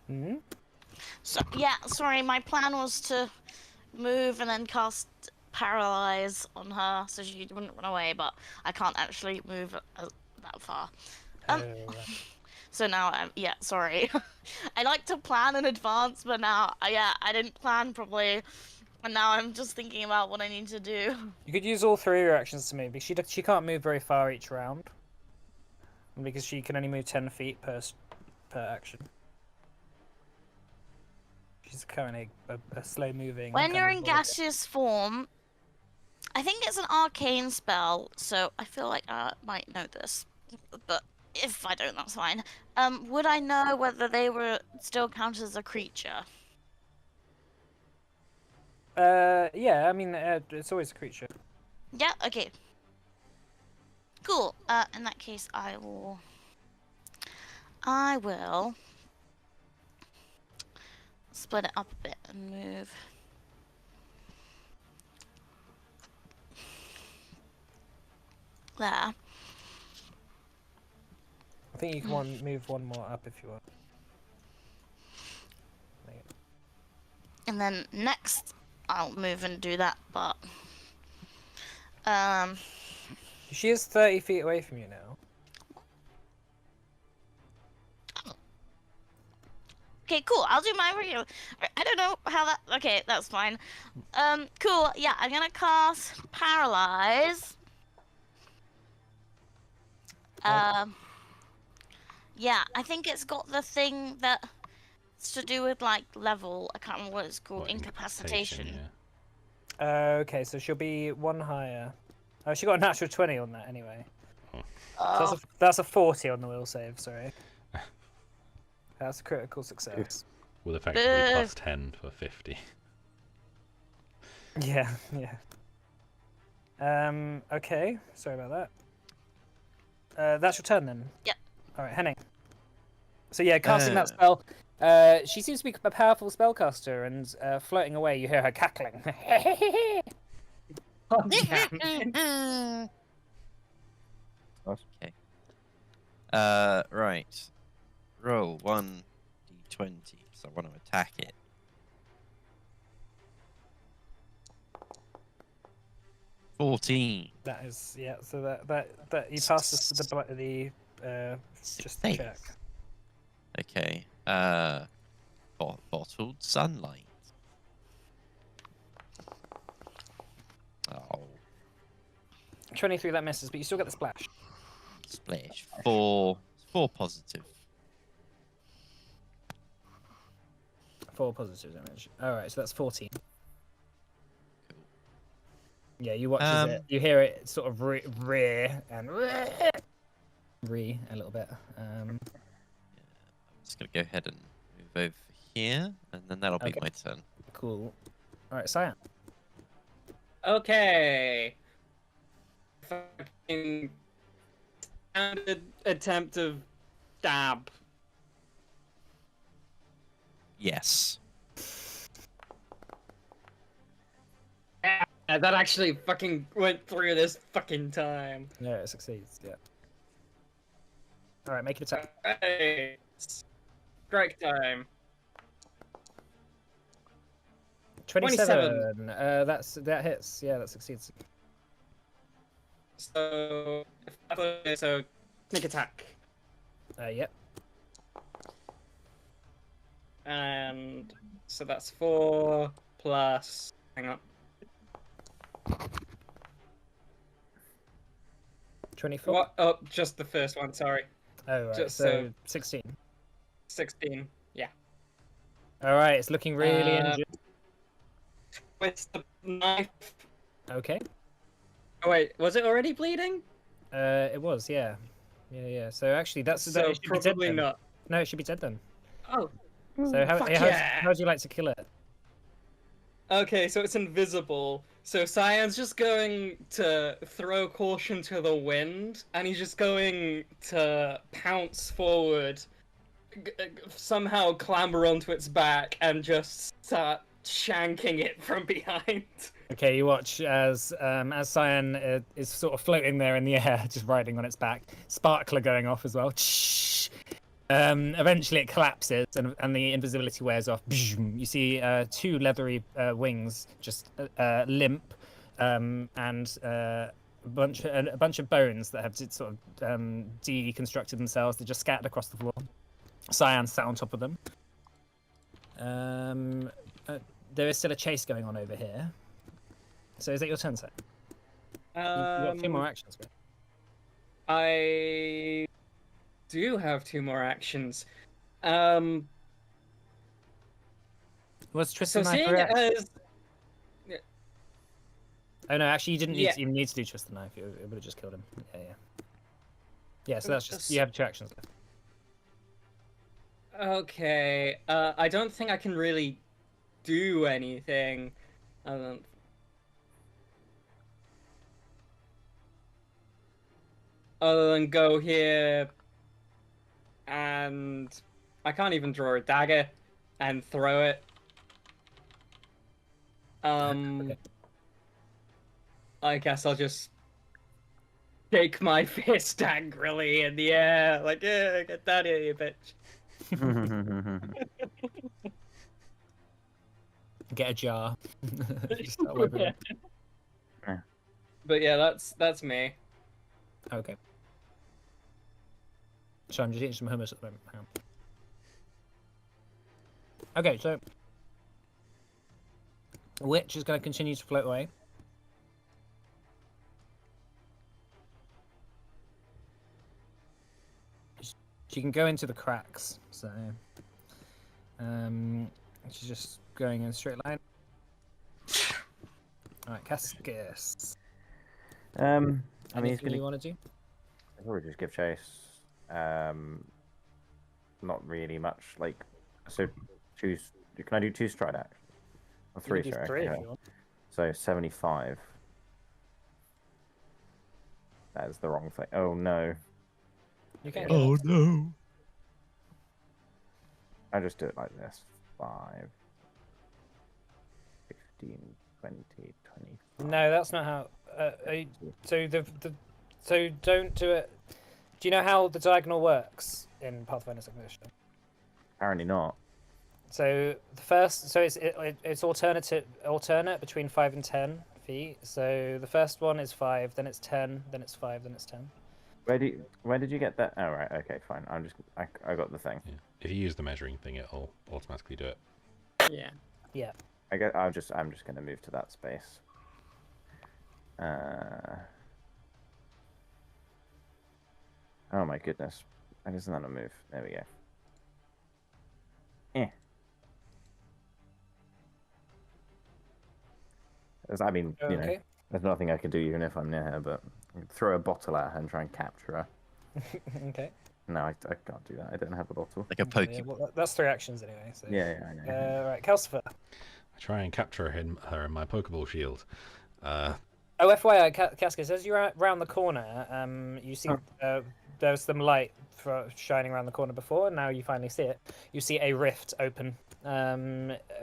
Hmm? So yeah, sorry. My plan was to move and then cast paralyze on her so she wouldn't run away, but I can't actually move that far. Right. So now, yeah, sorry. I like to plan in advance, but now, yeah, I didn't plan properly, and now I'm just thinking about what I need to do. You could use all 3 of your actions to move, because she can't move very far each round. Because she can only move 10 feet per action. She's currently a slow-moving... When you're in kind of warrior. gaseous form, I think it's an arcane spell, so I feel like I might know this, but if I don't, that's fine. Would I know whether they were still counted as a creature? Yeah, I mean, it's always a creature. Yeah, okay. Cool. In that case, I will split it up a bit and move. There. I think you can move one more up if you want. And then next, I'll move and do that, but... She is 30 feet away from you now. Okay, cool. I'll do my review. I don't know how that... Okay, that's fine. Cool. Yeah, I'm gonna cast Paralyze. Yeah, I think it's got the thing that's to do with, like, level. I can't remember what it's called. What, Incapacitation. yeah. Okay, so she'll be 1 higher. Oh, she got a natural 20 on that anyway. So Oh, that's a 40 on the will save, sorry. That's a critical success. With effectively plus 10 for 50. Yeah, yeah. Okay, sorry about that. That's your turn then. Yep. Alright, Henning. So yeah, casting that Uh. spell, she seems to be a powerful spellcaster, and floating away, you hear her cackling. Oh, damn. Okay. Right. Roll 1d20. So I want to attack it. $14. That is, yeah. So that you passed the just the Save. check. Okay. Bottled sunlight. Oh, 23, that misses, but you still get the splash. splash. Four positive. 4 positive damage. Alright, so that's 14. Cool. Yeah, you watch as it, you hear it sort of rear and re a little bit. I'm just gonna go ahead and move over here, and then that'll be Okay. my turn. Cool. Alright, Cyan. Okay. Fucking standard attempt of stab. Yes. Yeah, that actually fucking went through this fucking time. Yeah, it succeeds, yeah. Alright, make it attack. Hey, strike time. 27. That hits. Yeah, that succeeds. So sneak attack. Yep. And so that's 4 plus. Hang on. 24. What? Oh, just the first one. Sorry. Oh, right. Just So 16. 16. Yeah. All right. It's looking really injured. With the knife. Okay. Oh wait, was it already bleeding? It was. Yeah. Yeah. So actually, that So it should be dead probably then. not. No, it should be dead then. Oh. So Fuck yeah. how would you like to kill it? Okay, so it's invisible. So Cyan's just going to throw caution to the wind, and he's just going to pounce forward, somehow clamber onto its back, and just start shanking it from behind. Okay, you watch as Cyan is sort of floating there in the air, just riding on its back. Sparkler going off as well. Eventually it collapses and the invisibility wears off. You see 2 leathery wings just limp, and a bunch of bones that have sort of deconstructed themselves. They're just scattered across the floor. Cyan sat on top of them. There is still a chase going on over here. So is it your turn, sir? You've got a few more actions. I do have 2 more actions. Was twist So the knife? seeing as Oh no, actually you didn't Yeah. even need to do twist the knife. It would have just killed him. Yeah. Yeah. So that's just you have 2 actions left. okay, I don't think I can really do anything. Other than go here, and I can't even draw a dagger and throw it. Okay. I guess I'll just shake my fist angrily in the air, like, yeah, get that here, you bitch. Get a jar. Just start wiping it. But yeah, that's me. Okay. So I'm just eating some hummus at the moment. Hang on. Okay, so Witch is going to continue to float away. She can go into the cracks, so she's just going in a straight line. All right, Cascus. I mean, he's Anything gonna you want to do? probably just give chase. Not really much. Like, so choose. Can I do 2 stride actions? Or 3, You can do sorry. 3 if Okay. you want. So 75. That is the wrong thing. Oh no. You can. Oh no. I just do it like this. 5, 15, 20, 25. No, that's not how. So so don't do it. Do you know how the diagonal works in Pathfinder Second Edition? Apparently not. So the first, so it's alternate between 5 and 10 feet. So the first one is 5, then it's 10, then it's 5, then it's 10. Where did you get that? Oh right, okay, fine. I got the thing. Yeah. If you use the measuring thing, it'll automatically do it. Yeah. Yeah. I'm just gonna move to that space. Oh my goodness. Why doesn't that move? There we go. I mean, you know, Okay. there's nothing I can do even if I'm near her, but I can throw a bottle at her and try and capture her. Okay. No, I can't do that. I don't have a bottle. Like a Yeah, Pokemon. well, that's 3 actions anyway. So. Yeah, I know. Right, Calcifer. I try and capture her in my Pokeball shield. Oh, FYI, Cascus, as you're round the corner, you see there was some light shining around the corner before, and now you finally see it. You see a rift open,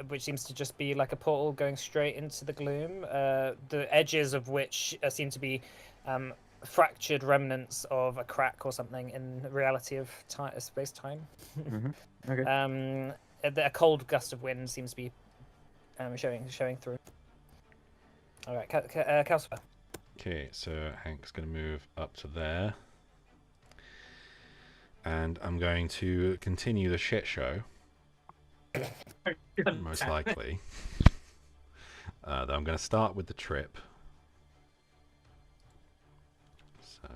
which seems to just be like a portal going straight into the gloom, the edges of which seem to be fractured remnants of a crack or something in the reality of space-time. Okay. A cold gust of wind seems to be showing through. All right, Calcifer. Okay, so Hank's going to move up to there. And I'm going to continue the shit show most likely. Though I'm going to start with the trip. So,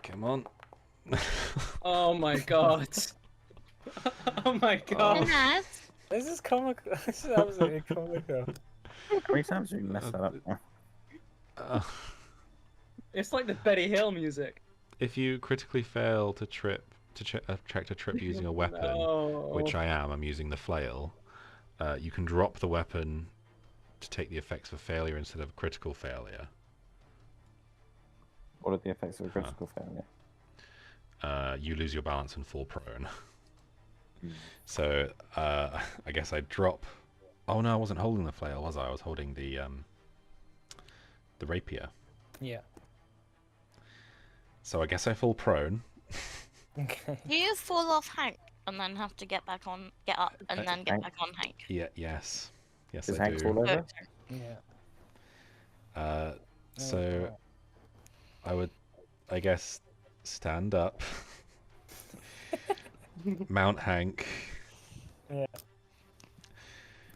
come on. Oh my god. Oh my god. Yes. This is comical. This is absolutely comical. How many times have you messed that up? Uh, It's like the Betty Hill music. if you critically fail to attract a trip using a weapon, No. which I'm using the flail, you can drop the weapon to take the effects of failure instead of critical failure. What are the effects of a critical failure? You lose your balance and fall prone. So I guess I drop. Oh no, I wasn't holding the flail, was I? I was holding the rapier. Yeah. So I guess I fall prone. Okay. Do you fall off Hank and then have to get up and then get Hank? back on Hank? Yes, Does I Hank do. fall over? Yeah. So I would, I guess, stand up, mount Hank, Yeah.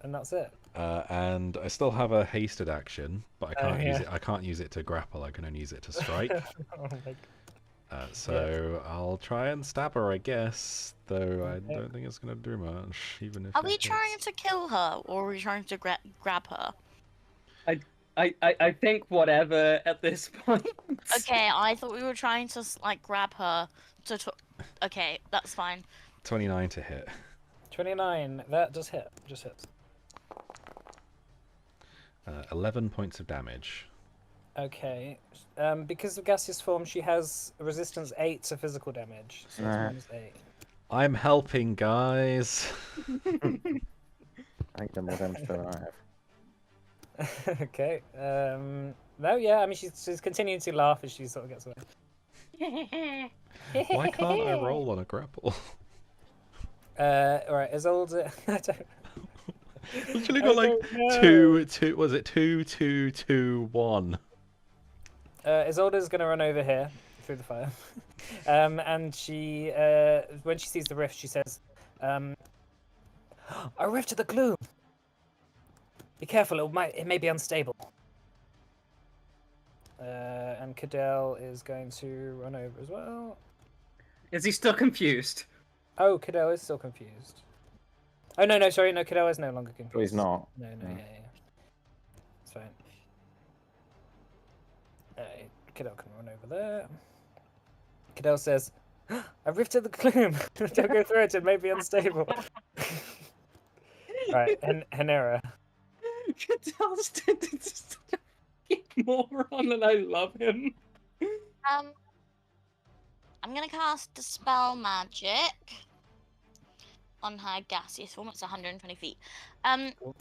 And that's it. and I still have a hasted action, but I can't use yeah. it. I can't use it to grapple. I can only use it to strike. Oh my So I'll try and stab her, I guess. Though I don't think it's gonna do much, even if. Are we trying to kill her or are we trying to grab her? I think whatever at this point. Okay, I thought we were trying to like grab her to. Okay, that's fine. 29 to hit. 29. That does hit. Just hits. 11 points of damage. Okay. Because of gaseous form, she has a resistance 8 to physical damage. So it's -8. I'm helping, guys. I think the more damage than I have. Okay. No, yeah. I mean, she's continuing to laugh as she sort of gets away. Why can't I roll on a grapple? All right. Isolde, I don't. Literally got like two. Was it 2, 2, 2, 1? Isolde's gonna run over here through the fire, and she, when she sees the rift, she says, "A rift to the gloom. Be careful, it may be unstable." And Cadell is going to run over as well. Is he still confused? Oh, Cadell is still confused. Oh no, sorry, no, Cadell is no longer confused. Oh, he's not. No, Mm. yeah. It's fine. Cadell can run over there. Cadell says, "I've rifted the gloom. Don't go through it. It may be unstable." Right, and Hanera. Cadell's just a fucking moron, and I love him. I'm gonna cast Dispel Magic on her gaseous form. It's 120 feet. Cool.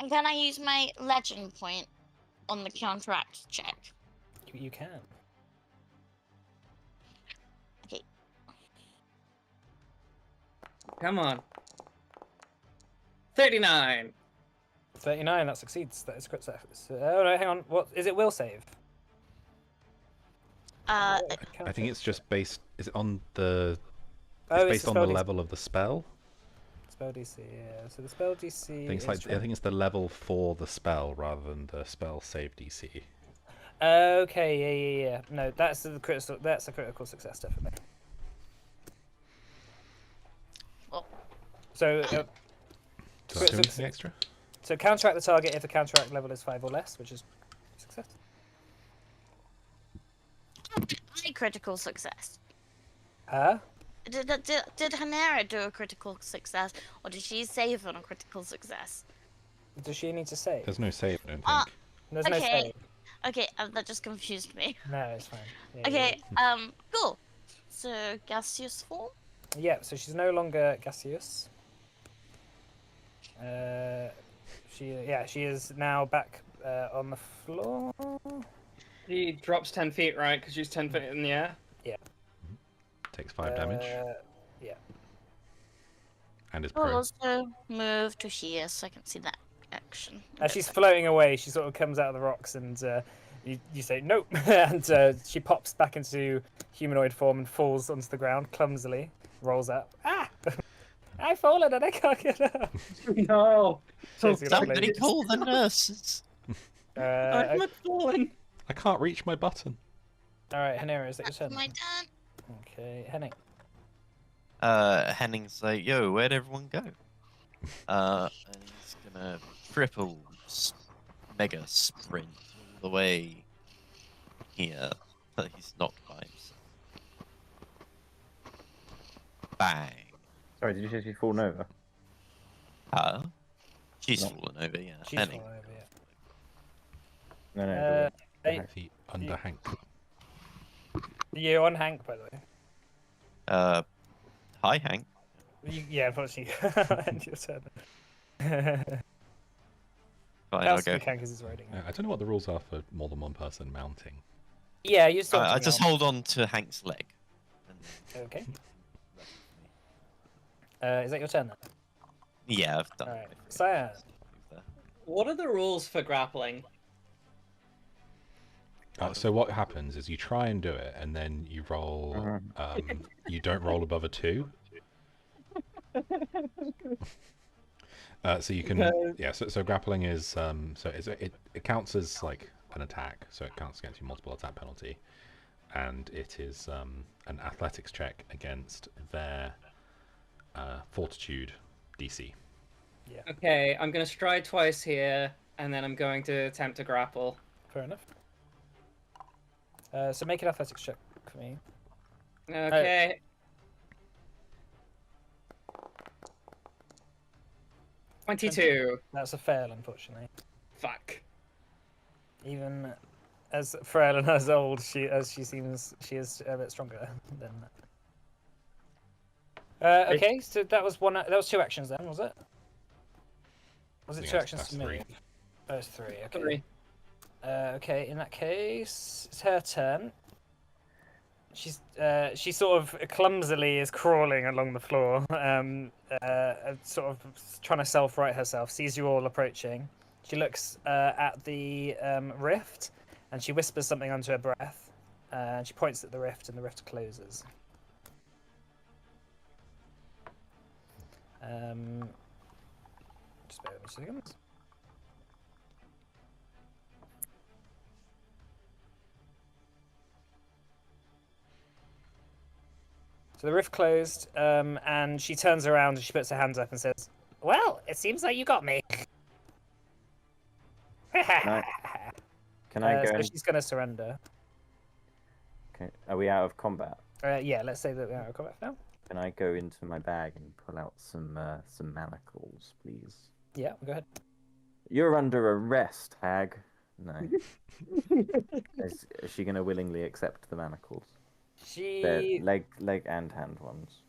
And can I use my legend point on the counteract check? You can. Okay. Come on. 39. 39. That succeeds. That is crit success. Oh no, hang on. What is it? Will save. Uh, I think it's just based. Is it on the? Oh, It's it's based the on the spell DC. level of the spell. Spell DC. Yeah. So the spell DC. I think it's is like I think it's the level for the spell rather than the spell save DC. Okay. Yeah. No, that's the critical. That's a critical success, definitely. Well. So. Does that do anything extra? So counteract the target if the counteract level is 5 or less, which is success. a critical success. Huh? Did Hanera do a critical success, or did she save on a critical success? Does she need to save? There's no save, I don't Uh, think. There's no okay. save. Okay, that just confused me. No, it's fine. Yeah, Okay, cool. So, gaseous form? Yeah, so she's no longer gaseous. She is now back on the floor. He drops 10 feet, right? Because she's 10 feet in the air. Takes 5 damage. Yeah. And is I'll prone. also move to here so I can see that action. As she's floating away, she sort of comes out of the rocks and You say nope, and she pops back into humanoid form and falls onto the ground clumsily, rolls up. Ah! I've fallen and I can't get up. No. Chasing it up Somebody later. call the nurses. I'm not falling. I can't reach my button. All right, Hanera, is that your turn? My turn. Okay, Henning. Henning's like, yo, where'd everyone go? And he's gonna triple mega sprint all the way here. He's not by himself. Bang. Sorry, did you say she's fallen over? Huh? She's No. fallen over, yeah. She's Henning. fallen over, No, no. yeah. the- The under Hank. You're on Hank, by the way. Hi, Hank. Yeah, unfortunately, end your turn. Fine, That's I'll go. Hank is riding. I don't know what the rules are for more than one person mounting. Yeah, you still. I just hold on to Hank's leg. And Okay. Is that your turn then? yeah, I've done Alright, it. Cyan. What are the rules for grappling? So what happens is you try and do it, and then you roll. You don't roll above a 2. So you can, yeah. So grappling is it counts as like an attack, so it counts against your multiple attack penalty, and it is an athletics check against their fortitude DC. Yeah, Okay, I'm gonna stride twice here, and then I'm going to attempt to grapple. fair enough. So make an athletics check for me. Okay. $22. That's a fail, unfortunately. Fuck. Even as frail and as old as she seems, she is a bit stronger than. Okay, so that was one. That was 2 actions then, was it? Was it I think 2 that's- actions that's to move? 3. Oh, it's 3. Okay. Sorry. Okay, in that case, it's her turn. She sort of clumsily is crawling along the floor, sort of trying to self-right herself. Sees you all approaching. She looks at the rift, and she whispers something under her breath. And she points at the rift, and the rift closes. Just bear with me 2 seconds. So the rift closed, and she turns around and she puts her hands up and says, "Well, it seems like you got me." Can I go so in? she's going to surrender. Okay. Are we out of combat? Yeah, let's say that we're out of combat now. Can I go into my bag and pull out some manacles, please? Yeah, go ahead. You're under arrest, hag. No. is she going to willingly accept the manacles? They're She leg and hand ones.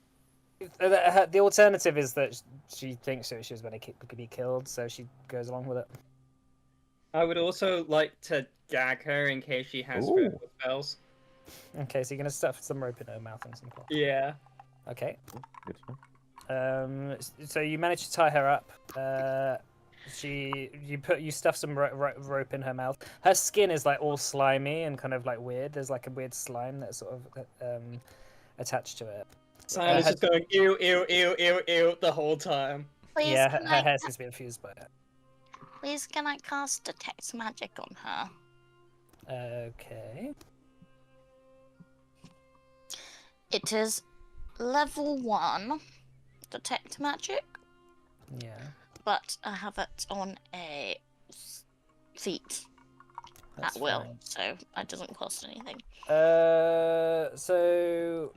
the alternative is that she thinks that she was going to be killed, so she goes along with it. I would also like to gag her in case she has Ooh. physical spells. Okay, so you're going to stuff some rope in her mouth and some claw. Yeah. Okay. Good to know. So you manage to tie her up. You stuff some rope in her mouth. Her skin is like all slimy and kind of like weird. There's like a weird slime that's sort of attached to it. Simon is just going ew, ew, ew, ew, ew the whole time. Please, Yeah, can her I, hair seems to be infused by it. please can I cast detect magic on her? Okay. It is level 1 detect magic, Yeah. but I have it on a feat That's at will, fine. so it doesn't cost anything. So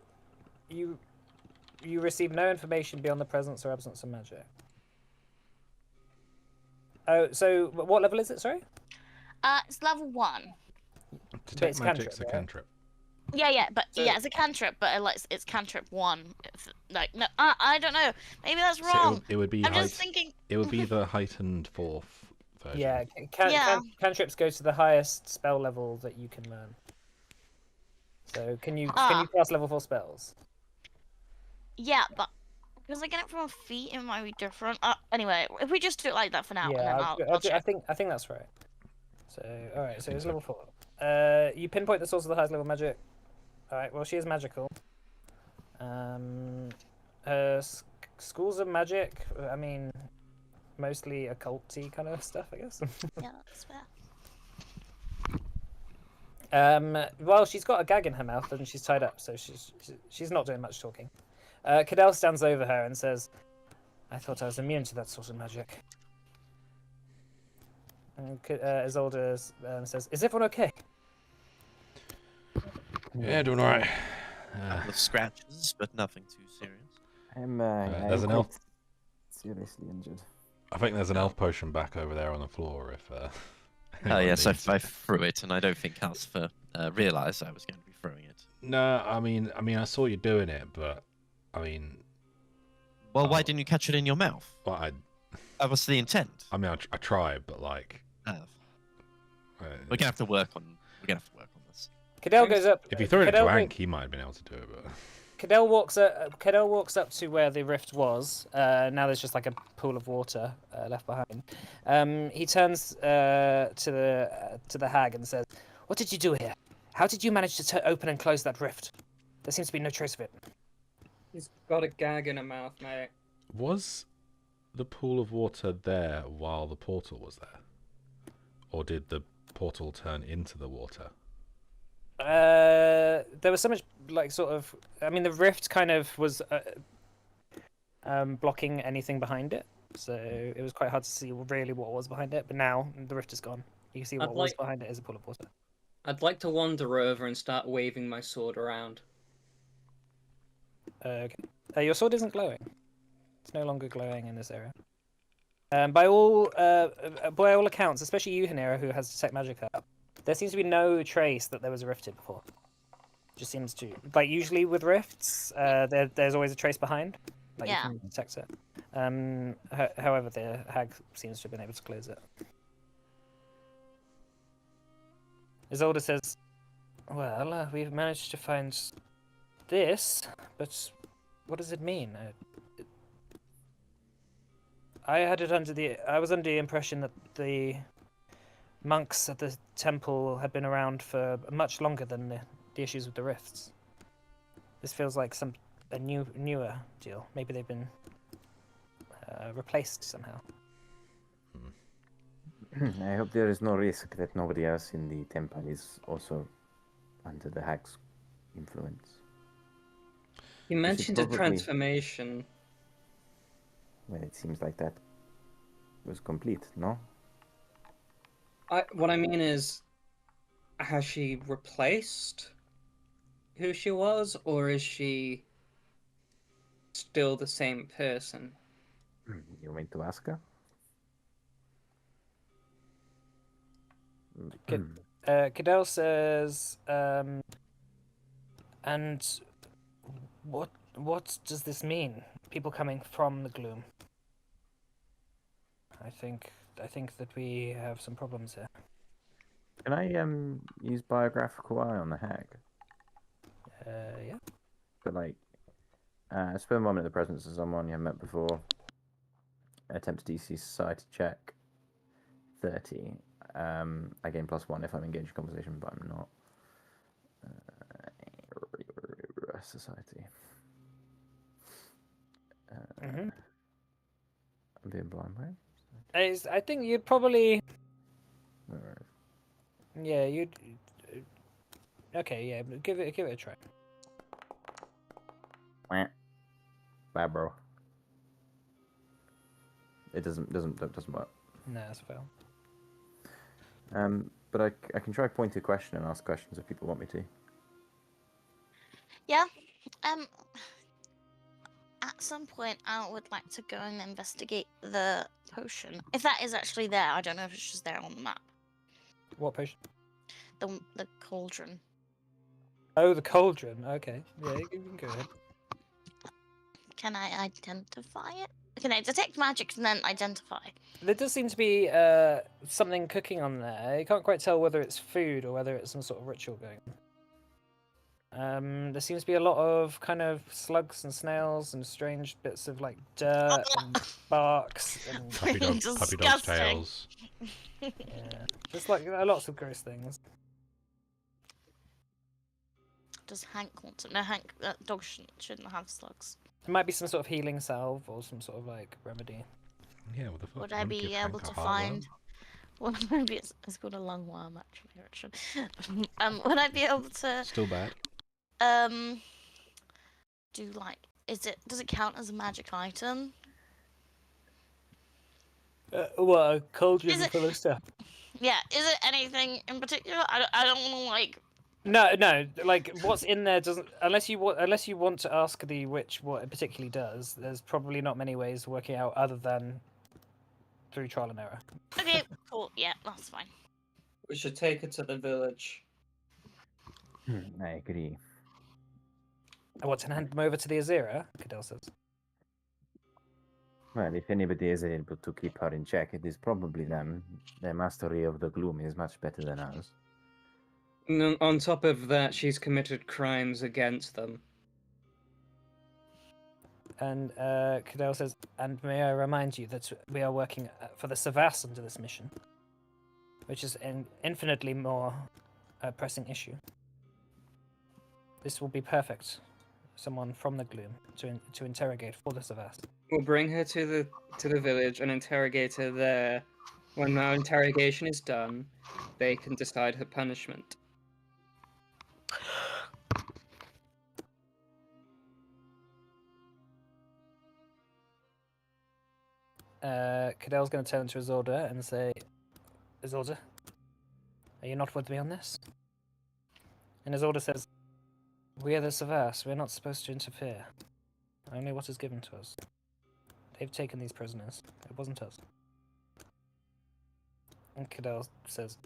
you receive no information beyond the presence or absence of magic. Oh, so what level is it? Sorry. It's level 1. Detect it's magic's cantrip, a right? cantrip. Yeah, but So- yeah, it's a cantrip, but it's cantrip 1. Like, no, I don't know. Maybe that's So wrong. it would be I'm just thinking. it would be the heightened 4th version. Yeah. Yeah. Cantrips go to the highest spell level that you can learn. So can you cast level 4 spells? Yeah, but because I get it from a feat, it might be different. Anyway, if we just do it like that for now, and then Yeah, I'll I check. think that's right. So all right, so think it's so. level 4. You pinpoint the source of the highest level magic. All right. Well, she is magical. Her schools of magic. I mean, mostly occulty kind of stuff, I guess. Yeah, that's fair. Well, she's got a gag in her mouth and she's tied up, so she's not doing much talking. Cadell stands over her and says, "I thought I was immune to that sort of magic." And Isolde says, "Is everyone okay?" Yeah, doing all right. Couple of scratches, but nothing too serious. There's an elf. Seriously injured. I think there's an elf potion back over there on the floor. If Oh anyone yes, needs I it. threw it, and I don't think Calcifer realised I was going to be throwing it. No, I mean, I saw you doing it, but I mean, Well, why didn't you catch it in your mouth? well, That was the intent. I mean, I tried, but like, We're gonna have to work on. We're gonna have to work on this. Cadell goes up. if you threw it Cadell to wa- Hank, he might have been able to do it. But Cadell walks up to where the rift was. Now there's just like a pool of water left behind. He turns to the hag and says, "What did you do here? How did you manage to open and close that rift? There seems to be no trace of it." He's got a gag in her mouth, mate. was the pool of water there while the portal was there, or did the portal turn into the water? There was so much like sort of. I mean, the rift kind of was blocking anything behind it, so it was quite hard to see really what was behind it. But now the rift is gone. You can see what was behind it is a pool of water. I'd like to wander over and start waving my sword around. Okay. Your sword isn't glowing. It's no longer glowing in this area. By all accounts, especially you, Hanera, who has detect magic up, there seems to be no trace that there was a rift here before. Just seems to like usually with rifts, there's always a trace behind, like Yeah. you can detect it. However, the hag seems to have been able to close it. Isolde says, "Well, we've managed to find this, but what does it mean? I was under the impression that the monks at the temple had been around for much longer than the issues with the rifts. This feels like a newer deal. Maybe they've been replaced somehow." I hope there is no risk that nobody else in the temple is also under the hag's influence. You mentioned a probably- transformation. Well, it seems like that was complete, no? What I mean is, has she replaced who she was, or is she still the same person? You want to ask her? Okay. Cadell says, "And what does this mean? People coming from the gloom? I think that we have some problems here." Can I use biographical eye on the hag? Yeah. But like, spend a moment in the presence of someone you haven't met before. Attempt to DC society check. 30. I gain +1 if I'm engaged in conversation, but I'm not. Society. Mhm. I'm being blind, right? I think you'd probably. Alright. Yeah, you'd. Okay, yeah, give it a try. Bad, bro. It doesn't work. No, that's a fail. But I can try point to a question and ask questions if people want me to. Yeah. At some point, I would like to go and investigate the potion. If that is actually there, I don't know if it's just there on the map. What potion? The cauldron. Oh, the cauldron. Okay, yeah, you can go ahead. Can I identify it? Can I detect magic and then identify? There does seem to be something cooking on there. You can't quite tell whether it's food or whether it's some sort of ritual going on. There seems to be a lot of kind of slugs and snails and strange bits of like dirt and barks and Puppy dog's Disgusting. tails. yeah, just like lots of gross things. does Hank want to? No, Hank, dog shouldn't have slugs. It might be some sort of healing salve or some sort of like remedy. Yeah, what the fuck? Would You I wanna be give able Hank a to heartworm? find? Well, maybe it's called a lungworm actually. Richard. Would I be able to Still bad. do like? Does it count as a magic item? What, a Is cauldron it? full of stuff? Yeah. Is it anything in particular? I don't want to like. No, like what's in there doesn't unless you want to ask the witch what it particularly does. There's probably not many ways of working out other than through trial and error. Okay, cool. Yeah, that's fine. We should take her to the village. I agree. I want to hand them over to the Azira, Cadell says. Well, if anybody is able to keep her in check, it is probably them. Their mastery of the gloom is much better than ours. And on top of that, she's committed crimes against them. And Cadell says, and may I remind you that we are working for the Savas under this mission, which is an infinitely more pressing issue. This will be perfect. Someone from the gloom to interrogate for the Savas. We'll bring her to the village and interrogate her there. When our interrogation is done, they can decide her punishment. Cadell's going to turn to Isolde and say, Isolde, are you not with me on this? And Isolde says, we are the Savas. We're not supposed to interfere. Only what is given to us. They've taken these prisoners. It wasn't us. And Cadell says,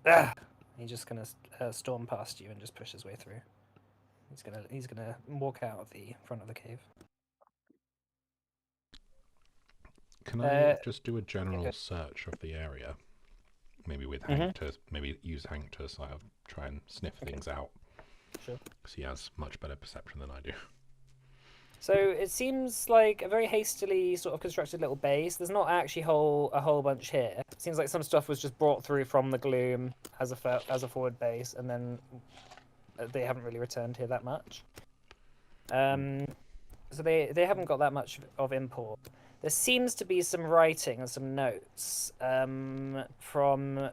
ah! He's just going to storm past you and just push his way through. He's gonna walk out of the front of the cave. Can I just do a general search of the area? Maybe with Hank to use Hank to sort of try and sniff things out. Sure. Because he has much better perception than I do. So it seems like a very hastily sort of constructed little base. There's not actually a whole bunch here. It seems like some stuff was just brought through from the gloom as a forward base, and then they haven't really returned here that much. So they haven't got that much of import. There seems to be some writing and some notes from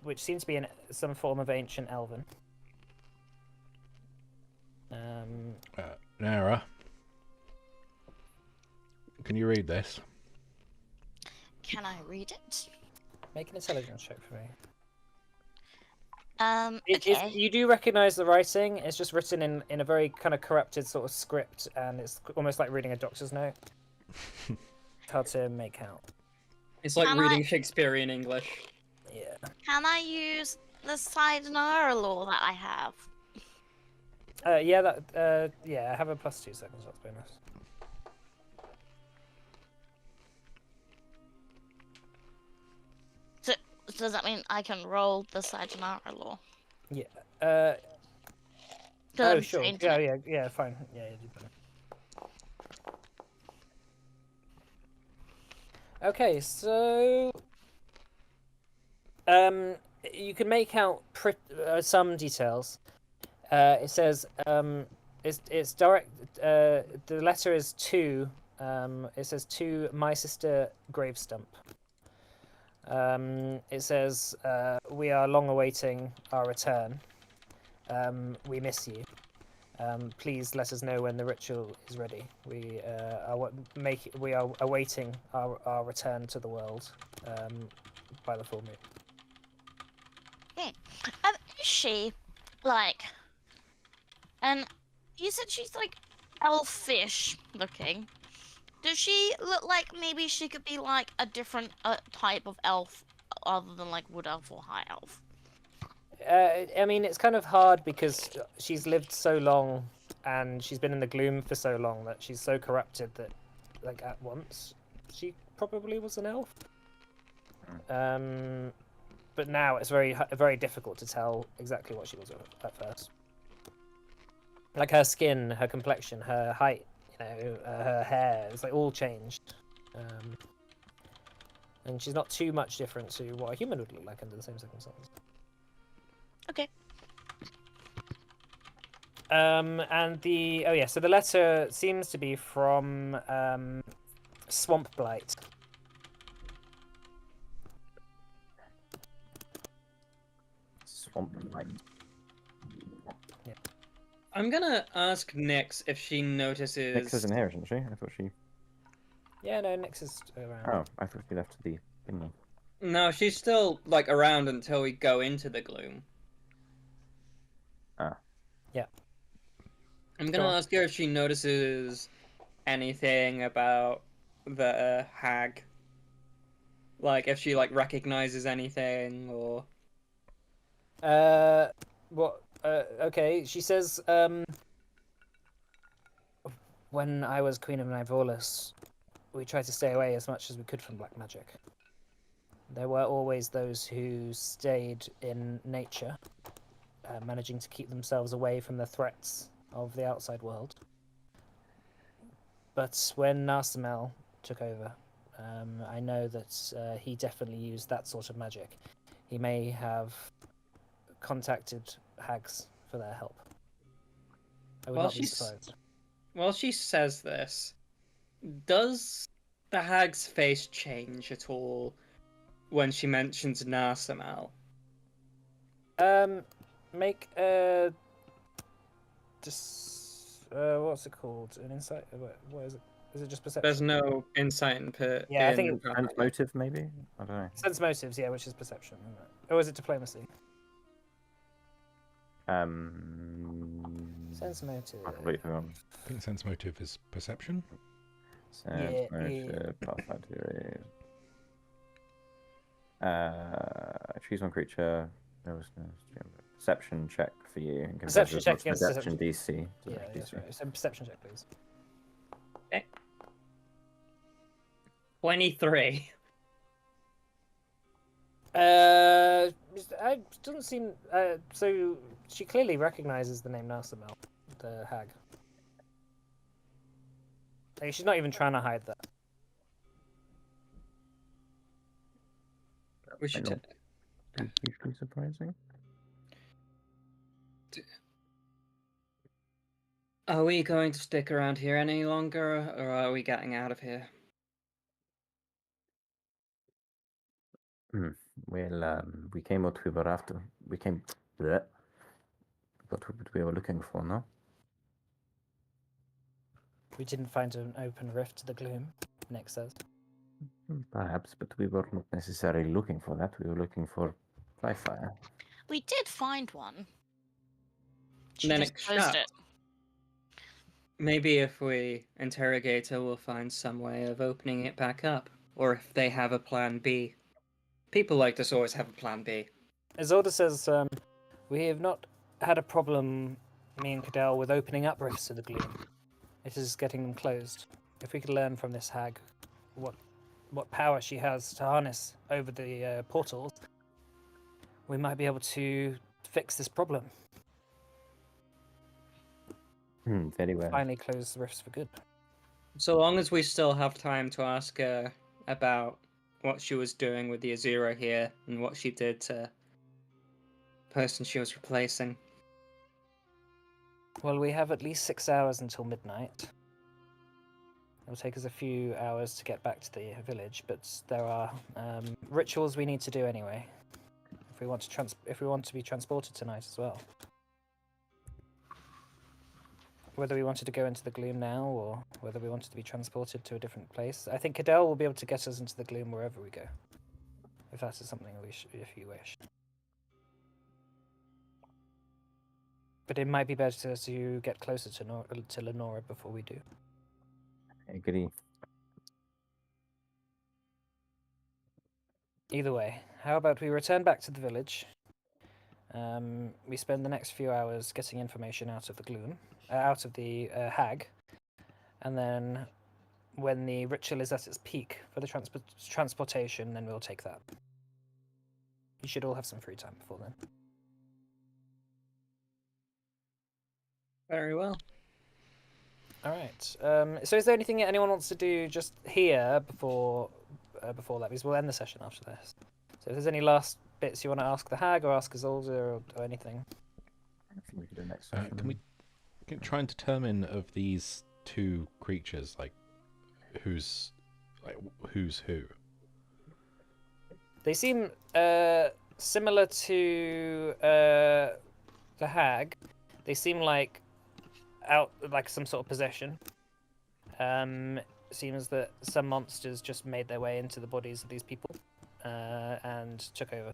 which seem to be in some form of ancient Elven. Nara, can you read this? Can I read it? Make an intelligence check for me. Okay. You do recognise the writing. It's just written in a very kind of corrupted sort of script, and it's almost like reading a doctor's note. It's hard to make out. It's like Can reading I- Shakespearean English. Yeah. Can I use the Sidenara law that I have? Yeah, I have a +2 seconds shots bonus. So does that mean I can roll the Sidenara law? Yeah. 'Cause Oh, I'm sure. trained in it. Yeah, fine. Yeah, do better. Okay, so you can make out some details. It says it's direct. The letter is to. It says to my sister Gravestump. It says we are long awaiting our return. We miss you. Please let us know when the ritual is ready. We are awaiting our return to the world by the full moon. Is she like? And you said she's like elfish looking. Does she look like maybe she could be like a different type of elf other than like wood elf or high elf? I mean, it's kind of hard because she's lived so long and she's been in the gloom for so long that she's so corrupted that, like, at once she probably was an elf. But now it's very difficult to tell exactly what she was at first. Like her skin, her complexion, her height, her hair, it's like all changed. And she's not too much different to what a human would look like under the same circumstances. Okay. And so the letter seems to be from Swamp Blight. Swamp Blight. I'm gonna ask Nyx if she notices. Nyx isn't here, isn't she? I thought she. Yeah, no, Nyx is around. Oh, I thought she left the thingy. No, she's still like around until we go into the gloom. Ah. Yeah. I'm gonna ask her if she notices anything about the hag. Like if she like recognizes anything or. What? Okay, she says, when I was Queen of Nivorlis, we tried to stay away as much as we could from black magic. There were always those who stayed in nature, managing to keep themselves away from the threats of the outside world. But when Narsamel took over, I know that he definitely used that sort of magic. He may have contacted hags for their help. I would not be surprised. While she says this, does the hag's face change at all when she mentions Narsamal? Make a what's it called? An insight? What is it? Is it just perception? There's no insight in Yeah, I think Sense motive, maybe? I don't know. sense motives, yeah, which is perception, isn't it? Or is it diplomacy? Sense motive. I completely forgot. I think sense motive is perception. Sense motive, Pathfinder. Choose one creature. There was no perception check for you. Perception check against perception DC. Yeah, that's right. So perception check, please. 23. It doesn't seem. So she clearly recognizes the name Narsamel, the hag. Like, she's not even trying to hide that. We should. Hugely surprising. Are we going to stick around here any longer, or are we getting out of here? Well, we came what we were after. We came. Bleh. What we were looking for, no? We didn't find an open rift to the gloom, Nick says. Perhaps, but we were not necessarily looking for that. We were looking for fly fire. We did find one. She Then just it closed shut. it. Maybe if we interrogate her, we'll find some way of opening it back up. Or if they have a plan B. People like this always have a plan B. Isolde says, we have not had a problem, me and Cadell, with opening up rifts to the gloom. It is getting them closed. If we could learn from this hag what power she has to harness over the portals, we might be able to fix this problem. Very well. Finally close the rifts for good. So long as we still have time to ask her about what she was doing with the Azura here and what she did to the person she was replacing. Well, we have at least 6 hours until midnight. It'll take us a few hours to get back to the village, but there are rituals we need to do anyway. If we want to be transported tonight as well. Whether we wanted to go into the gloom now, or whether we wanted to be transported to a different place. I think Cadell will be able to get us into the gloom wherever we go. If that is something if you wish. But it might be better to get closer to Lenora before we do. I agree. Either way, how about we return back to the village? We spend the next few hours getting information out of the gloom, out of the hag, and then when the ritual is at its peak for the transportation, then we'll take that. You should all have some free time before then. Very well. All right. So is there anything anyone wants to do just here before that? Because we'll end the session after this. So if there's any last bits you want to ask the hag or ask Isolde or anything. I think we could do next Can we can try and determine of these two creatures, like who's who. They seem similar to the hag. They seem like some sort of possession. Seems that some monsters just made their way into the bodies of these people and took over.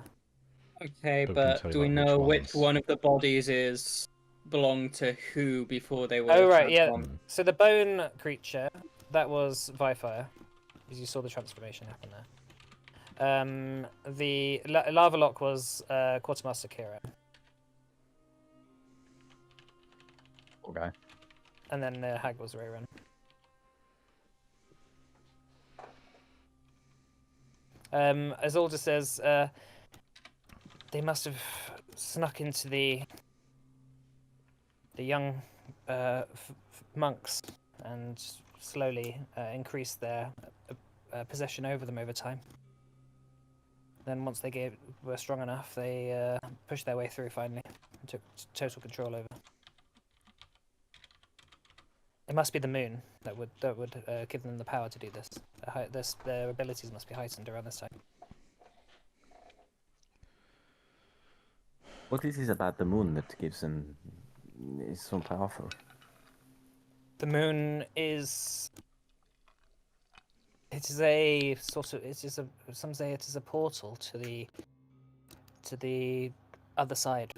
Okay, But we can but tell you do we about which know which ones. one of the bodies belonged to who before they were Oh right, yeah. transformed? So the bone creature, that was Vifire, as you saw the transformation happen there. The lava lock was Quartermaster Kira, Okay. and then the hag was Rayron. As Alder says, they must have snuck into the young monks and slowly increased their possession over them over time. Then once they were strong enough, they pushed their way through finally and took total control over. It must be the moon that would give them the power to do this. Their abilities must be heightened around this time. What is it about the moon that gives them is so powerful? The moon is. It is a sort of. It is a. Some say it is a portal to the other side.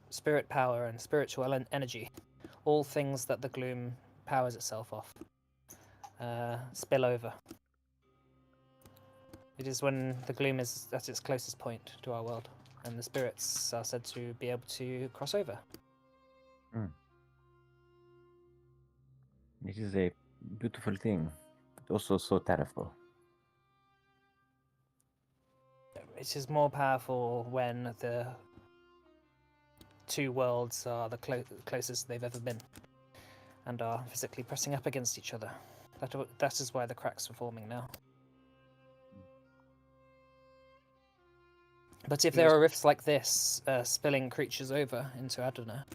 Spirit power and spiritual energy, all things that the gloom powers itself off, spill over. It is when the gloom is at its closest point to our world, and the spirits are said to be able to cross over. This is a beautiful thing, but also so terrible. It is more powerful when the two worlds are the closest they've ever been, and are physically pressing up against each other. That is why the cracks are forming now. But if there are rifts like this, spilling creatures over into Adana,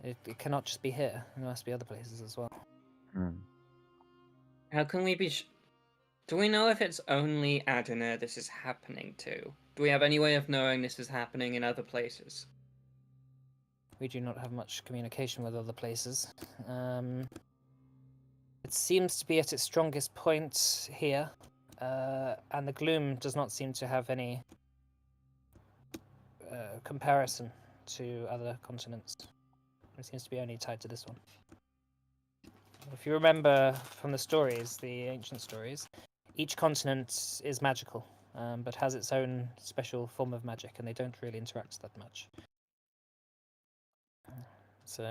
it cannot just be here. There must be other places as well. How can we be? Do we know if it's only Adana this is happening to? Do we have any way of knowing this is happening in other places? We do not have much communication with other places. It seems to be at its strongest point here, and the gloom does not seem to have any comparison to other continents. It seems to be only tied to this one. If you remember from the stories, the ancient stories, each continent is magical, but has its own special form of magic, and they don't really interact that much. So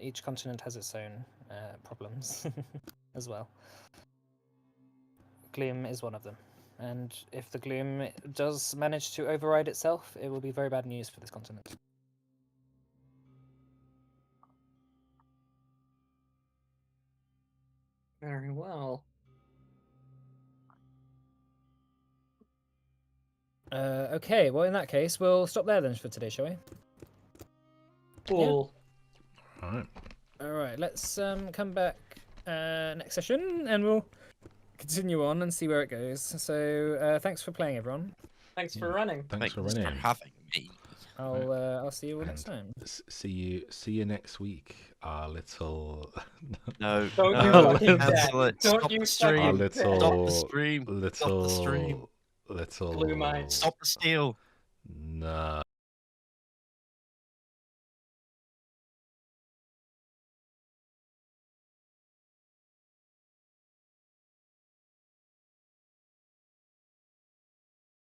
each continent has its own problems as well. Gloom is one of them. And if the gloom does manage to override itself, it will be very bad news for this continent. Very well. Okay, well in that case, we'll stop there then for today, shall we? Cool. Alright, let's come back next session and we'll continue on and see where it goes. So thanks for playing, everyone. Thanks for running. Thanks for Thanks running. for having me. I'll see you all next time. See you next week. Our little No, Don't no, you fucking cancel dare. it. Don't Stop you the our stream. fucking little Stop the stream. little Stop the stream. little Blue mine. Stop the steal. Nah.